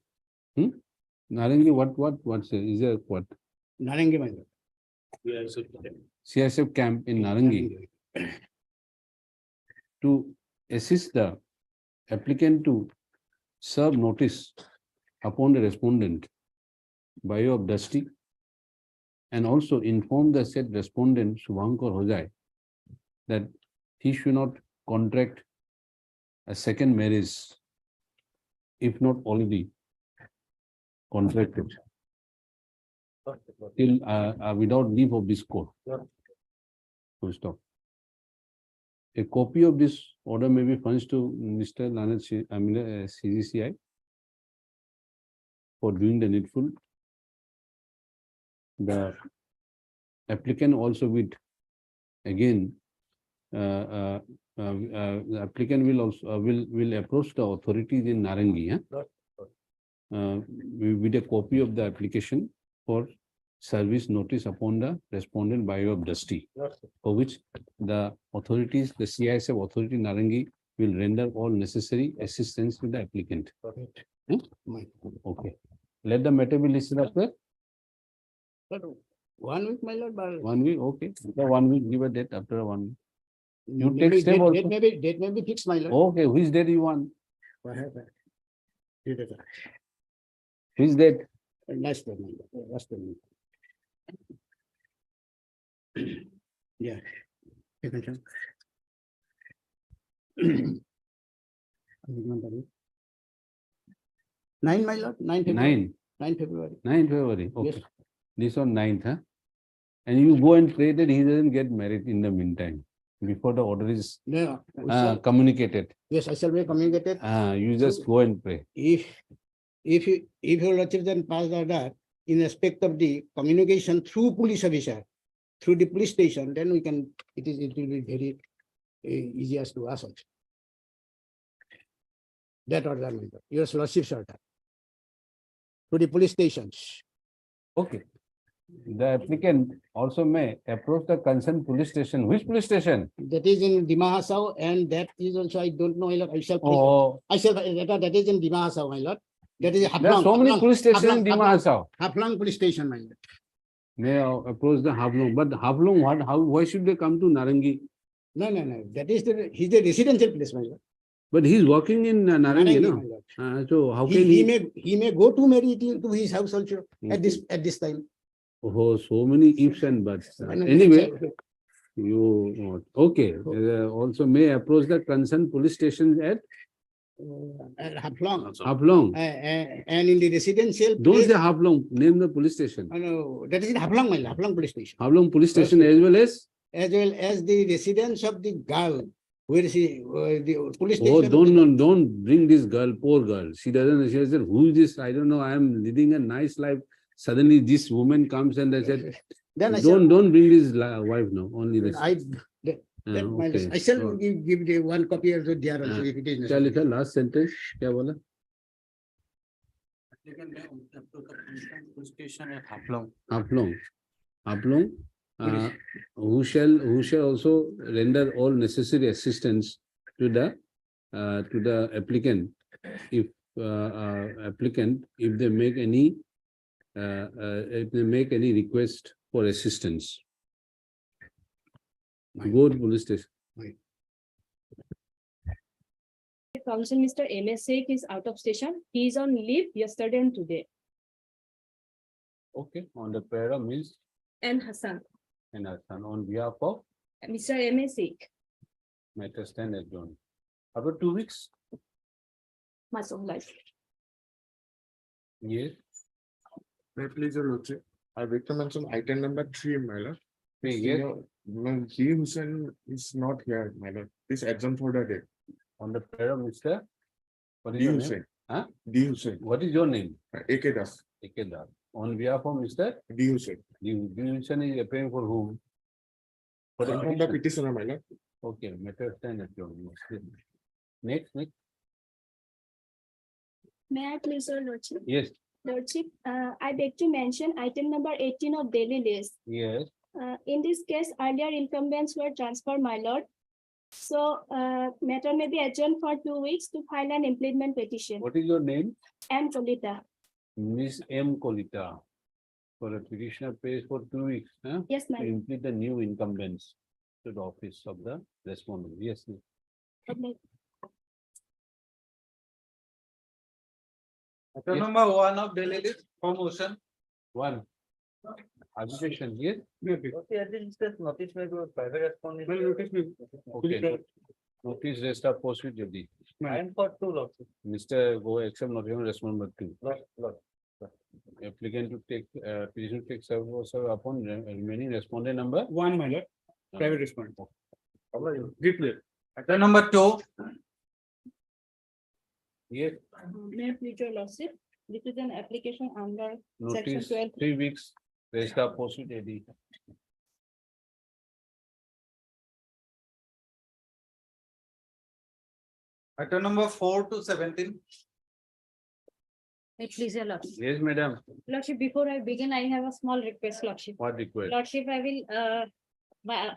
Narangi, what's it? Is there what? Narangi, my lord. CISF camp in Narangi to assist the applicant to serve notice upon the respondent by way of dusty, and also inform the said respondent Shubhankar Hojai that he should not contract a second marriage if not already contracted till without leave of this court. Full stop. A copy of this order may be furnished to Mr. Lanet, CGCI for doing the needful. The applicant also with, again, the applicant will also will approach the authorities in Narangi with a copy of the application for service notice upon the respondent by way of dusty, for which the authorities, the CISF authority Narangi, will render all necessary assistance to the applicant. Okay. Let the matter be listed after 1 week, my lord. 1 week. Okay. After 1 week, give a date after 1 week. You Maybe take step date also. date may be fixed, my lord. Okay, which date you want? Date. Which date? Last one, my lord. Last one. Yeah. You can check. 9, my lord, 9 February. 9 February. 9 February. Okay. Yes. This on 9th, huh? And you go and pray that he doesn't get married in the meantime, before the order is No, communicated. yes, I shall be communicated. You just go and pray. If your lordship then pass the order in respect of the communication through police officer, through the police station, then we can, it will be very easy as to us also. That order, my lord, your lordship's order. To the police stations. Okay. The applicant also may approach the concerned police station. Which police station? That is in Dimahasao, and that is also, I don't know, my lord, Oh, that is in Dimahasao, my lord. That is there are Haflong. so many police stations in Dimahasao. Haflong police station, my lord. May approach the Haflong, but Haflong, why should they come to Narangi? No, that is he's the residential place, my lord. But he's working in Narangi, Narangi, no? my lord. So how can He may go to marry to his house also at this time. Oh, so many ifs and buts. Anyway, you okay? Also may approach the concerned police station at Haflong. Haflong. And in the residential Don't place. say Haflong. Name the police station. No, that is in Haflong, my lord, Haflong police station. Haflong police station as well as the residence of the girl, where she the police oh, station. don't bring this girl, poor girl. She said, who is this? I don't know. I am leading a nice life. Suddenly this woman comes and I said, Then I don't bring this wife now, only this. I shall Oh. give the one copy also there also if it is क्या necessary. लिखा last sentence? क्या बोला? Police station at Haflong. Haflong. आप लोग who shall also render all necessary assistance to the applicant if if they make any request for assistance. Go to police station. Council Mr. M.S. Sheikh is out of station. He is on leave yesterday and today. Okay, on the para means And Hassan, and Hassan on behalf of Mr. M.S. Sheikh, matter stand adjourned. About 2 weeks. much obliged. Yes. May I please, your lordship, I wish to mention item number 3, my lord. Yes. G. Hussain is not here, my lord. This adjourned for the day. On the para, Mr. What is D. your name? Hussain. Huh? D. Hussain. What is your name? AK Das. Ikedar. On behalf of Mr. D. Hussain. The division is appearing for whom? For the From the petitioner. petitioner, my lord. Okay, matter stand adjourned. Next. May I please, your lordship? Yes, Lordship, I beg to mention item number 18 of daily list. yes. In this case, earlier incumbents were transferred, my lord. So, matter may be adjourned for 2 weeks to file an implement petition. What is your name? And Kolita. Miss M. Kolita. For a petitioner pays for 2 weeks, huh? Yes, my To lord. implement the new incumbents to the office of the respondent. Yes. Okay. Yes. Number 1 of daily list, promotion. One. Arbitration, yes? Notice may be private respondent. Okay. Notice rest of pursuit, Jodi. And for 2 lots. Mr. Go accept not even respond but 2. Applicant to take, petition to take service upon remaining respondent number. 1, my lord, private respondent. Declare. Item number 2. Yes, May I please, your lordship? This is an application under section notice 12. 3 weeks, rest of pursuit, AD. Item number 4 to 17. May I please, your lordship? Yes, madam. Lordship, before I begin, I have a small request, lordship. What request? Lordship, I will,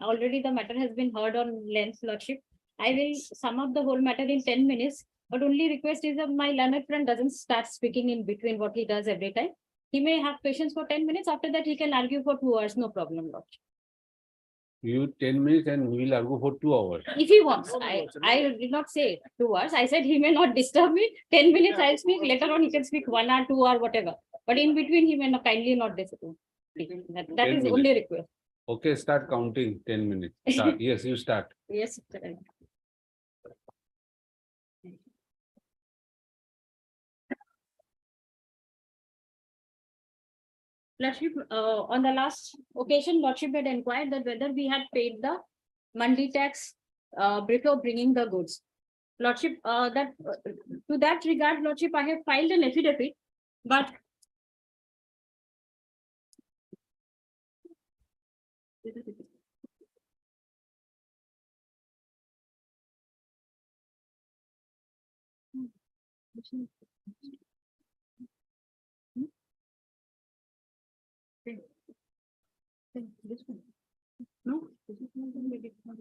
already the matter has been heard on length, lordship. I will sum up the whole matter in 10 minutes, but only request is that my learned friend doesn't start speaking in between what he does every time. He may have questions for 10 minutes. After that, he can argue for 2 hours, no problem, lordship. You 10 minutes and we will argue for 2 hours. If he wants, I did not say 2 hours. I said he may not disturb me. 10 minutes I'll speak. Later on, he can speak 1 hour, 2 hour, whatever. But in between, he may not kindly not disturb. That 10 is minutes. only request. Okay, start counting 10 minutes. Start. Yes, you start. Yes. Sir. Lordship, on the last occasion, Lordship had inquired that whether we had paid the monthly tax before bringing the goods. Lordship, to that regard, Lordship, I have filed an affidavit, but this one. No, this is not the maybe it's not.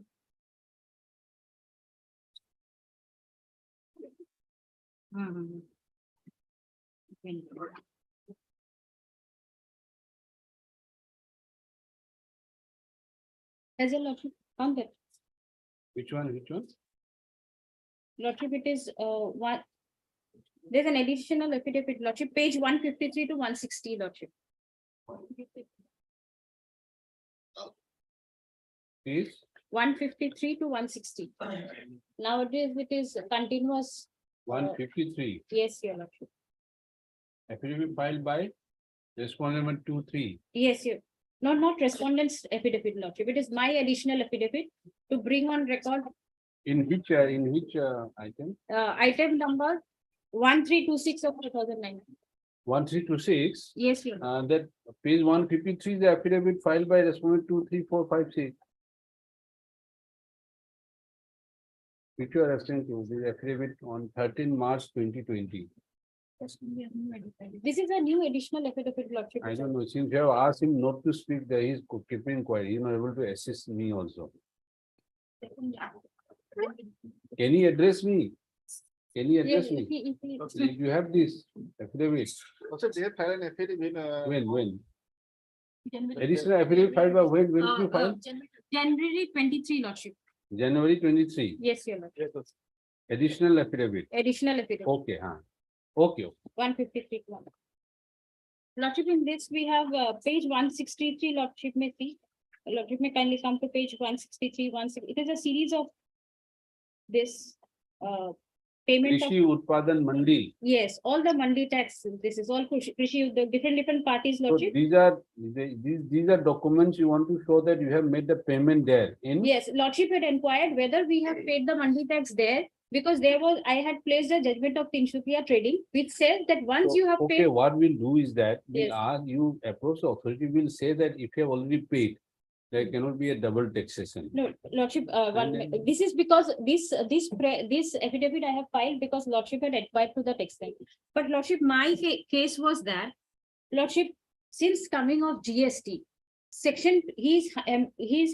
Okay. As a lordship, on that, Which one? Which one? lordship, it is one. There's an additional affidavit, lordship, page 153 to 160, lordship. Please. 153 to 160. Nowadays, it is continuous. 153. Yes, your lordship. Affidavit filed by respondent number 23. Yes, you. No, not respondent's affidavit, lordship. It is my additional affidavit to bring on record In which item? item number 1326 of 2009. 1326. Yes, your lordship. That page 153 is the affidavit filed by respondent 2, 3, 4, 5, 6. Which you are referring to the affidavit on 13 March 2020. This is a new additional affidavit, Lordship. I don't know, since you have asked him not to speak, that he's keeping quiet, he's not able to assist me also. Can he address me? Can he address me? You have this affidavit, Also, they have filed an affidavit. when? Additional affidavit filed by when did you file? January 23, Lordship. January 23, Yes, Your Lordship. additional affidavit, Additional affidavit. okay, okay. 153. Lordship, in this we have page 163, Lordship may see. Lordship may kindly come to page 163, 16. It is a series of this payment of, Krishi Utpadan Mandi. yes, all the mandi tax. This is all Krishi, the different parties, So Lordship. these are documents you want to show that you have made the payment there in. Yes, Lordship had inquired whether we have paid the mandi tax there, because I had placed a judgment of Tinsukia Trading, which says that once you have Okay, paid. what we'll do is that we'll Yes. ask you approach the authority, will say that if you have already paid, there cannot be a double taxation. No, Lordship, then- this is because this affidavit I have filed because Lordship had inquired to the textile. But Lordship, my case was that, Lordship, since coming of GST, section, he's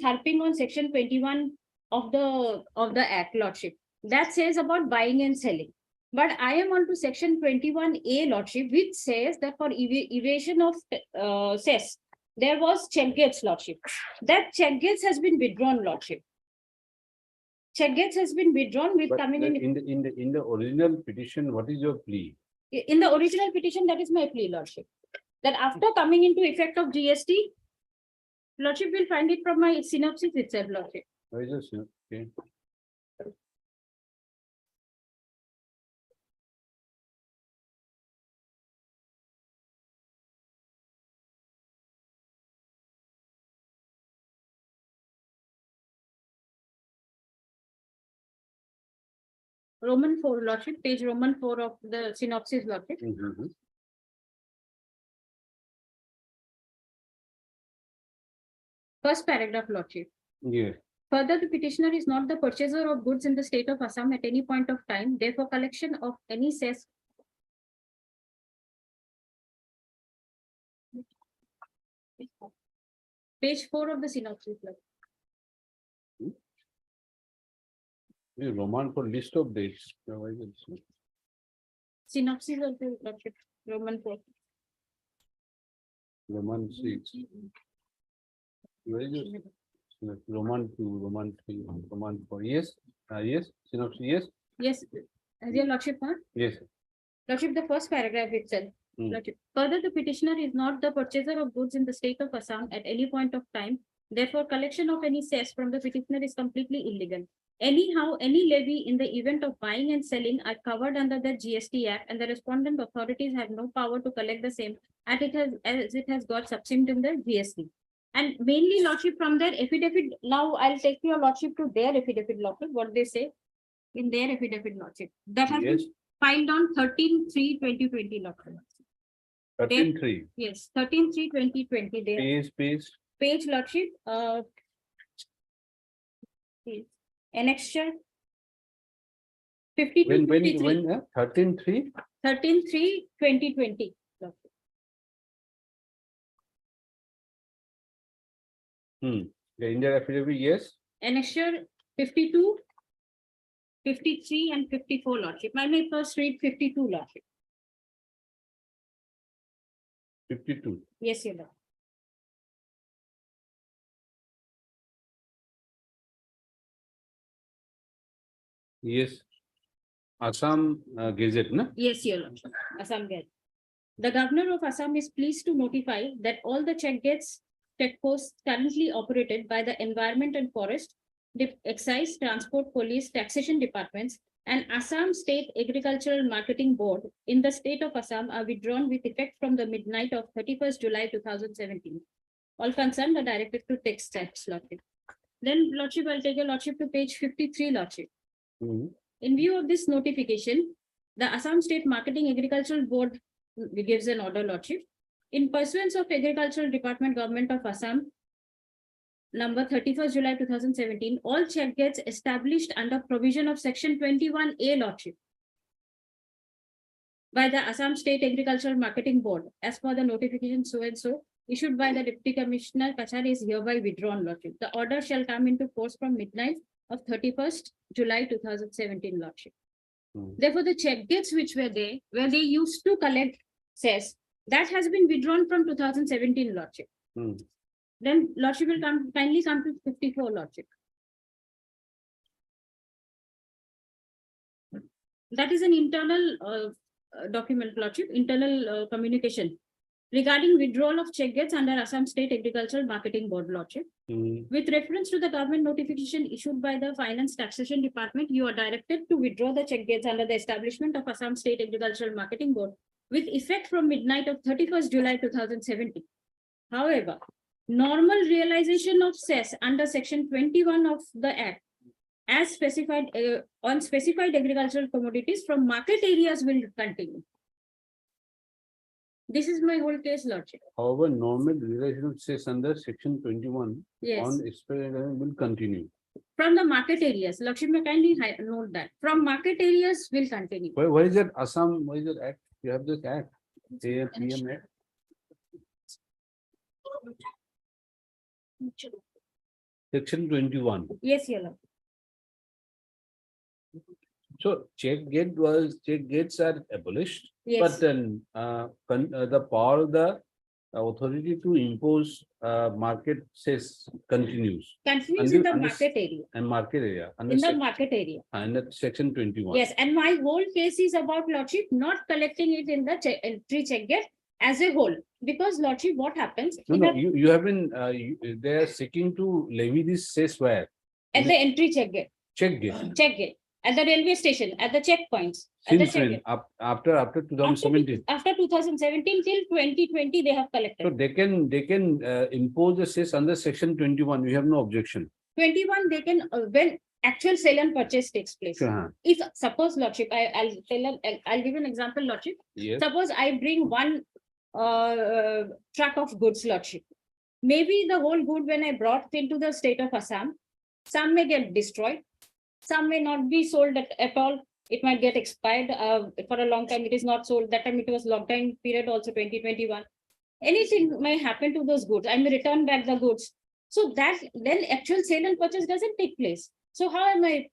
harping on section 21 of the Act, Lordship. That says about buying and selling. But I am on to section 21A, Lordship, which says that for evasion of cess, there was check gates, Lordship. That check gates has been withdrawn, Lordship. Check gates has been withdrawn with But coming in the original petition, what is your plea? in the original petition, that is my plea, Lordship. That after coming into effect of GST, Lordship will find it from my synopsis itself, Lordship. I just, okay. Roman 4, Lordship, page Roman 4 of the synopsis, Lordship. Mhm. First paragraph, Lordship. Yes. Further, the petitioner is not the purchaser of goods in the state of Assam at any point of time. Therefore, collection of any cess. Page 4 of the synopsis, Lordship. Roman for list of dates. Yeah, why is it so? Synopsis of the Lordship, Roman 4. Roman 6. Where is it? Roman 2, Roman 3, Roman 4. Yes, yes, synopsis, yes, Yes, your Lordship, huh? yes. Lordship, the first paragraph itself. Hmm. Lordship, further, the petitioner is not the purchaser of goods in the state of Assam at any point of time. Therefore, collection of any cess from the petitioner is completely illegal. Anyhow, any levy in the event of buying and selling are covered under the GST Act, and the respondent authorities have no power to collect the same as it has got subsumed in the GST. And mainly, Lordship, from their affidavit, now I'll take your Lordship to their affidavit, Lordship, what they say in their affidavit, Lordship. That has been Yes. filed on 13/3/2020, Lordship. 13-3. Yes, 13/3/2020, there. Page, Lordship, yes. Annexure 52, 53. When, 13-3? 13/3/2020. Lordship. The India affidavit, yes. Annexure 52, 53 and 54, Lordship. I may first read 52, Lordship. 52. Yes, your Lord. Yes. Assam Gazette, na? Yes, your Lordship. Assam Gate. The governor of Assam is pleased to notify that all the check gates, check posts currently operated by the Environment and Forest, Excise, Transport, Police, Taxation Departments, and Assam State Agricultural Marketing Board in the state of Assam are withdrawn with effect from the midnight of 31st July 2017. All concerned are directed to text tax, Lordship. Then, Lordship, I'll take your Lordship to page 53, Lordship. In view of this notification, the Assam State Marketing Agricultural Board gives an order, Lordship. In pursuance of Agricultural Department, Government of Assam, number 31st July 2017, all check gates established under provision of section 21A, Lordship. by the Assam State Agricultural Marketing Board as per the notification so and so issued by the Deputy Commissioner Kachari is hereby withdrawn, Lordship. The order shall come into force from midnight of 31st July 2017, Lordship. Therefore, the check gates which were there, where they used to collect cess, that has been withdrawn from 2017, Lordship. Then Lordship will kindly come to 54, Lordship. That is an internal document, Lordship, internal communication regarding withdrawal of check gates under Assam State Agricultural Marketing Board, Lordship. With reference to the government notification issued by the Finance Taxation Department, you are directed to withdraw the check gates under the establishment of Assam State Agricultural Marketing Board with effect from midnight of 31st July 2017. However, normal realization of cess under Section 21 of the Act as specified on specified agricultural commodities from market areas will continue. This is my whole case, Lordship. However, normal realization says under section 21 Yes. on expiry will continue. From the market areas, Lordship may kindly note that. From market areas will continue. Why is that Assam? Why is that act? You have this act, PM Act. Section 21. Yes, Your Lord. So check gates are abolished, Yes. but then the power of the authority to impose market says continues. Continues in the Under- market area. And market area. In the market area. Under section 21. Yes, and my whole case is about, Lordship, not collecting it in the entry check gate as a whole. Because, Lordship, what happens? No, you have been, they are seeking to levy this cess where? At the entry check gate. Check gate. Check gate. At the railway station, at the checkpoints. At the Since check when? gate. After 2017. After 2017 till 2020, they have So collected. they can impose the cess under section 21. We have no objection. 21, they can, when actual sale and purchase takes place. Sure. If suppose, Lordship, I'll give an example, Lordship. Yes. Suppose I bring one truck of goods, Lordship. Maybe the whole good when I brought into the state of Assam, some may get destroyed, some may not be sold at all. It might get expired for a long time. It is not sold. That time it was long time period also 2021. Anything may happen to those goods. I may return back the goods. So that then actual sale and purchase doesn't take place. So how am I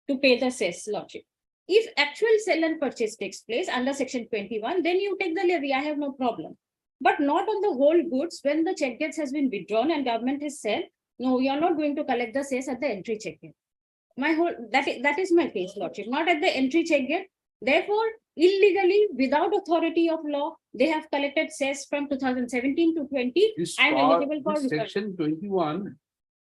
to pay the cess, Lordship? If actual sale and purchase takes place under section 21, then you take the levy. I have no problem. But not on the whole goods when the check gates has been withdrawn and government has said, no, we are not going to collect the cess at the entry check gate. My whole that is my case, Lordship, not at the entry check gate. Therefore, illegally, without authority of law, they have collected cess from 2017 to 20. This I am part, eligible for this return. section 21,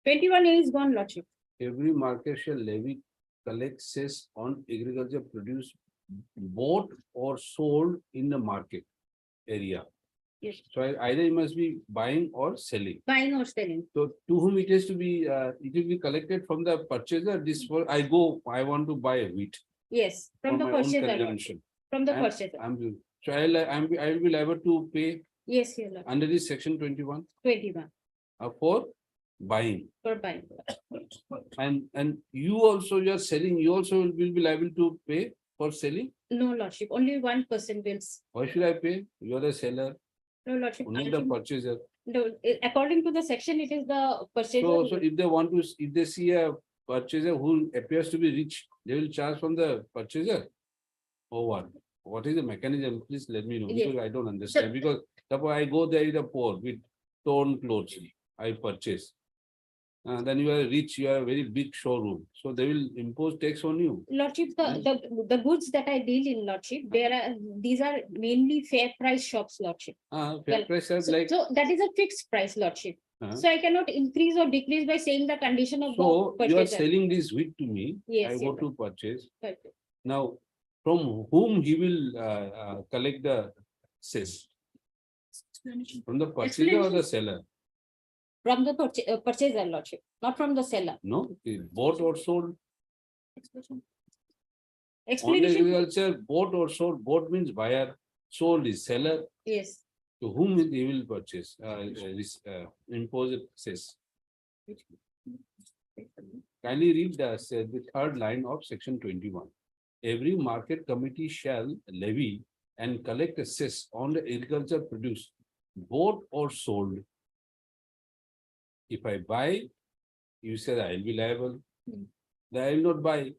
21 is gone, Lordship. every market shall levy collect cess on agriculture produce bought or sold in the market area. Yes. So either you must be buying or selling. Buying or selling. So to whom it is to be, it will be collected from the purchaser. This for I want to buy a wheat. Yes, from for the my own purchaser. Lordship. consumption. From the And purchaser. So I will be liable to pay Yes, Your Lord. under this section 21 21 for buying. for buying. And you also, you are selling, you also will be liable to pay for selling. No, Lordship, only 1% bills. Why should I pay? You are the seller, No, Lordship. only the purchaser. No, according to the section, it is the purchaser. So if they want to, if they see a purchaser who appears to be rich, they will charge from the purchaser. Or what? What is the mechanism? Please let me know, Yes. because I don't understand. Because suppose I go there in a poor with torn clothes, I purchase. Then you are rich, you have a very big showroom. So they will impose tax on you. Lordship, the goods that I deal in, Lordship, these are mainly fair price shops, Lordship. Fair Well, price is So, like, so that is a fixed price, Lordship. uh, So I cannot increase or decrease by saying the condition of so the you are purchaser. selling this wheat to me. Yes, I go yes. to purchase. Right. Now, from whom he will collect the cess? From the purchaser or the seller? From the purchaser, Lordship, not from the seller. No, bought or sold. On Explanation, agriculture, bought or sold, bought means buyer, sold is seller, yes. to whom he will purchase, impose it cess. Kindly read the third line of section 21. Every market committee shall levy and collect a cess on the agriculture produce, bought or sold. If I buy, you said I will be liable. Then I will not buy.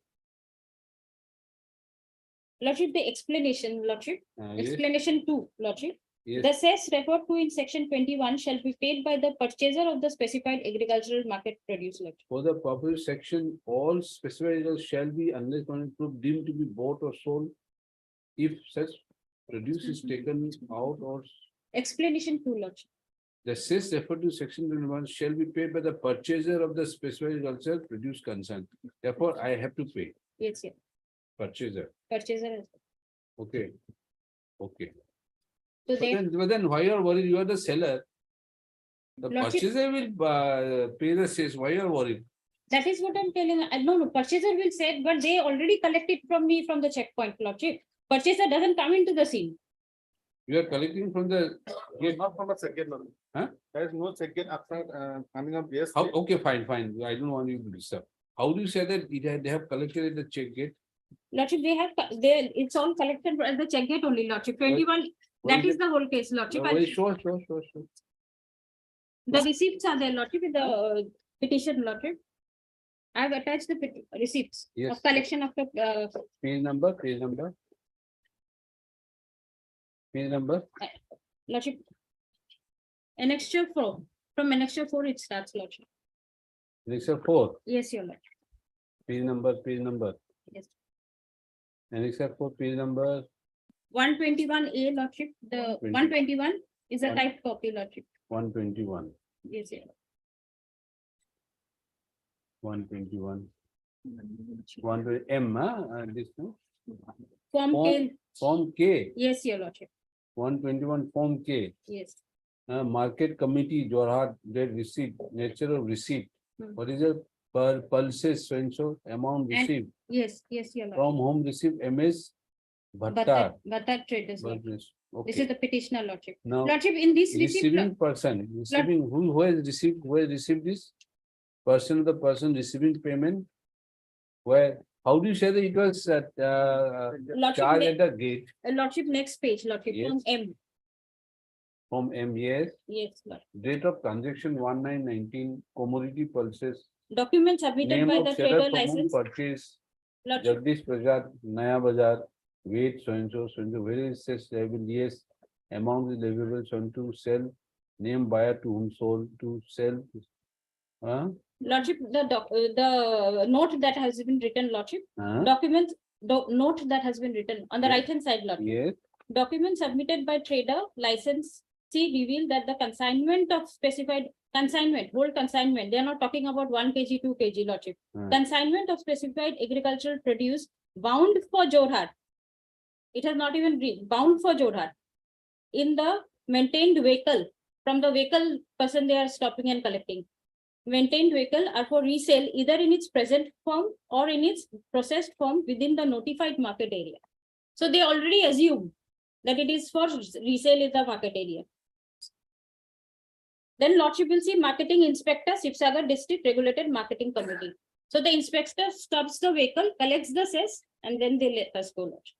Lordship, the explanation, Lordship, Yes, explanation 2, Lordship. yes. The cess referred to in section 21 shall be paid by the purchaser of the specified agricultural market produce, Lordship. For the purpose section, all specified articles shall be unless one proof deemed to be bought or sold. If such produce is taken out or Explanation 2, Lordship. the cess referred to section 21 shall be paid by the purchaser of the specified agricultural produce concerned. Therefore, I have to pay Yes, yes. purchaser. Purchaser. Okay. Okay. So But they, then why you are worried? You are the seller. The Lordship- purchaser will pay the cess. Why you are worried? that is what I'm telling. No, purchaser will say, but they already collected from me from the checkpoint, Lordship. Purchaser doesn't come into the scene. You are collecting from the gate. Not from a second one. Huh? There is no second after coming up, yes. How, okay, fine. I don't want you to disturb. How do you say that they have collected at the check gate? Lordship, it's all collected at the check gate only, Lordship. 21, What that is is the whole case, Lordship. Well, And sure. the receipts are there, Lordship, with the petition, Lordship. I have attached the receipts Yes. of collection of the, Page number. Lordship. Annexure 4, from annexure 4 it starts, Lordship. Annexure 4. Yes, your Lordship. Page number. Yes. Annexure 4, page number 121A, Lordship. The 121 is a One- typed copy, Lordship. 121. Yes, yeah. 121. 120 M, this one. Form K. Form K. Yes, your Lordship. 121 Form K. Yes. Market committee, Jorhat, their receipt, nature of receipt. What is the per pulses, so amount And- received Yes, your Lordship. from whom received MS Bhattar. Bhattar traders, Lordship. This is Okay. the petitioner, Lordship. Now, Lordship, in this receipt, receiving person, who has received this? Person of the person receiving payment. Where, how do you say that it was Lordship, charged at the gate Lordship, next page, Lordship, Yes. from M. from MES? Yes, Lordship. Date of transaction 1919, commodity pulses. Document submitted Name by of the seller trader from whom license. purchase. Lordship, Jagdish Prasad, Naya Bazar, weight so and so, where is says liable, yes, amount is leviable, so and to sell, name buyer to whom sold, to sell. Lordship, the note that has been written, Lordship, document, note that has been written on the Yes. right hand side, Lordship. Yes, Document submitted by trader license C reveal that the consignment of specified consignment, whole consignment, they are not talking about 1 kg, 2 kg, Lordship. Consignment of specified agricultural produce bound for Jorhat. It has not even been bound for Jorhat. In the maintained vehicle, from the vehicle person they are stopping and collecting. Maintained vehicle are for resale either in its present form or in its processed form within the notified market area. So they already assume that it is for resale in the market area. Then Lordship will see marketing inspector, Sibsagar District Regulated Marketing Committee. So the inspector stops the vehicle, collects the cess, and then they let us go, Lordship.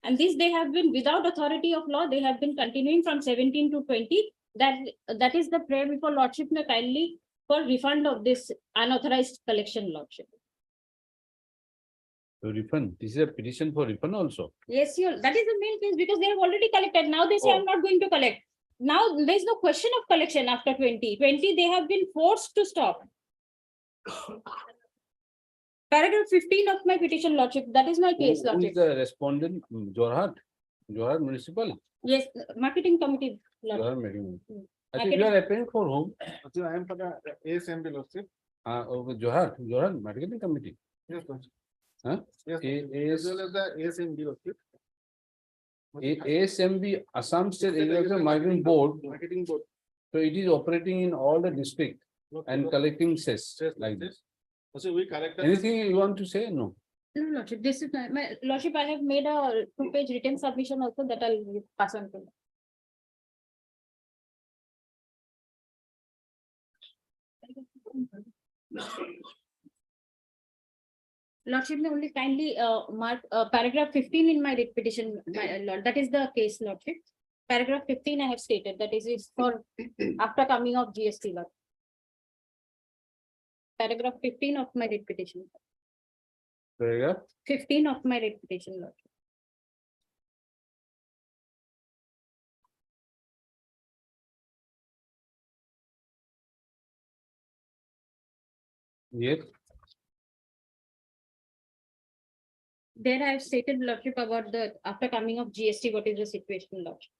And this they have been without authority of law, they have been continuing from 17 to 20. That is the prayer before Lordship may kindly for refund of this unauthorized collection, Lordship. so refund, this is a petition for refund also. Yes, that is the main case because they have already collected. Now they say I'm not going to collect. Now there is no question of collection after 2020. They have been forced to stop. Paragraph 15 of my petition, Lordship. That is my case, Who is Lordship. the respondent? Jorhat Municipal, Yes, marketing committee, Lordship. Jorhat Meeting. I think Marketing- you are appearing for whom? I am for the ASMB, Lordship. Jorhat Marketing Committee. Yes, Lordship. Huh? Yes, As as well as the ASMB, Lordship. ASMB, Assam State Agricultural Marketing Board. Marketing board. So it is operating in all the district and collecting cess Yes, like this. So we collected. Anything you want to say? No. No, Lordship, this is my Lordship. I have made a 2-page written submission also that I'll pass on to. Lordship may only kindly mark paragraph 15 in my writ petition, my lord. That is the case, Lordship. Paragraph 15 I have stated that is for after coming of GST law. Paragraph 15 of my writ petition. Paragraph 15 of my writ petition, Lordship. yes. There I have stated, Lordship, about the after coming of GST, what is the situation, Lordship?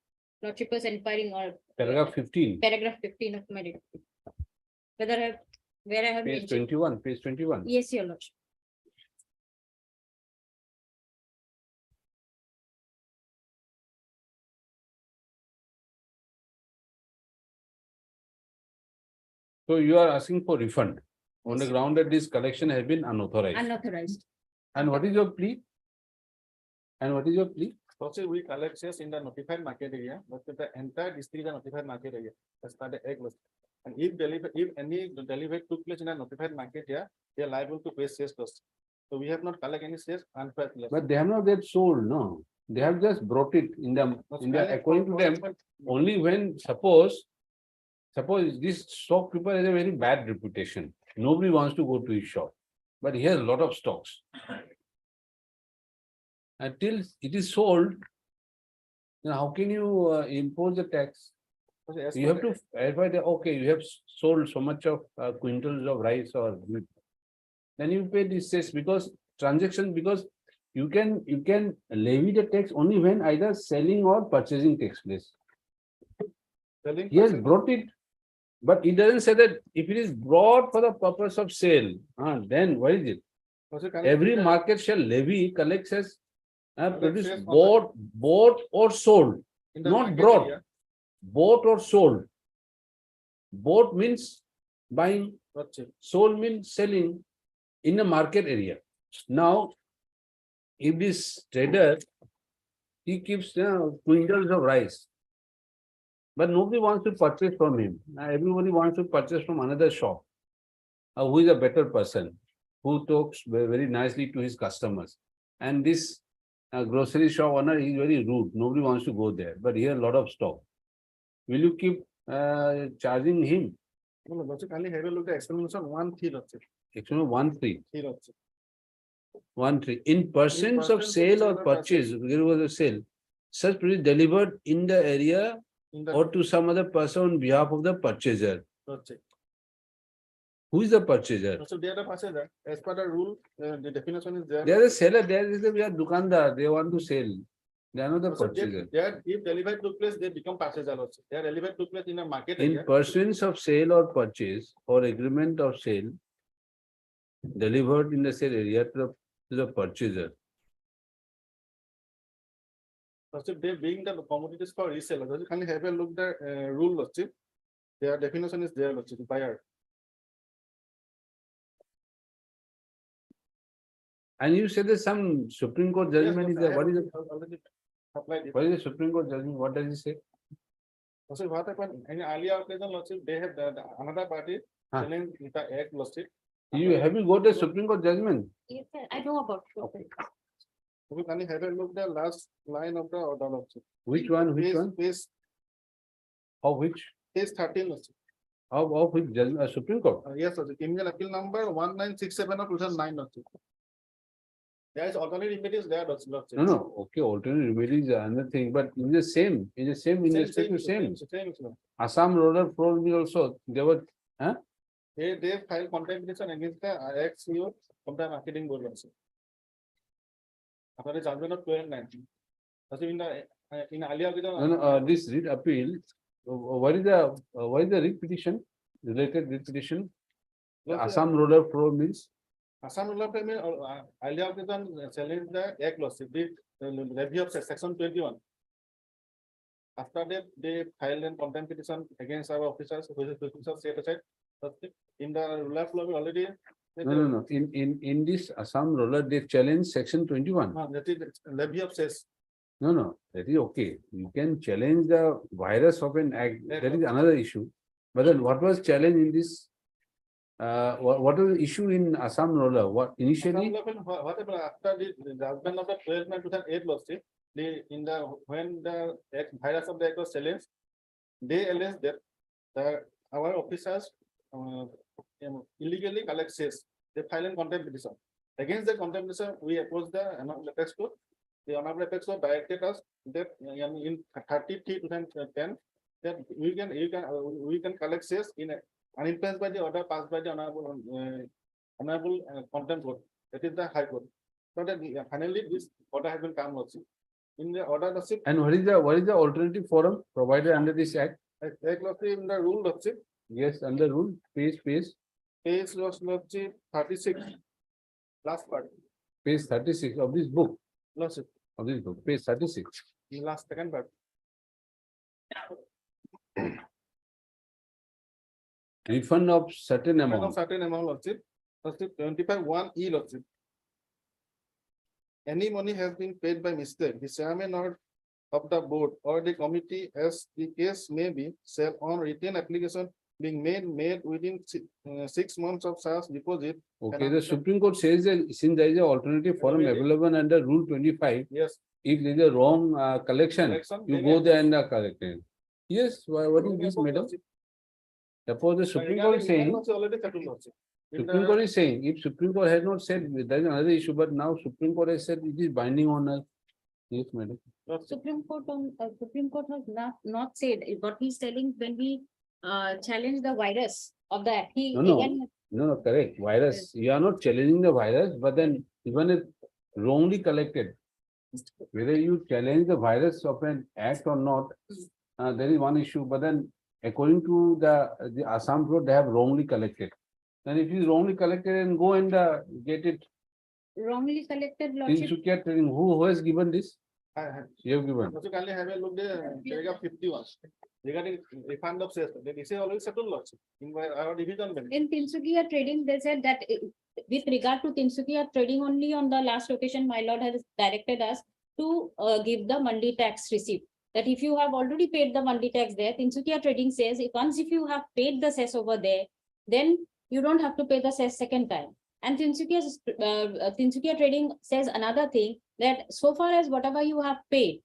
Lordship was inquiring or Paragraph 15, paragraph 15 of my writ. Whether I have, where I have page mentioned. 21, page 21. Yes, your Lordship. So you are asking for refund on the Yes. ground that this collection has been unauthorized. Unauthorized. And what is your plea? And what is your plea? Also, we collect shares in the notified market area, but the entire district is a notified market area, as per the egg list. And if any delivery took place in a notified market area, they are liable to pay sales cost. So we have not collect any shares unfairly. But they have not yet sold, no. They have just brought it in the, according to them, only when suppose this shopkeeper has a very bad reputation. Nobody wants to go to his shop, but he has a lot of stocks. Until it is sold, then how can you impose the tax? You have to verify that, okay, you have sold so much of quintals of rice or wheat. Then you pay this cess because because you can levy the tax only when either selling or purchasing takes place. He has brought it, but it doesn't say that if it is brought for the purpose of sale, then what is it? Every market shall levy, collect cess, produce bought or sold, not brought. Bought or sold. Bought means buying, sold means selling in a market area. Now, if this trader, he keeps quintals of rice, but nobody wants to purchase from him. Everybody wants to purchase from another shop, who is a better person, who talks very nicely to his customers. And this grocery shop owner is very rude. Nobody wants to go there, but he has a lot of stock. Will you keep charging him? No, no, kindly have a look at explanation 1.3. Explanation 1.3. 1.3. In persons of sale or purchase, there was a sale. Such produce delivered in the area or to some other person on behalf of the purchaser. Who is the purchaser? So they are the purchaser. As per the rule, the definition is there. They are the seller. There is the dukandar. They want to sell. They are not the purchaser. If delivery took place, they become purchaser also. Their delivery took place in a market In area. persons of sale or purchase or agreement of sale delivered in the sale area to the purchaser. So they being the commodities for resale. So can you have a look the rule also? Their definition is there also, buyer. And you said that some Supreme Court judgment is there. What is it? What is the Supreme Court judgment? What does it say? So what happened in earlier occasion, they have another party selling the egg lawsuit. Have you got a Supreme Court judgment? Yes, sir. I know about it. Okay. So can you have a look the last line of the order lawsuit? Which one? Which one? Page Of which? page 13 lawsuit. Of which judgment? Supreme Court? Yes, sir. Criminal appeal number 1967 of 2009 lawsuit. There is alternative remedies there lawsuit. No. Okay, alternate remedies are another thing, but in the same, in respect to same. Assam Roller Fraud will also, they were, They filed contempt petition against the ex-CEO of the marketing board also. After the judgment of 2019. So in earlier this writ appeal, what is the writ petition? Related writ petition? The Assam Roller Fraud means? Assam Rural Payment earlier selling the egg lawsuit, the review of section 21. After that, they filed a contempt petition against our officers, which officers set aside. In the rural flow already. No. In this Assam Roller, they challenge section 21. That is levy of cess. No, that is okay. You can challenge the virus of an act. That is another issue. But then what was challenged in this what was the issue in Assam roller? What initially? Whatever after the judgment of the 12 May 2008 lawsuit, when the virus of the act was challenged, they alleged that our officers illegally collect cess. They file in contempt petition. Against the contempt petition, we opposed the apex court. The honorable apex court directed us that in 30/3/2010 that we can collect cess in uninfluenced by the order passed by the honorable contempt court. That is the High Court. So that finally this order has been come also. In the order of the And what is the alternative forum provided under this act? in the rule of it, Yes, under rule, page was 36. Last part, page 36 of this book, lawsuit, page 36. the last second part. Refund of certain amount. Certain amount lawsuit, 25(1)(e) lawsuit. Any money has been paid by mistake, the chairman or of the board or the committee, as the case may be, shall on written application being made within 6 months of such deposit. Okay, the Supreme Court says that since there is an alternative forum available under Rule 25, Yes. if there is a wrong collection, you then go there and collect it. Yes, what is this, madam? Suppose the Supreme Court is saying, Already settled lawsuit. In Supreme the- Court is saying, if Supreme Court has not said, there is another issue, but now Supreme Court has said it is binding on us. Yes, madam. Supreme Court has not said what he's telling when we challenge the virus of the act. He No, again. no, correct. Virus, you are not challenging the virus, but then even if wrongly collected, whether you challenge the virus of an act or not, there is one issue, but then according to the Assam Court, they have wrongly collected. And if it is wrongly collected and go and get it, Wrongly collected lordship. Tinsukia trading, who has given this? I have. You have given. Also, kindly have a look there, paragraph 51. Regarding refund of cess, this is already settled lawsuit in our division bench. In Tinsukia trading, they said that with regard to Tinsukia trading, only on the last occasion, my lord has directed us to give the Mandi tax receipt. That if you have already paid the Mandi tax there, Tinsukia trading says, if you have paid the cess over there, then you don't have to pay the cess second time. And Tinsukia trading says another thing, that so far as whatever you have paid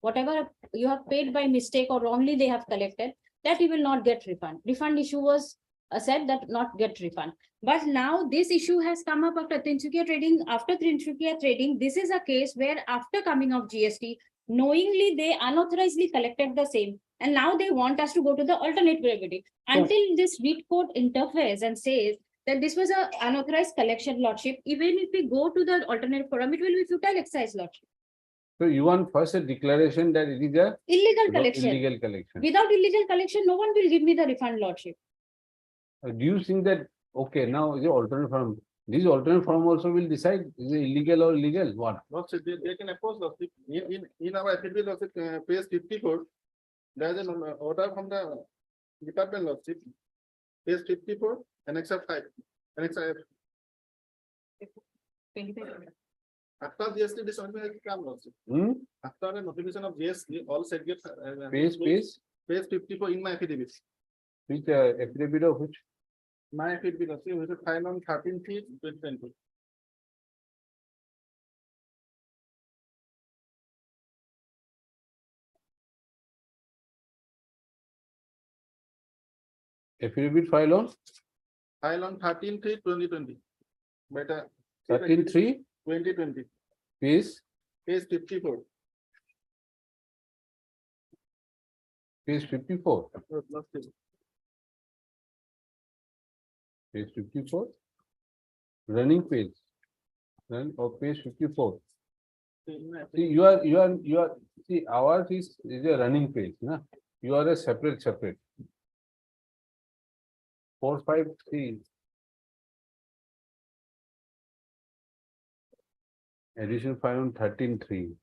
by mistake or wrongly they have collected, that you will not get refund. Refund issue was said that not get refund. But now this issue has come up after Tinsukia trading. After Tinsukia trading, this is a case where after coming of GST, knowingly they unauthorizedly collected the same. And now they want us to go to the alternate remedy. Until this writ court interferes and says that this was a unauthorized collection lordship, even if we go to the alternate forum, it will be futile exercise lordship. So you want first a declaration that it is a Illegal collection. illegal collection. Without illegal collection, no one will give me the refund lordship. Do you think that, okay, now is the alternate forum, this alternate forum also will decide is it illegal or illegal, what? Lawsuit, they can oppose lawsuit. In our affidavit lawsuit, page 54, there is an order from the department lawsuit, page 54, annex 5, annex 5. After GST, this only has come lawsuit. After the notification of GST, all segments. Page 54 in my affidavit. Which affidavit of which? My affidavit lawsuit, which is filed on 13/3/2020. Affidavit file on File on 13/3/2020. Better. 13/3, 2020, page page 54. 54. Page 54. Running page. Run or page 54. See, you are, see, ours is a running page, na? You are a separate. 4, 5, 3. Addition file on 13/3.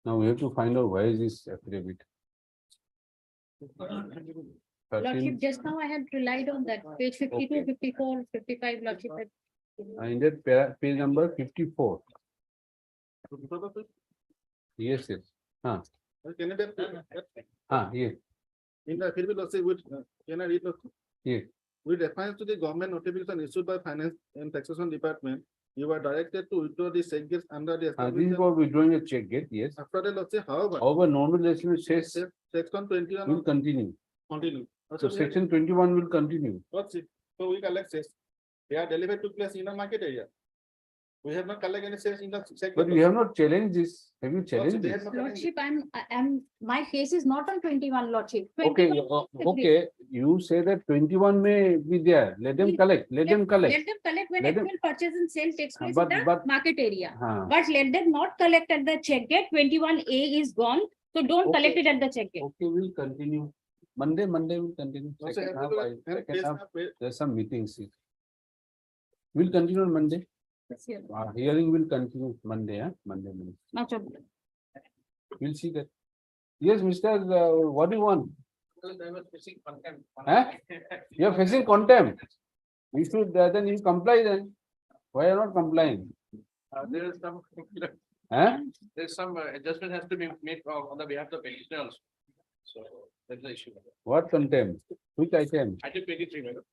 Now we have to find out why is this affidavit. 13. Lordship, just now I had relied on that, page 52, Okay. 54, 55, Lordship. In that page number 54. Yes. Can I read? Yes. In the affidavit lawsuit, which can I read? Yes. with reference to the government notification issued by Finance and Taxation Department, you are directed to withdraw the check gate under the This is establishment. for withdrawing a check gate, yes. After the lordship, however, However, normal legislation says section 21 will continue. continue. So section 21 will continue. What's it? So we collect cess. They are delivered to place in a market area. We have not collected any cess in the check. But we have not challenged this. Have you challenged They this? have not Lordship, my case is not on 21, Lordship. Okay, 21 okay, you say that 21 may be there, let them collect, let them collect. Let them collect when Let them- actual purchase and sale takes place in but- the but- market area. Huh. But let them not collect at the check gate. 21A is gone, so don't Okay. collect it at the check gate. Okay, we'll continue. Monday will continue. Also, Second have half, to I- have second case half, of pay- there's some meetings here. We'll continue on Monday. Yes, yes. Hearing will continue Monday, huh? Monday. Not sure. We'll see that. Yes, Mr. What do you want? Huh? You're facing contempt. You should, then you comply then. Why are you not complying? There is some, Huh? there's some adjustment has to be made on the behalf of the petitioner also. So that's the issue. What contempt? Which item? Item 23, madam.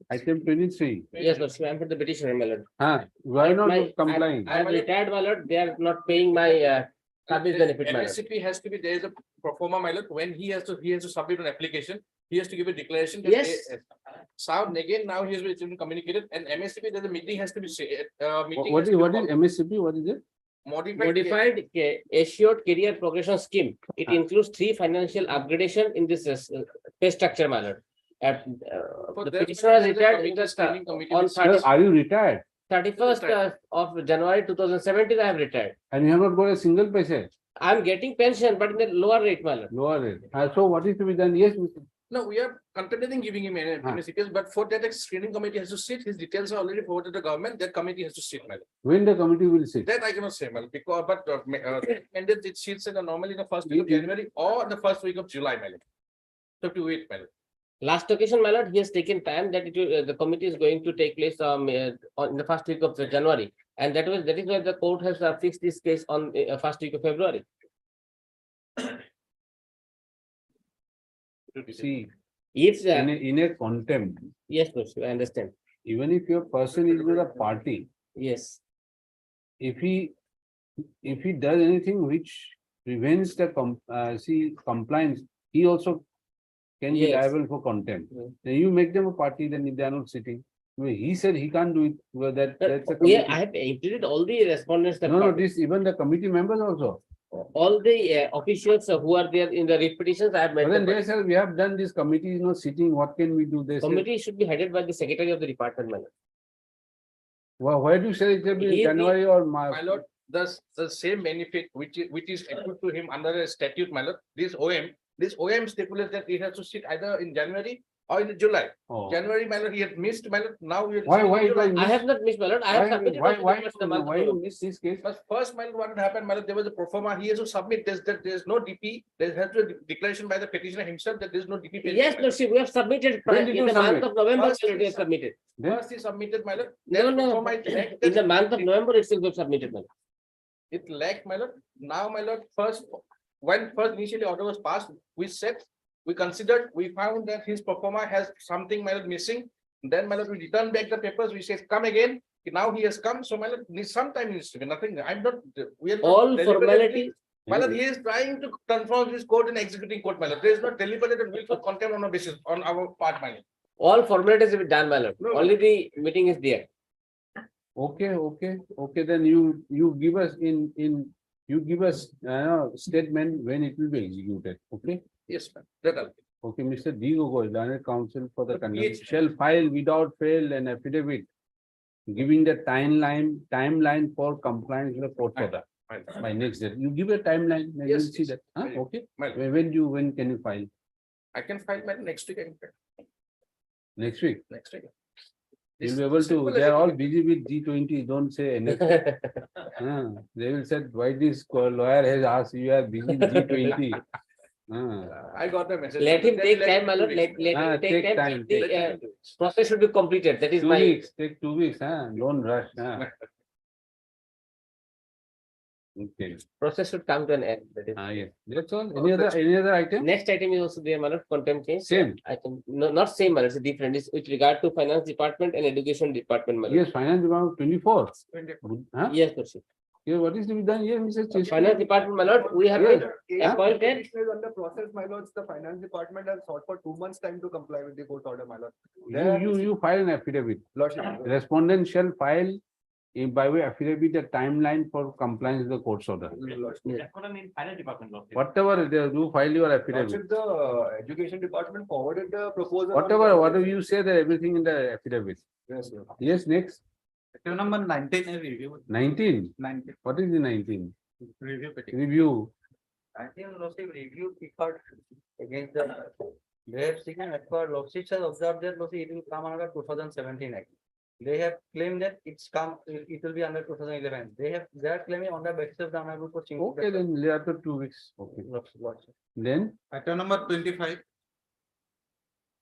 Item 23. Yes, Lordship, I'm for the petitioner, my lord. Why not My- complying? I am retired, my lord. They are not paying my service benefit, my lord. MSCP has to be, there is a pro forma, my lord, when he has to submit an application, he has to give a declaration. that Yes. So again, now he has been communicated and MSCP, there's a meeting has to be, meeting. What has is, to be what is called. MSCP? What is it? Modified assured career progression scheme. It includes 3 financial upgradation in this pay structure, my lord. The that, petitioner has there is a retired committee, in the screening committee on which- Sir, are you retired? 31st of January 2017, I have retired. And you have not got a single paisa? I am getting pension, but in the lower rate, my lord. Lower rate. So what is to be done? Yes, Mr. No, we are contemplating giving him an MSCPs, but for that, a screening committee has to sit, his details are already forwarded to the government, that committee has to sit, madam. When the committee will sit? That I cannot say, madam, because, but, and it sits in normally the first week of January or the first week of July, madam. So to wait, madam. Last occasion, my lord, he has taken time that it will, the committee is going to take place in the first week of January. And that is why the court has fixed this case on first week of February. See, If, in a contempt, yes, Lordship, I understand. even if your person is not a party, Yes, if he does anything which prevents the compliance, he also can be Yes. liable for contempt. Yes. Then you make them a party, then if they are not sitting. Well, he said he can't do it, well, that's a I committee. have included all the respondents. that No, part- this, even the committee members also. All the officials who are there in the repetitions, I have But then mentioned. they said, we have done this, committee is not sitting, what can we do? They said, Committee should be headed by the secretary of the department, my lord. why do you say it will be He- January or My March? lord, the same benefit which is accrued to him under a statute, my lord, this OM stipulates that he has to sit either in January or in July. Oh. January, my lord, he had missed, my lord, now we are. Why it was I missed? have not missed, my lord. I have submitted. all the documents in the month of Why you November. miss this case? But first, my lord, what had happened, my lord, there was a pro forma, he has to submit, there's no DP, there has to be a declaration by the petitioner himself that there's no DP. pending, Yes, my lord. Lordship, we have submitted When did in you the month submit? of November, First my lord, we is have submitted. First he submitted, my lord. No, then no, pro forma it lacked in the that- month of November itself we have submitted, my lord. It lacked, my lord. Now, my lord, when first initially order was passed, we considered, we found that his performer has something, my lord, missing. Then, my lord, we returned back the papers, we said, come again. Now he has come, so my lord, sometime needs to be nothing. I'm not, we are. not All deliberately- formalities, My lord, he is trying to transform this court in executing court, my lord. There is no deliberate and willful contempt on a basis, on our part, my lord. all formalities have been done, my lord. No. Only the meeting is there. Okay, then you give us you give us statement when it will be executed, okay? Yes, ma'am. That I'll. Okay, Mr. D. Gogoi, learned counsel for the But contempt, PhD. shall file without fail an affidavit giving the timeline for compliance with the court order Fine. by next date. You give a timeline, then Yes, we'll see yes. that, huh? Fine. Okay? My lord. When can you file? I can file my next week. Next week? Next week. You'll be able to, Simple they are all as- busy with G20, don't say anything. They will say, why this lawyer has asked, you are busy in G20. I got the message. Let him Then take let time, him my do lord. it. Let him Take take time, time. take The process should be completed. That is 2 my. weeks, take 2 weeks, don't rush. Okay. Process should come to an end. That is. Yes, that's all. Any other item? Next item is also there, my lord, contempt case. Same. I can, no, not same, my lord, it's different. It's with regard to finance department and education department, my lord. Yes, finance about 24. Huh? Yes, Lordship. Yeah, what is to be done here, Mr. Chief? Finance department, my lord, we have Yes. been appointed. Under process, my lords, the finance department has sought for 2 months' time to comply with the court order, my lord. You file an affidavit. Lordship. Respondent shall file by way affidavit a timeline for compliance with the court's order. Finance department. Whatever it is, you file your affidavit. The education department forwarded the proposal. Whatever you say that everything in the affidavit. Yes, sir. Yes, next. Number 19 review. 19. 19 What is the 19? review petition. Review. I think Lordship review preferred against the. They have taken as per Lordship has observed that Lordship it will come under 2017 Act. They have claimed that it will be under 2011. They are claiming on the basis of the honorable court. Okay, then after 2 weeks. Okay. Then Item number 25.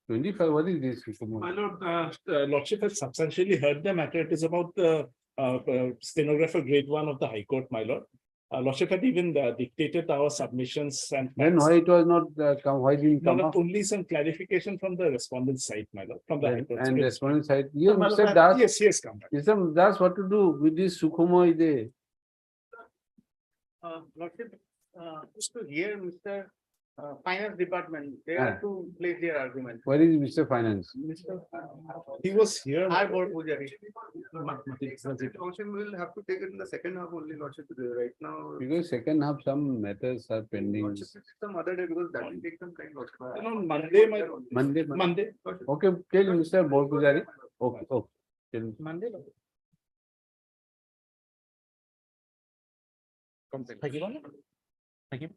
25, what is this? My lord, Lordship has substantially heard the matter. It is about the stenographer grade 1 of the High Court, my lord. Lordship had even dictated our submissions and. Then why it was not come, why didn't No, come no, up? only some clarification from the respondent side, my lord, from the High Court. And respondent side, yes, My lord, Mr. Das. Yes, yes, come back. Mr. Das, what to do with this Sukhumo ide? Lordship, just to hear Mr. Finance Department, they Ah. have to place their argument. Where is Mr. Finance? He was here. Our board Pujari. Motion will have to take it in the second half only, Lordship, right now. Because second half, some matters are pending. Lordship, some other day, because that will take some time, Lordship. On Monday, my lord. Monday. Monday. Okay, tell Mr. Borpujari. Okay, okay. Tell him. Monday. Thank you.